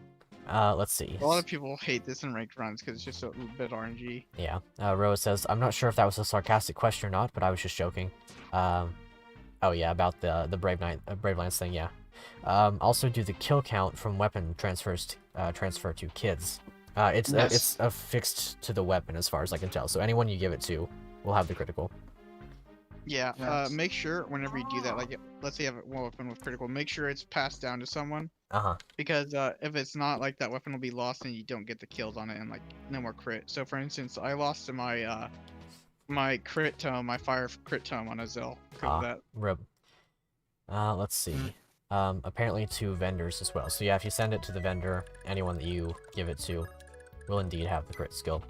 Speaker 1: Let's see.
Speaker 4: A lot of people hate this in ranked runs because it's just a bit RNG.
Speaker 1: Yeah. Roa says, I'm not sure if that was a sarcastic question or not, but I was just joking. Oh yeah, about the Brave Lance thing, yeah. Also, do the kill count from weapon transfer to kids? It's affixed to the weapon as far as I can tell. So anyone you give it to will have the critical.
Speaker 4: Yeah.
Speaker 2: Yes.
Speaker 4: Make sure whenever you do that, like let's say you have one weapon with critical, make sure it's passed down to someone. Because if it's not, like that weapon will be lost and you don't get the kills on it and like no more crit. So for instance, I lost to my my crit tome, my fire crit tome on Azelle because of that.
Speaker 1: Rib. Let's see. Apparently to vendors as well. So yeah, if you send it to the vendor, anyone that you give it to will indeed have the crit skill.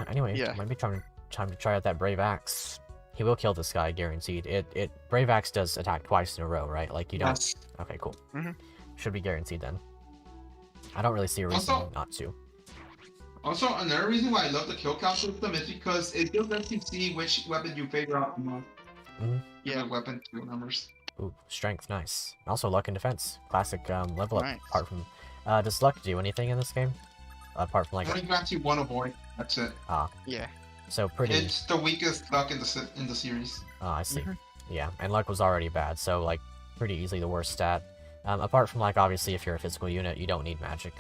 Speaker 1: Anyway,
Speaker 4: Yeah.
Speaker 1: might be time to try out that Brave Axe. He will kill this guy, guaranteed. Brave Axe does attack twice in a row, right? Like you don't.
Speaker 2: Yes.
Speaker 1: Okay, cool.
Speaker 4: Mhm.
Speaker 1: Should be guaranteed then. I don't really see a reason not to.
Speaker 2: Also, another reason why I love the kill count system is because it just lets you see which weapon you figure out the most.
Speaker 4: Yeah.
Speaker 2: Weapon kill numbers.
Speaker 1: Ooh, strength, nice. Also luck and defense, classic level up.
Speaker 4: Nice.
Speaker 1: Apart from, does luck do anything in this game? Apart from like.
Speaker 2: Only grants you one avoid. That's it.
Speaker 4: Yeah.
Speaker 1: So pretty.
Speaker 2: It's the weakest luck in the series.
Speaker 1: I see. Yeah, and luck was already bad, so like pretty easily the worst stat. Apart from like obviously if you're a physical unit, you don't need magic.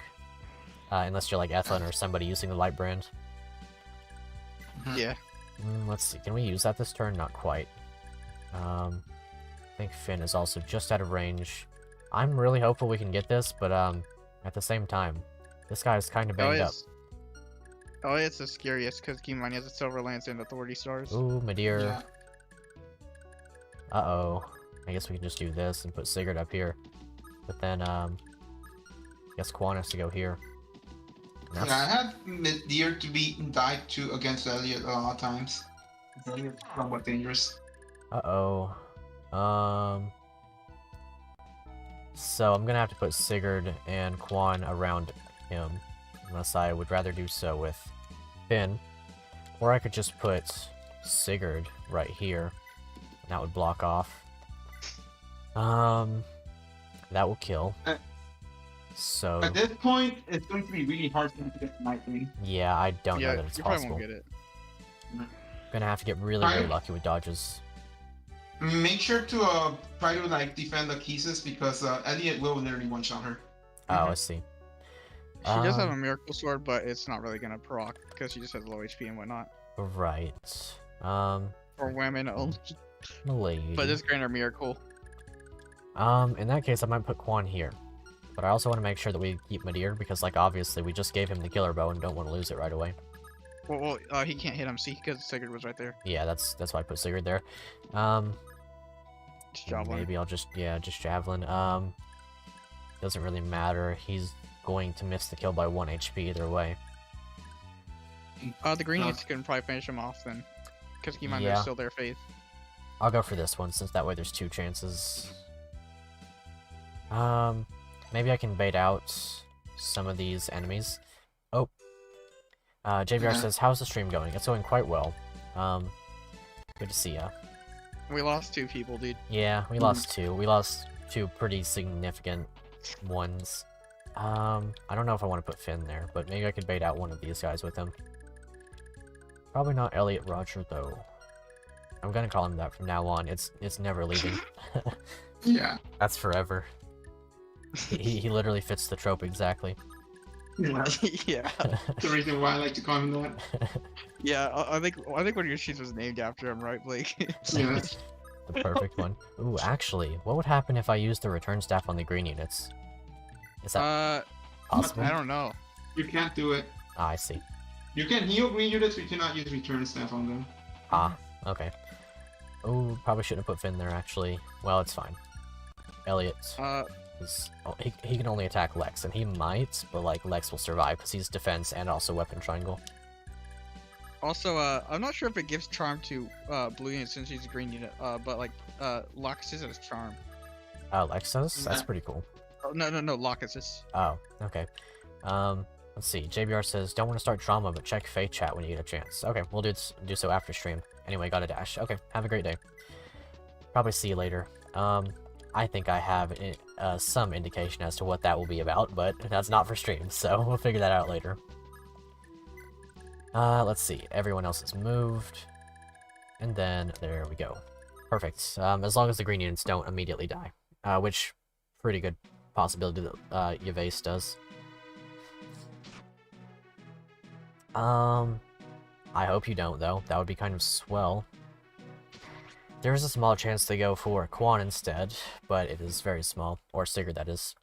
Speaker 1: Unless you're like Ethlin or somebody using the light brand.
Speaker 4: Yeah.
Speaker 1: Let's see, can we use that this turn? Not quite. I think Finn is also just out of range. I'm really hopeful we can get this, but at the same time, this guy is kind of banged up.
Speaker 4: Oh, it's the scariest because keep in mind he has a silver lance and authority stars.
Speaker 1: Ooh, Madeir.
Speaker 2: Yeah.
Speaker 1: Uh-oh. I guess we can just do this and put Sigurd up here. But then, I guess Quan has to go here.
Speaker 2: Yeah, I had Madeir to be died to against Elliot a lot of times. Elliot's somewhat dangerous.
Speaker 1: Uh-oh. So I'm gonna have to put Sigurd and Quan around him. Unless I would rather do so with Finn. Or I could just put Sigurd right here. And that would block off. That will kill. So
Speaker 2: At this point, it's going to be really hard for him to get the night ring.
Speaker 1: yeah, I don't know
Speaker 4: Yeah,
Speaker 1: that it's
Speaker 4: you probably
Speaker 1: possible.
Speaker 4: won't get it.
Speaker 1: Gonna have to get really, really lucky with dodges.
Speaker 2: Make sure to try to like defend the Kisses because Elliot will literally one-shot her.
Speaker 1: Oh, I see.
Speaker 4: She does have a miracle sword, but it's not really gonna proc because she just has low HP and whatnot.
Speaker 1: Right.
Speaker 4: For women only.
Speaker 1: Lady.
Speaker 4: But just grant her miracle.
Speaker 1: In that case, I might put Quan here. But I also want to make sure that we keep Madeir, because, like, obviously, we just gave him the killer bow and don't want to lose it right away.
Speaker 4: Well, he can't hit him, see, because Sigurd was right there.
Speaker 1: Yeah, that's why I put Sigurd there.
Speaker 4: Just javelin.
Speaker 1: Maybe I'll just javelin. Doesn't really matter. He's going to miss the kill by 1 HP either way.
Speaker 4: The green units can probably finish him off then. Because keep in mind,
Speaker 1: Yeah.
Speaker 4: they're still their faith.
Speaker 1: I'll go for this one, since that way there's 2 chances. Maybe I can bait out some of these enemies. Oh. JBR says, how's the stream going? It's going quite well. Good to see ya.
Speaker 4: We lost 2 people, dude.
Speaker 1: Yeah, we lost 2. We lost 2 pretty significant ones. I don't know if I want to put Finn there, but maybe I could bait out one of these guys with him. Probably not Elliot Roger, though. I'm gonna call him that from now on. It's never leaving.
Speaker 2: Yeah.
Speaker 1: That's forever. He literally fits the trope exactly.
Speaker 2: Yeah.
Speaker 4: Yeah.
Speaker 2: That's the reason why I like to call him that.
Speaker 4: Yeah, I think one of your sheets was named after him, right, Blake?
Speaker 2: Yeah.
Speaker 1: The perfect one. Ooh, actually, what would happen if I used the return staff on the green units? Is that possible?
Speaker 4: I don't know.
Speaker 2: You can't do it.
Speaker 1: Ah, I see.
Speaker 2: You can heal green units, but you cannot use return staff on them.
Speaker 1: Ah, okay. Oh, probably shouldn't have put Finn there, actually. Well, it's fine. Elliot is... Oh, he can only attack Lex, and he might, but, like, Lex will survive, because he's defense and also weapon triangle.
Speaker 4: Also, I'm not sure if it gives charm to blue unit since he's a green unit, but, like, Locus is charm.
Speaker 1: Lex does? That's pretty cool.
Speaker 4: Oh, no, Locus is.
Speaker 1: Oh, okay. Let's see. JBR says, don't want to start drama, but check Fate chat when you get a chance. Okay, we'll do so after stream. Anyway, got a dash. Okay, have a great day. Probably see you later. I think I have some indication as to what that will be about, but that's not for stream, so we'll figure that out later. Let's see. Everyone else has moved. And then, there we go. Perfect. As long as the green units don't immediately die. Which, pretty good possibility that Yves does. I hope you don't, though. That would be kind of swell. There is a small chance to go for Quan instead, but it is very small. Or Sigurd, that is.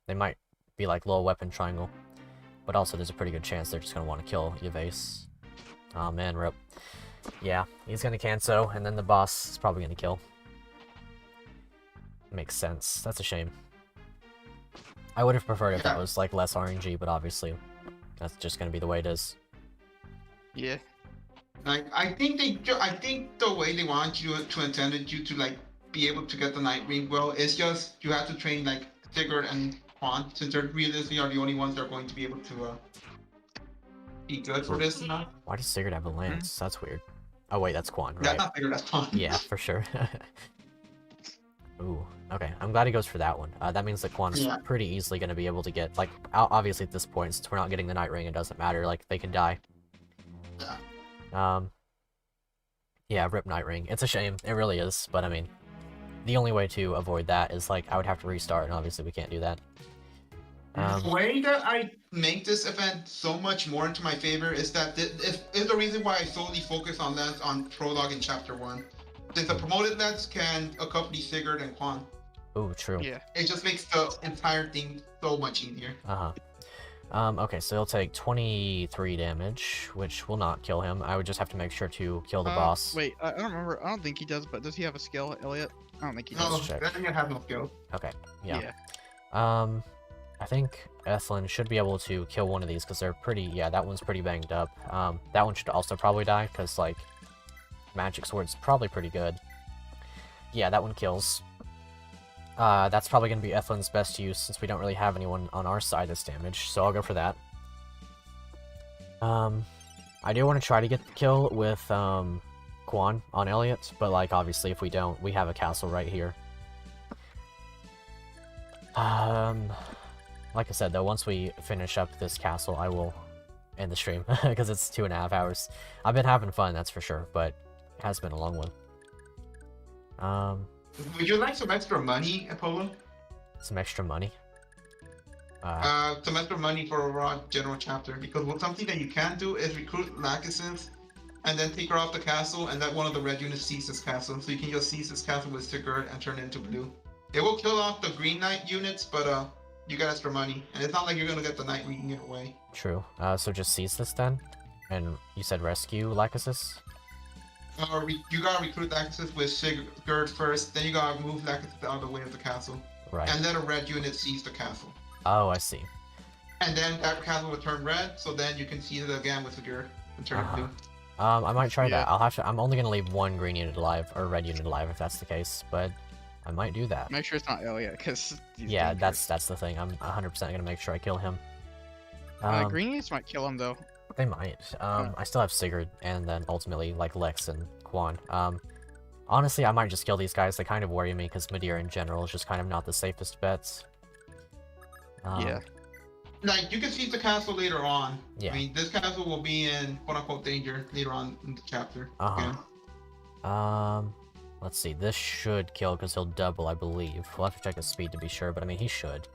Speaker 1: They might be like little weapon triangle. But also, there's a pretty good chance they're just going to want to kill Yvace. Oh man, rip. Yeah, he's going to cancel, and then the boss is probably going to kill. Makes sense. That's a shame. I would have preferred if that was like less RNG, but obviously, that's just going to be the way it is.
Speaker 4: Yeah.
Speaker 2: Like, I think the way they want you to intended you to like be able to get the Night Ring, well, it's just you have to train like Sigurd and Quan, since they're realistically are the only ones that are going to be able to be good for this now.
Speaker 1: Why does Sigurd have a lance? That's weird. Oh wait, that's Quan, right?
Speaker 2: That's not Sigurd, that's Quan.
Speaker 1: Yeah, for sure. Ooh, okay. I'm glad he goes for that one. That means that Quan's pretty easily going to be able to get, like, obviously at this point, since we're not getting the Night Ring, it doesn't matter. Like, they can die. Yeah, rip Night Ring. It's a shame. It really is. But, I mean, the only way to avoid that is, like, I would have to restart, and obviously we can't do that.
Speaker 2: The way that I make this event so much more into my favor is that is the reason why I solely focus on Lance on Prologue in Chapter 1. Since the promoted Lance can accompany Sigurd and Quan.
Speaker 1: Oh, true.
Speaker 4: Yeah.
Speaker 2: It just makes the entire thing so much easier.
Speaker 1: Okay, so he'll take 23 damage, which will not kill him. I would just have to make sure to kill the boss.
Speaker 4: Wait, I don't remember. I don't think he does, but does he have a skill, Elliot? I don't think he does.
Speaker 2: No, I have no skill.
Speaker 1: Okay, yeah. I think Ethlin should be able to kill one of these, because they're pretty, yeah, that one's pretty banged up. That one should also probably die, because, like, Magic Sword's probably pretty good. Yeah, that one kills. That's probably going to be Ethlin's best use, since we don't really have anyone on our side that's damaged, so I'll go for that. I do want to try to get the kill with, Quan on Elliot, but, like, obviously if we don't, we have a castle right here. Like I said, though, once we finish up this castle, I will end the stream, because it's 2.5 hours. I've been having fun, that's for sure, but it has been a long one.
Speaker 2: Would you like some extra money, Apollo?
Speaker 1: Some extra money?
Speaker 2: Some extra money for a raw general chapter, because something that you can do is recruit Lachesis and then take her off the castle, and that one of the red units sees this castle, so you can just seize this castle with Sigurd and turn it into blue. It will kill off the green knight units, but you got extra money, and it's not like you're gonna get the knight reading it away.
Speaker 1: True. So just seize this then? And you said rescue Lachesis?
Speaker 2: You gotta recruit Lachesis with Sigurd first, then you gotta move Lachesis out of the way of the castle.
Speaker 1: Right.
Speaker 2: And let a red unit seize the castle.
Speaker 1: Oh, I see.
Speaker 2: And then that castle will turn red, so then you can seize it again with Sigurd and turn it blue.
Speaker 1: I might try that. I'm only gonna leave one green unit alive, or red unit alive if that's the case, but I might do that.
Speaker 4: Make sure it's not Elliot, because
Speaker 1: yeah, that's the thing. I'm 100% gonna make sure I kill him.
Speaker 4: Green units might kill him though.
Speaker 1: They might. I still have Sigurd, and then ultimately like Lex and Quan. Honestly, I might just kill these guys. They kind of worry me because Madeira in general is just kind of not the safest bets.
Speaker 4: Yeah.
Speaker 2: Like, you can seize the castle later on.
Speaker 1: Yeah.
Speaker 2: I mean, this castle will be in quote-unquote danger later on in the chapter.
Speaker 1: Let's see. This should kill because he'll double, I believe. We'll have to check his speed to be sure, but I mean, he should.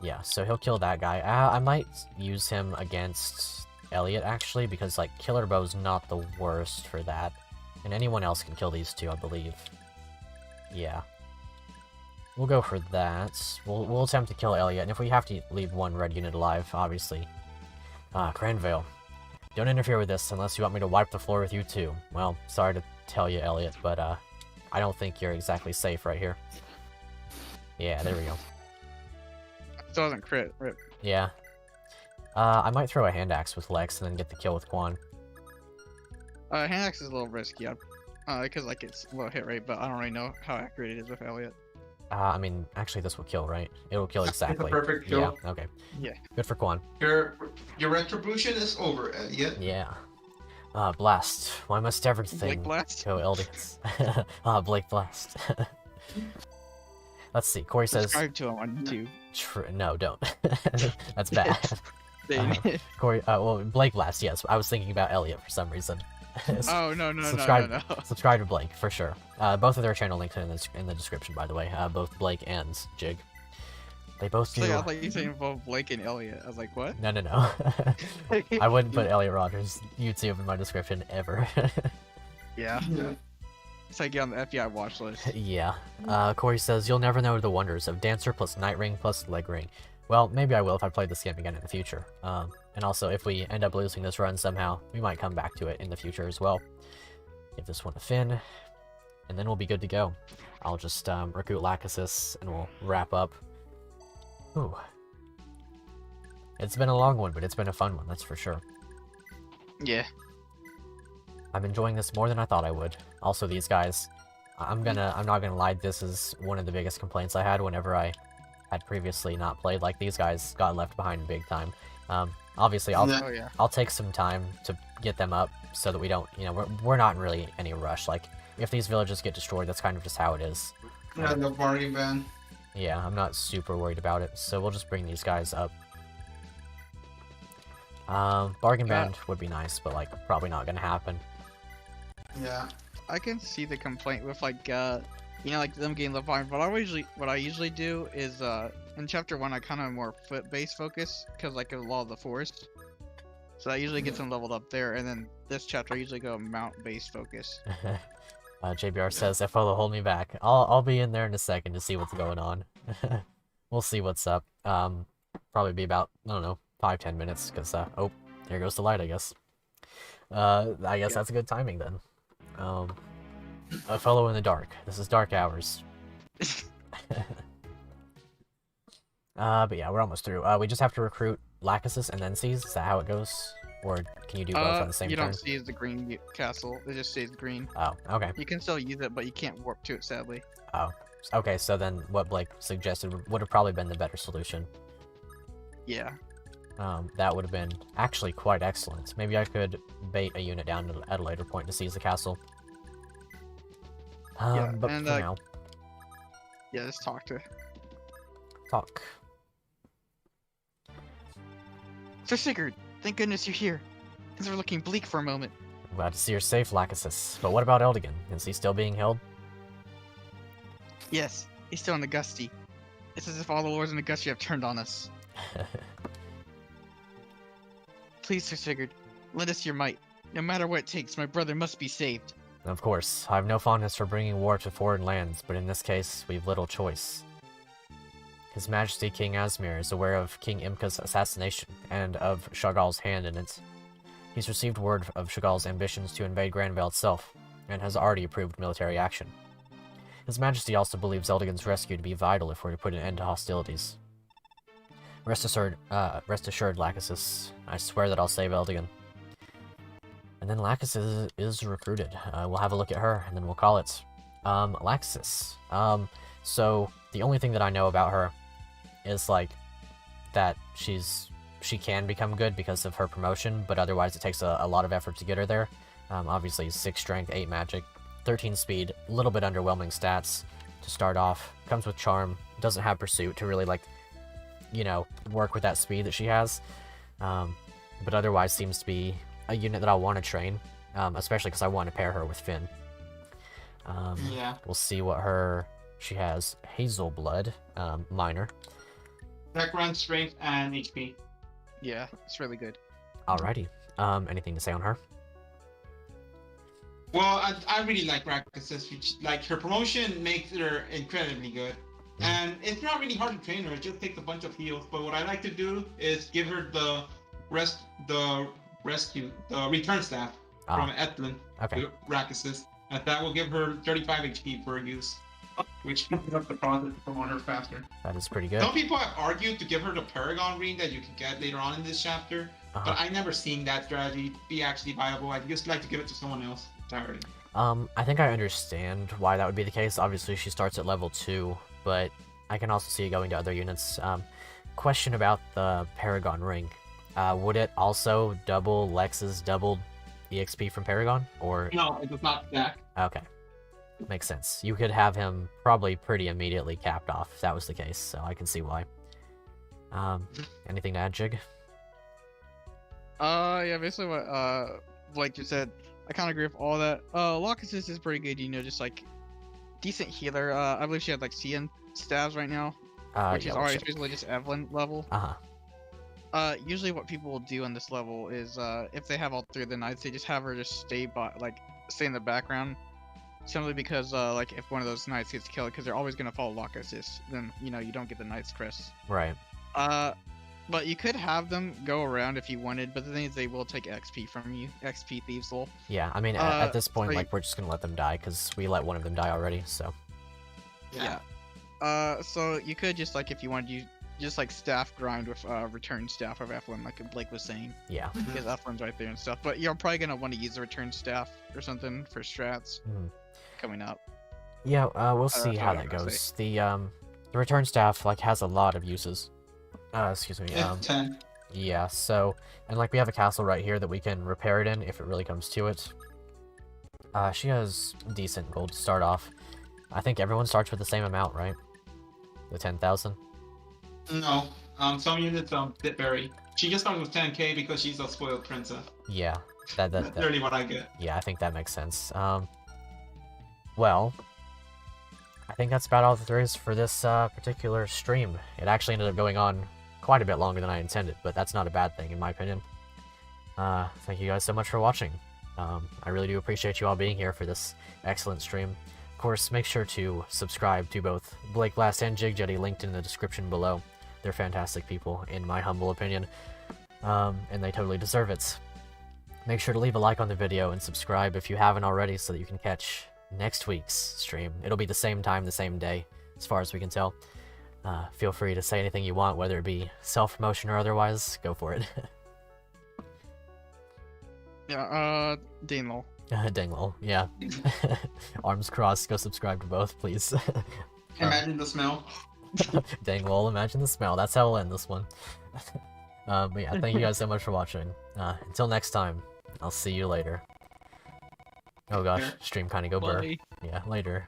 Speaker 1: Yeah, so he'll kill that guy. I might use him against Elliot, actually, because, like, Killer Bow's not the worst for that. And anyone else can kill these two, I believe. Yeah. We'll go for that. We'll attempt to kill Elliot, and if we have to leave one red unit alive, obviously. Cranvale. Don't interfere with this unless you want me to wipe the floor with you too. Well, sorry to tell you, Elliot, but I don't think you're exactly safe right here. Yeah, there we go.
Speaker 4: Still doesn't crit, rip.
Speaker 1: Yeah. I might throw a hand axe with Lex and then get the kill with Quan.
Speaker 4: Hand axe is a little risky, because like it's low hit rate, but I don't really know how accurate it is with Elliot.
Speaker 1: I mean, actually, this will kill, right? It will kill exactly.
Speaker 2: It's a perfect kill.
Speaker 1: Yeah. Okay.
Speaker 4: Yeah.
Speaker 1: Good for Quan.
Speaker 2: Your retribution is over, Elliot.
Speaker 1: Yeah. Blast. Why must everything
Speaker 4: Blake Blast?
Speaker 1: go Eldians? Blake Blast. Let's see. Corey says.
Speaker 4: Subscribe to him on YouTube.
Speaker 1: No, don't. That's bad. Corey. Well, Blake Blast. Yes, I was thinking about Elliot for some reason.
Speaker 4: Oh no.
Speaker 1: Subscribe to Blake for sure. Both of their channel links are in the description, by the way. Both Blake and Jig. They both do.
Speaker 4: So, yeah, I thought you said both Blake and Elliot. I was like, what?
Speaker 1: No, no, no. I wouldn't put Elliot Rogers YouTube in my description ever.
Speaker 4: Yeah. It's like on the FBI watch list.
Speaker 1: Yeah. Corey says, you'll never know the wonders of Dancer plus Night Ring plus Leg Ring. Well, maybe I will if I play this game again in the future. And also, if we end up losing this run somehow, we might come back to it in the future as well. Give this one a Finn, and then we'll be good to go. I'll just recruit Lachesis, and we'll wrap up. Ooh. It's been a long one, but it's been a fun one, that's for sure.
Speaker 4: Yeah.
Speaker 1: I'm enjoying this more than I thought I would. Also, these guys, I'm not gonna lie, this is one of the biggest complaints I had whenever I had previously not played. Like, these guys got left behind big time. Obviously, I'll take some time to get them up so that we don't, you know, we're not in really any rush. Like, if these villages get destroyed, that's kind of just how it is.
Speaker 2: Yeah, no bargain ban.
Speaker 1: Yeah, I'm not super worried about it, so we'll just bring these guys up. Bargain ban would be nice, but, like, probably not gonna happen.
Speaker 2: Yeah.
Speaker 4: I can see the complaint with, like, you know, like, them getting left behind, but what I usually do is, in Chapter 1, I kind of more foot-based focus, because, like, of a lot of the forest. So that usually gets them leveled up there, and then this chapter I usually go mount-based focus.
Speaker 1: JBR says, FO will hold me back. I'll be in there in a second to see what's going on. We'll see what's up. Probably be about, I don't know, 5-10 minutes, because, oh, here goes the light, I guess. I guess that's good timing, then. A fellow in the dark. This is dark hours. But yeah, we're almost through. We just have to recruit Lachesis and then seize. Is that how it goes? Or can you do both on the same
Speaker 4: you
Speaker 1: turn?
Speaker 4: don't seize the green castle. It just stays green.
Speaker 1: Oh, okay.
Speaker 4: You can still use it, but you can't warp to it, sadly.
Speaker 1: Oh, okay. So then what Blake suggested would have probably been the better solution.
Speaker 4: Yeah.
Speaker 1: That would have been actually quite excellent. Maybe I could bait a unit down at a later point to seize the castle.
Speaker 4: Yeah,
Speaker 1: but
Speaker 4: and,
Speaker 1: for now...
Speaker 4: Yeah, just talk to...
Speaker 1: Talk.
Speaker 4: Sir Sigurd, thank goodness you're here. Things were looking bleak for a moment.
Speaker 1: I'm glad to see you're safe, Lachesis. But what about Eldigan? Is he still being held?
Speaker 4: Yes, he's still in the Gusty. It's as if all the lords in the Gusty have turned on us. Please, Sir Sigurd, lend us your might. No matter what it takes, my brother must be saved.
Speaker 1: Of course, I have no fondness for bringing war to foreign lands, but in this case, we've little choice. His Majesty King Asmir is aware of King Imka's assassination, and of Chagall's hand in it. He's received word of Chagall's ambitions to invade Granvale itself, and has already approved military action. His Majesty also believes Eldigan's rescue to be vital if we're to put an end to hostilities. Rest assured, Lachesis. I swear that I'll save Eldigan. And then Lachesis is recruited. We'll have a look at her, and then we'll call it. Lachesis. So, the only thing that I know about her is, like, that she can become good because of her promotion, but otherwise it takes a lot of effort to get her there. Obviously, 6 strength, 8 magic, 13 speed, a little bit underwhelming stats to start off. Comes with charm, doesn't have pursuit to really, like, you know, work with that speed that she has. But otherwise seems to be a unit that I want to train, especially because I want to pair her with Finn.
Speaker 2: Yeah.
Speaker 1: We'll see what she has. Hazel Blood, minor.
Speaker 2: Background, strength, and HP.
Speaker 4: Yeah, it's really good.
Speaker 1: Alrighty. Anything to say on her?
Speaker 2: Well, I really like Lachesis. Like, her promotion makes her incredibly good. And it's not really hard to train her, it just takes a bunch of heals. But what I like to do is give her the return staff from Ethlin to Lachesis. And that will give her 35 HP for use, which speeds up the process to promote her faster.
Speaker 1: That is pretty good.
Speaker 2: Some people have argued to give her the Paragon ring that you can get later on in this chapter, but I never seen that strategy be actually viable. I'd just like to give it to someone else entirely.
Speaker 1: I think I understand why that would be the case. Obviously, she starts at level 2, but I can also see it going to other units. Question about the Paragon ring. Would it also double Lex's doubled EXP from Paragon? Or
Speaker 2: no, it does not stack.
Speaker 1: Okay. Makes sense. You could have him probably pretty immediately capped off if that was the case, so I can see why. Anything to add, Jig?
Speaker 4: Yeah, basically what Blake just said. I kind of agree with all that. Lachesis is pretty good, you know, just like decent healer. I believe she had like CN stabs right now. which is
Speaker 1: yeah,
Speaker 4: always basically just Evelyn level. Usually what people will do on this level is, if they have all 3 of the knights, they just have her just stay in the background. Simply because, like, if one of those knights gets killed, because they're always gonna follow lock assist, then, you know, you don't get the knight's crest.
Speaker 1: Right.
Speaker 4: But you could have them go around if you wanted, but the thing is they will take XP from you. XP thieves will.
Speaker 1: Yeah, I mean, at this point, like, we're just gonna let them die, because we let one of them die already, so.
Speaker 4: Yeah. So you could just, like, if you wanted, you just, like, staff grind with, return staff of Evelyn, like Blake was saying.
Speaker 1: Yeah.
Speaker 4: Because Evelyn's right there and stuff. But you're probably gonna want to use the return staff or something for strats coming up.
Speaker 1: Yeah, we'll see how that goes. The return staff, like, has a lot of uses. Excuse me.
Speaker 2: 10.
Speaker 1: Yeah, so, and like we have a castle right here that we can repair it in if it really comes to it. She has decent gold to start off. I think everyone starts with the same amount, right? The 10,000?
Speaker 2: No, some units did vary. She just starts with 10k because she's a spoiled princess.
Speaker 1: Yeah, that's
Speaker 2: literally what I get.
Speaker 1: Yeah, I think that makes sense. Well, I think that's about all that there is for this particular stream. It actually ended up going on quite a bit longer than I intended, but that's not a bad thing in my opinion. Thank you guys so much for watching. I really do appreciate you all being here for this excellent stream. Of course, make sure to subscribe to both Blake Blast and Jigjetty, linked in the description below. They're fantastic people, in my humble opinion, and they totally deserve it. Make sure to leave a like on the video and subscribe if you haven't already so that you can catch next week's stream. It'll be the same time, the same day, as far as we can tell. Feel free to say anything you want, whether it be self-promotion or otherwise. Go for it.
Speaker 4: Yeah, Dingle.
Speaker 1: Dingle, yeah. Arms crossed, go subscribe to both, please.
Speaker 2: Imagine the smell.
Speaker 1: Dingle, imagine the smell. That's how we'll end this one. But yeah, thank you guys so much for watching. Until next time, I'll see you later. Oh gosh, stream kind of go blur.
Speaker 4: Bye.
Speaker 1: Yeah, later.